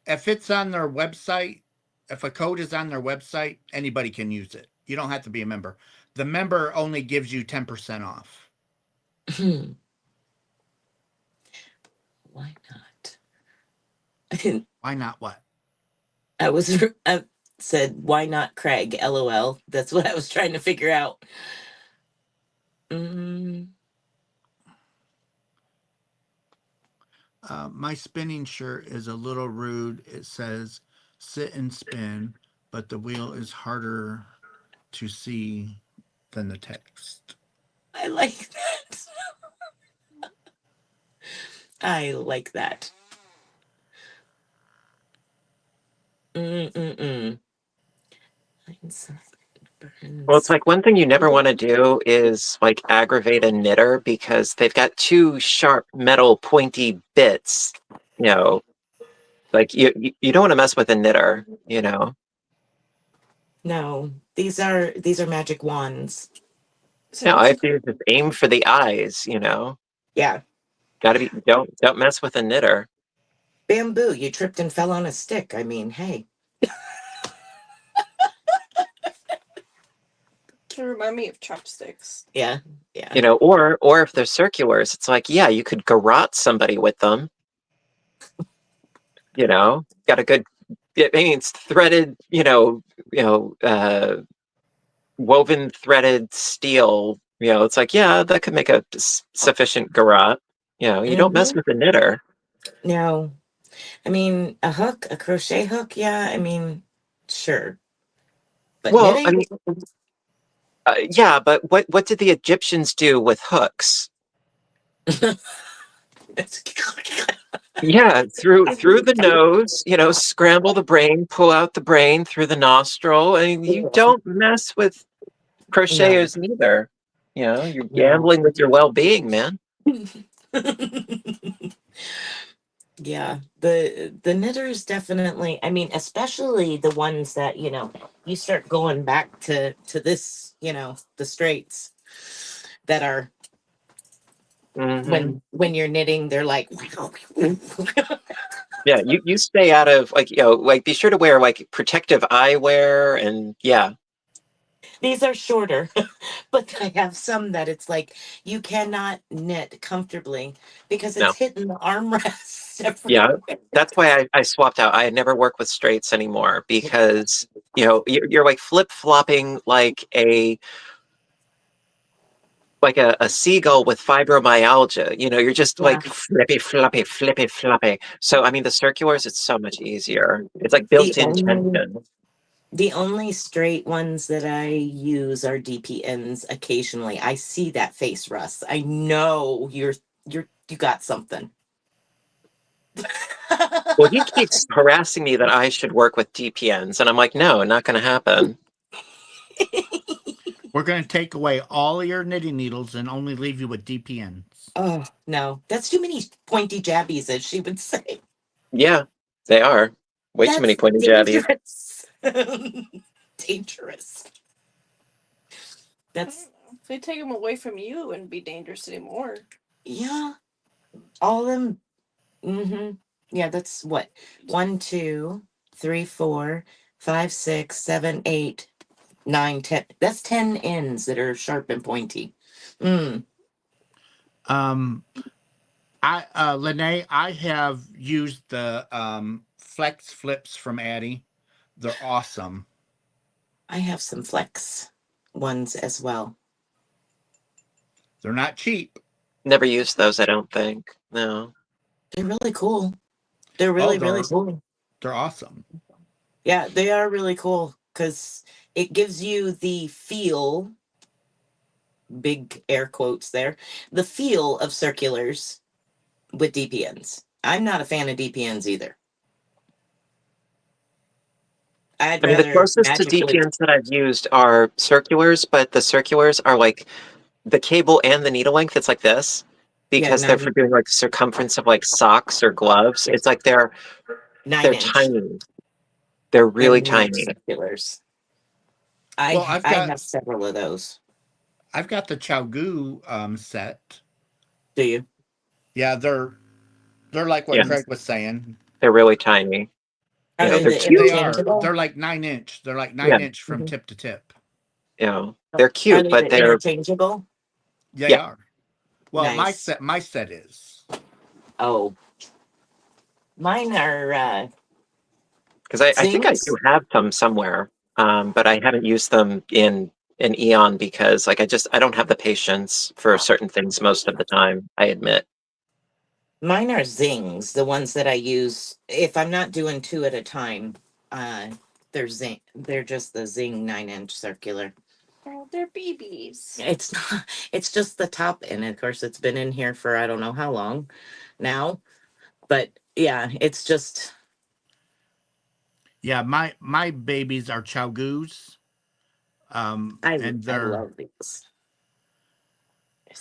If it's on their website, if a code is on their website, anybody can use it. You don't have to be a member. The member only gives you 10% off. Why not? Why not what? I said, why not Craig? LOL. That's what I was trying to figure out. Mm, My spinning shirt is a little rude. It says sit and spin, but the wheel is harder to see than the text. I like that. I like that. Mm-mm-mm. Well, it's like one thing you never want to do is like aggravate a knitter because they've got 2 sharp metal pointy bits. You know, like you don't want to mess with a knitter. You know. No, these are magic wands. So No, what's I it have to just aim for the eyes. You know, Yeah. got to be don't mess with a knitter. Bamboo, you tripped and fell on a stick. I mean, hey. To remind me of chopsticks. Yeah. Or if they're circulars, it's like, yeah, you could garrote somebody with them. Got a good. It means threaded. Woven threaded steel. It's like, yeah, that could make a sufficient garrote. You don't mess with the knitter. No. I mean, a crochet hook, yeah, I mean, sure. But Well, I knitting? mean, yeah, but what did the Egyptians do with hooks? Yeah, through the nose, scramble the brain, pull out the brain through the nostril, and you don't mess with No. crocheters neither. You're No. gambling with your well-being, man. Yeah, the knitters definitely, I mean, especially the ones that, you start going back to this, the straights that are Hmm. when you're knitting, they're like Yeah, you stay out of be sure to wear protective eyewear and yeah. these are shorter, but I have some that it's like you cannot knit comfortably because No. it's hitting the armrests Yeah, everywhere. that's why I swapped out. I never work with straights anymore because you're like flip-flopping like a seagull with fibromyalgia. You're just Yeah. like flippy floppy flippy floppy. So I mean the circulars, it's so much easier. It's like built-in tension. The only straight ones that I use are DPNs occasionally. I see that face, Russ. I know you got something. Well, he keeps harassing me that I should work with DPNs, and I'm like, no, not going to happen. We're going to take away all your knitting needles and only leave you with DPNs. Oh, no. That's too many pointy jabbies, as she would say. Yeah, they are. Way too many That's pointy jabbies. dangerous. Dangerous. That's If we take them away from you, it wouldn't be dangerous anymore. yeah. All them. Yeah, that's what 1, 2, 3, 4, 5, 6, 7, 8, 9, 10. That's 10 ends that are sharp and pointy. Lene, I have used the Flex Flips from Addie. They're awesome. I have some flex ones as well. They're not cheap. Never used those, I don't think. No. They're really cool. They're really, really cool. They're awesome. Yeah, they are really cool because it gives you the feel, big air quotes there, the feel of circulars with DPNs. I'm not a fan of DPNs either. I'd I mean, the rather closest to magically. DPNs that I've used are circulars, but the circulars are like the cable and the needle length. It's like this Yeah, because they're for doing like the circumference of like socks or gloves. It's like they're 9-inch. tiny. They're really tiny. Circulars. Well, I have several of those. I've got the Chowgu set. Do you? Yeah, they're like what Craig was saying. They're really tiny. Are they're they cute. interchangeable? They're like 9-inch. They're like 9-inch from tip to tip. They're cute, but they're interchangeable. They are. Well, Nice. my set is. Oh, mine are. Because I think I do have some somewhere, but I haven't used them in an eon because I don't have the patience for certain things most of the time, I admit. Mine are zings, the ones that I use if I'm not doing 2 at a time. They're zing. They're just the zing 9-inch circular. Oh, they're babies. It's not. It's just the top, and of course, it's been in here for I don't know how long now. But yeah, it's just. Yeah, my babies are Chowgus. I they're love these.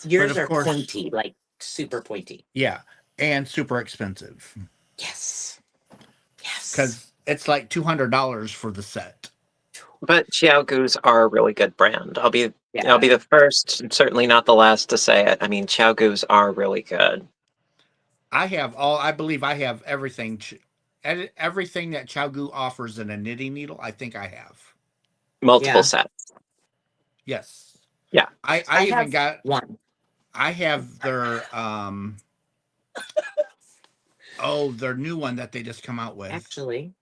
Yours of are course, pointy, like super pointy. Yeah, and super expensive. Yes. Yes. Because it's like $200 for the set. But Xiaogu's are a really good brand. I'll be the first, certainly not the last to say it. I mean, Xiaogu's are really good. I believe I have everything everything that Xiaogu offers in a knitting needle. I think I have multiple sets. Yes. Yeah. I I even have got one. I have their their new one that they just come out with. Actually.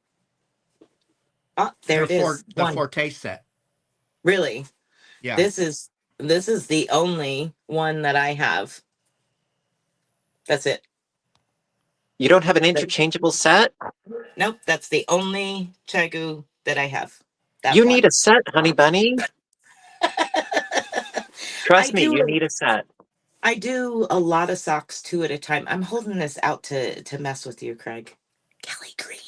Oh, there it is. The One. Forte set. Really? Yeah. This is the only one that I have. That's it. You don't have an interchangeable set? Nope, that's the only Chagu that I have. That You need one. a set, honey bunny. I Trust me, you do need a set. I do a lot of socks two at a time. I'm holding this out to mess with you, Craig. Kelly Green.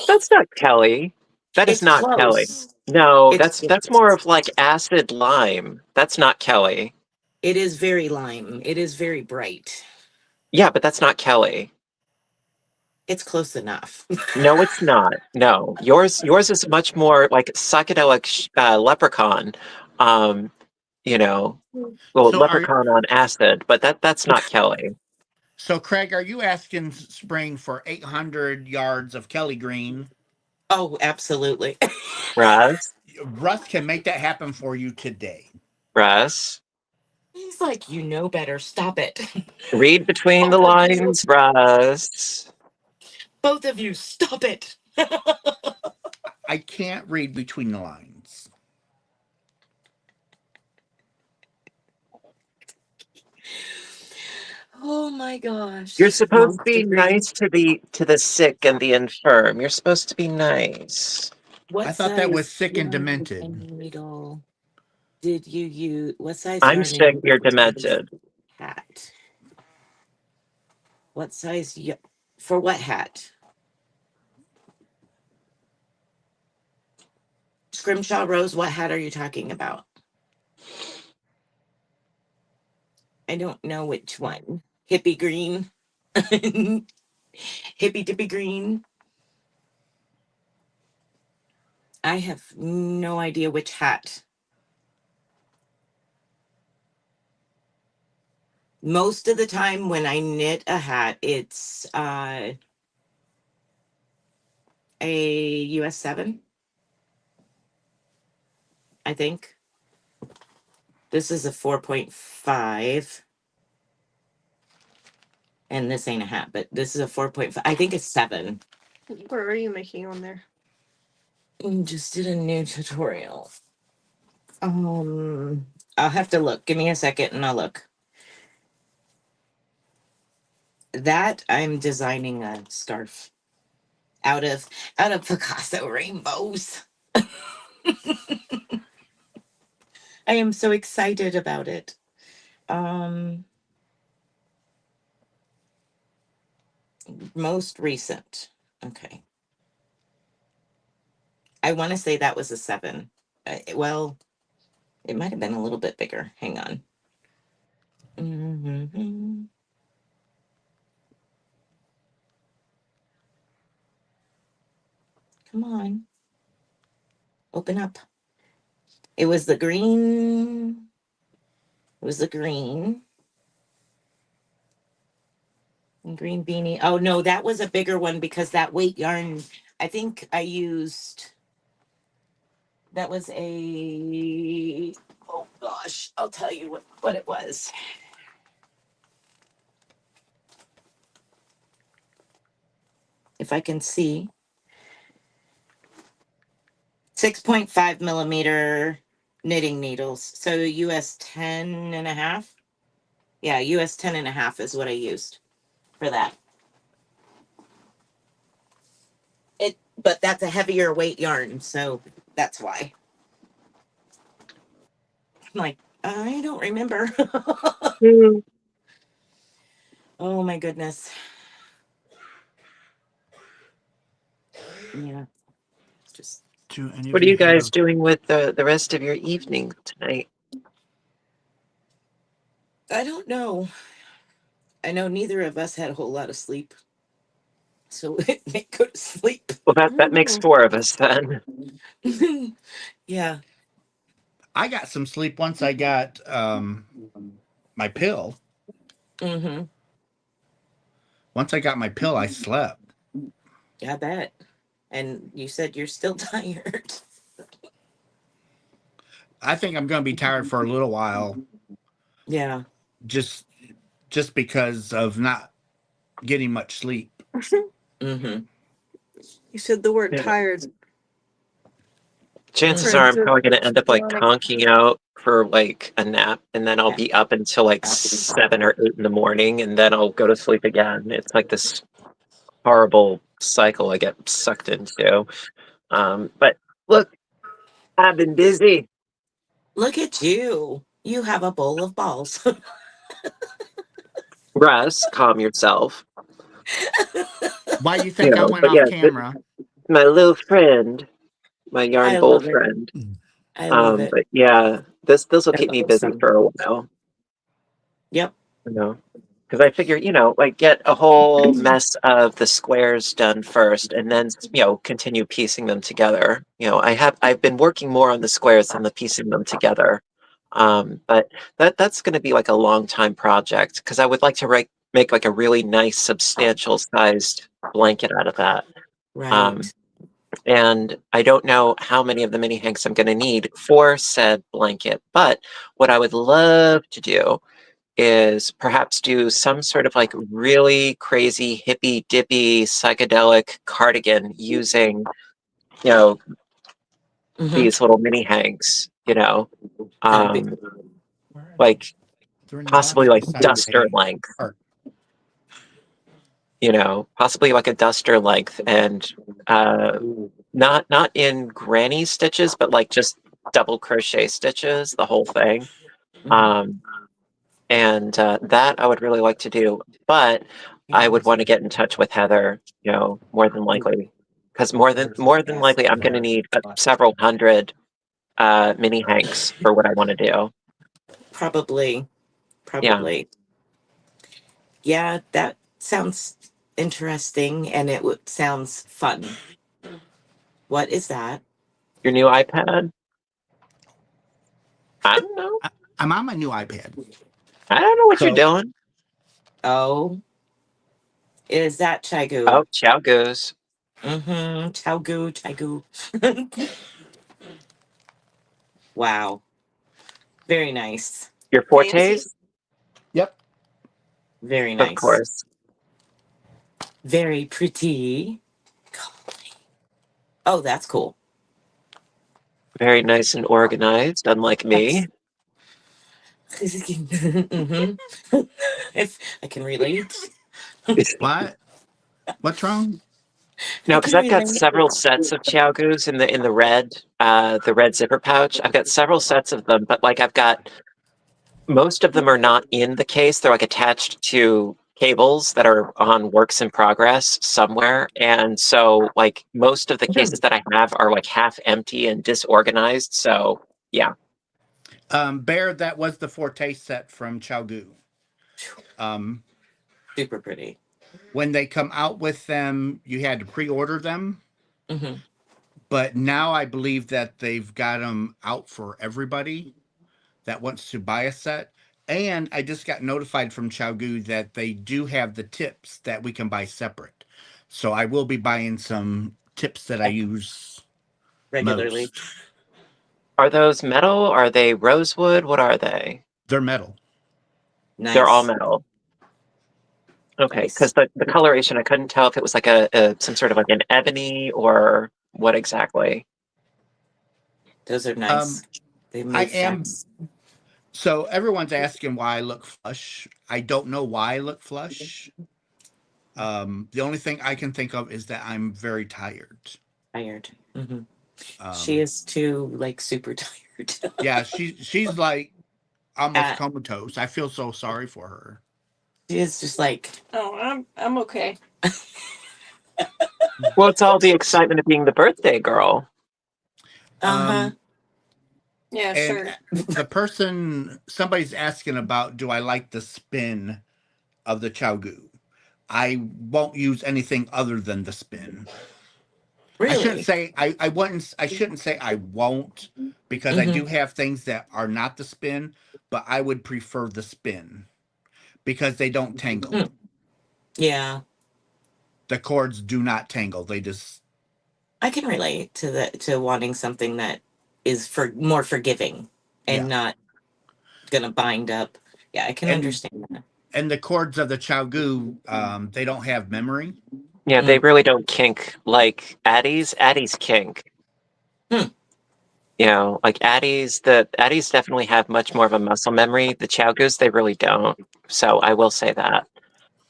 That's not Kelly. That is It's not Kelly. close. No, It's that's more of like acid lime. That's not Kelly. it is very lime. It is very bright. Yeah, but that's not Kelly. It's close enough. No, it's not. No, yours is much more like psychedelic leprechaun. Um, you know, well, So are leprechaun on acid, but that's not Kelly. so Craig, are you asking Spring for 800 yards of Kelly Green? Oh, absolutely. Russ, Russ can make that happen for you today. Russ, He's like, you know better. Stop it. read between the Both of you. lines, Russ. Both of you, stop it. I can't read between the lines. Oh my gosh. You're supposed to Most be degree. nice to the sick and the infirm. You're supposed to be nice. I What thought that was size sick and yarn demented. and needle did you use? What size I'm yarn and sick. You're needle for this demented. hat? What size for what hat? Scrimshaw Rose, what hat are you talking about? I don't know which one. Hippie green. Hippie dippy green. I have no idea which hat. Most of the time when I knit a hat, it's a US 7, I think. This is a 4.5. And this ain't a hat, but this is a 4.5. I think it's 7. What are you making on there? Just did a new tutorial. I'll have to look. Give me a second and I'll look. That I'm designing a scarf out of Picasso rainbows. I am so excited about it. Most recent. Okay. I want to say that was a 7. Well, it might have been a little bit bigger. Hang on. Mm-hmm. Come on. Open up. It was the green. It was the green. And green beanie. Oh no, that was a bigger one because that weight yarn, I think I used, that was a, oh gosh, I'll tell you what it was. If I can see. 6.5 millimeter knitting needles. So US 10 and a half. Yeah, US 10 and a half is what I used for that. But that's a heavier weight yarn, so that's why. I'm like, I don't remember. Hmm. Oh my goodness. Yeah, just Do any of What are you you guys have doing with the rest of your evening tonight? I don't know. I know neither of us had a whole lot of sleep. So it may go to sleep. Well, that makes 4 of us then. Yeah. I got some sleep once I got my pill. Mm-hmm. Once I got my pill, I slept. Yeah, I bet. And you said you're still tired. I think I'm going to be tired for a little while, Yeah. just just because of not getting much sleep. Mm-hmm. You said the word Yeah. tired. Chances are Friends I'm are probably going to end up like yawning. conking out for like a nap, and then I'll be up until like 7 or 8 in the morning, and then I'll go to sleep again. It's like this horrible cycle I get sucked into. But look, I've been busy. Look at you. You have a bowl of balls. Russ, calm yourself. Why you think I went But off yeah, camera? my little friend, my yarn I bowl love it. friend. I love it. But yeah, this will That's keep me busy awesome. for a while. Yep. You know, because I figure, like get a whole mess of the squares done first, and then continue piecing them together. I've been working more on the squares than the piecing them together. But that's going to be like a long time project because I would like to make like a really nice, substantial sized blanket out of that. Um, Right. and I don't know how many of the mini hanks I'm going to need for said blanket. But what I would love to do is perhaps do some sort of like really crazy hippy dippy psychedelic cardigan using you know Mm-hmm. these little mini hanks, That'd be um like They're in the possibly box like beside duster my length, cart. possibly like a duster length, and uh not in granny stitches, but like just double crochet stitches, the whole thing. mm-hmm. um and that I would really like to do, but I would want to get in touch with Heather, more than likely, because more than likely I'm going to need several hundred mini hanks for what I want to do. Probably. Yeah, Probably. Yeah, that sounds interesting and sounds fun. What is that? your new iPad. I don't know. I'm on my new iPad. I don't know what you're So doing. Oh, is that Chagu? Oh, ciao goose. Mm-hmm. Chagu, Chagu. Wow. Very nice. Your Fancy. fortes, yep. Very of nice. course. Very pretty. Oh, that's cool. Very nice and organized, unlike me. Yes. hmm If I can relate. What? What's wrong? I No, because can I've got relate. several sets of Chiaogus in the red zipper pouch. I've got several sets of them, but like I've got most of them are not in the case. They're like attached to cables that are on works in progress somewhere. And so like most of the cases that I have are like half empty and disorganized. So yeah. Bear, that was the Forte set from Chowgu. Um, Super pretty. when they come out with them, you had to pre-order them, hmm but now I believe that they've got them out for everybody that wants to buy a set. And I just got notified from Chowgu that they do have the tips that we can buy separate. So I will be buying some tips that I use Regularly. most. Are those metal? Are they rosewood? What are they? They're metal. They're all Nice. metal. Okay, Nice. because the coloration, I couldn't tell if it was like some sort of like an ebony or what exactly. Those are Um, nice. They I make am. sense. So everyone's asking why I look flush. I don't know why I look flush. The only thing I can think of is that I'm very tired. Tired. She Um, is too, like, super tired. yeah, she's like almost uh, comatose. I feel so sorry for her. she is just like, Oh, I'm okay. Well, it's all the excitement of being the birthday girl. uh-huh. Um, Yeah, and sure. somebody's asking about, do I like the spin of the Chowgu? I won't use anything other than the spin. I shouldn't Really? say I wouldn't. I shouldn't say I won't, because I hmm do have things that are not the spin, but I would prefer the spin because they don't tangle. Yeah. The cords do not tangle. They just I can relate to wanting something that is for more forgiving and Yeah. not gonna bind up. Yeah, I can understand that. And the chords of the Chowgu, they don't have memory. Yeah, they really don't kink like Addie's. Addie's kink. Hmm. You know, like Addie's definitely have much more of a muscle memory. The Chowgus, they really don't. So I will say that.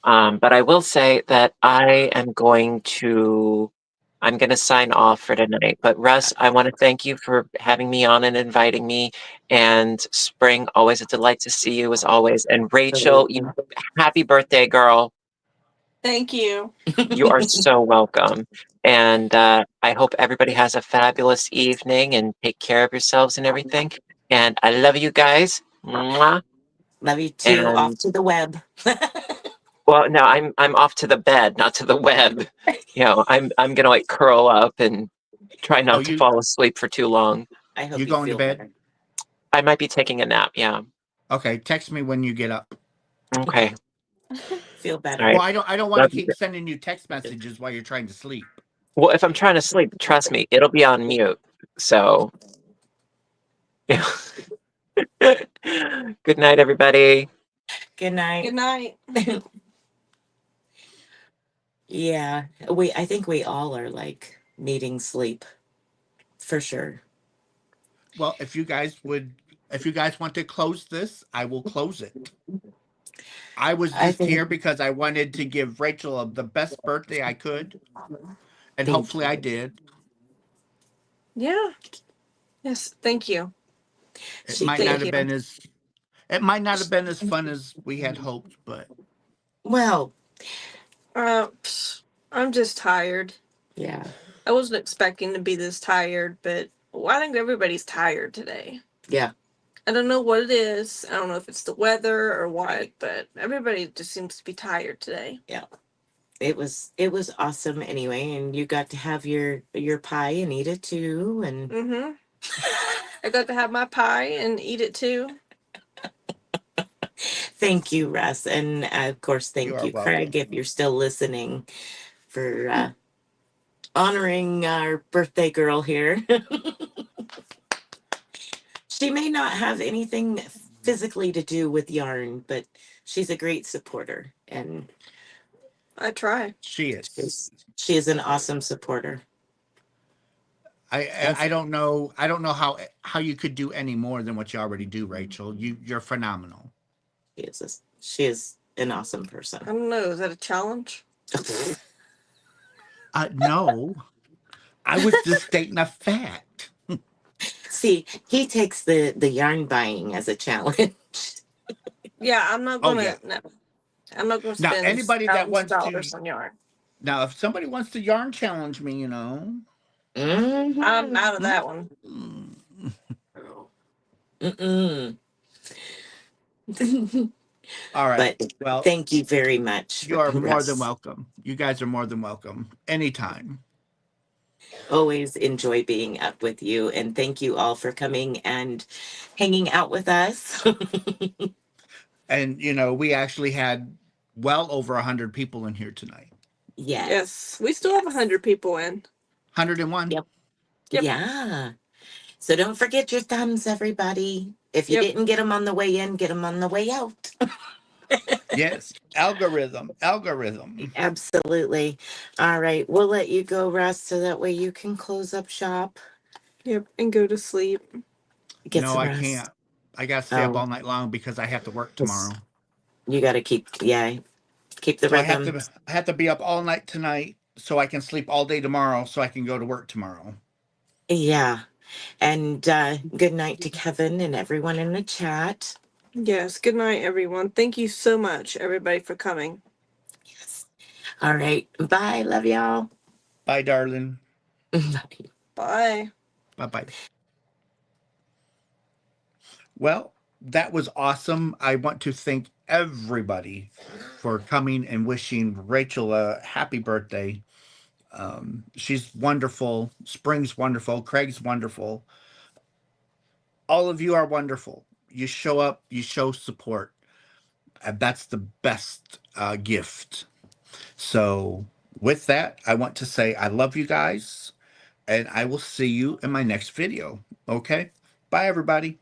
But I will say that I'm going to sign off for tonight. But Russ, I want to thank you for having me on and inviting me. And Spring, always a delight to see you as always. And Rachel, happy birthday, girl. Thank you. You are so welcome. And I hope everybody has a fabulous evening and take care of yourselves and everything. And I love you guys. Mwah. Love you too. Off And to the web. well, no, I'm off to the bed, not to the web. You know, I'm gonna like curl up and try not to fall asleep for too long. I hope You you going to feel bed? better. I might be taking a nap. Yeah. Okay, text me when you get up. Okay. Feel better. All right. Well, I don't want to keep sending you text messages while you're trying to sleep. Well, if I'm trying to sleep, trust me, it'll be on mute. So, yeah. Good night, everybody. Good night. Good night. Yeah, I think we all are like needing sleep for sure. Well, if you guys want to close this, I will close it. I was I just here think because I wanted to give Rachel the best birthday I could, and Thank hopefully you. I did. Yeah. Yes. Thank you. It She might Thank not did. have you. been as fun as we had hoped, but Well, I'm just tired. yeah, I wasn't expecting to be this tired, but I think everybody's tired today. yeah. I don't know what it is. I don't know if it's the weather or what, but everybody just seems to be tired today. Yeah. It was awesome anyway, and you got to have your pie and eat it too, and Mm-hmm. I got to have my pie and eat it too. thank you, Russ, and of course you thank are you, welcome. Craig, if you're still listening, for honoring our birthday girl here. She may not have anything physically to do with yarn, but she's a great supporter, and I try. She is. she is an awesome supporter. I don't know how you could do any more than what you already do, Rachel. You're phenomenal. She is an awesome I person. don't know. Is that a challenge? No, I was just stating a fact. See, he takes the yarn buying as a challenge. Yeah, I'm not Oh gonna. yeah. No, I'm not gonna Now spend anybody that thousands of wants to dollars on yarn. now if somebody wants to yarn challenge me, Mm-hmm. I'm out of that one. mm, Mm-mm. all right. But Well, thank you very much, you are more than Russ. welcome. You guys are more than welcome anytime. Always enjoy being up with you, and thank you all for coming and hanging out with us. And we actually had well over 100 people in here tonight. Yes. Yes, we still have 100 people in. 101. Yep. Yep. Yeah. So don't forget your thumbs, everybody. If you Yep. didn't get them on the way in, get them on the way out. Yes, algorithm. Absolutely. All right. We'll let you go, Russ, so that way you can close up shop. Yep. And go to sleep. Get No, some I rest. can't. I got to stay up Oh, all night long because I have to work tomorrow. you got to keep the So rhythm. I have to be up all night tonight so I can sleep all day tomorrow so I can go to work tomorrow. Yeah. And good night to Kevin and everyone in the chat. Yes. Good night, everyone. Thank you so much, everybody, for coming. Yes. All right. Bye. Love y'all. Bye, darling. Bye. Bye. Bye-bye. Well, that was awesome. I want to thank everybody for coming and wishing Rachel a happy birthday. She's wonderful. Spring's wonderful. Craig's wonderful. All of you are wonderful. You show up, you show support. And that's the best gift. So, with that, I want to say I love you guys. and I will see you in my next video. Okay? Bye, everybody.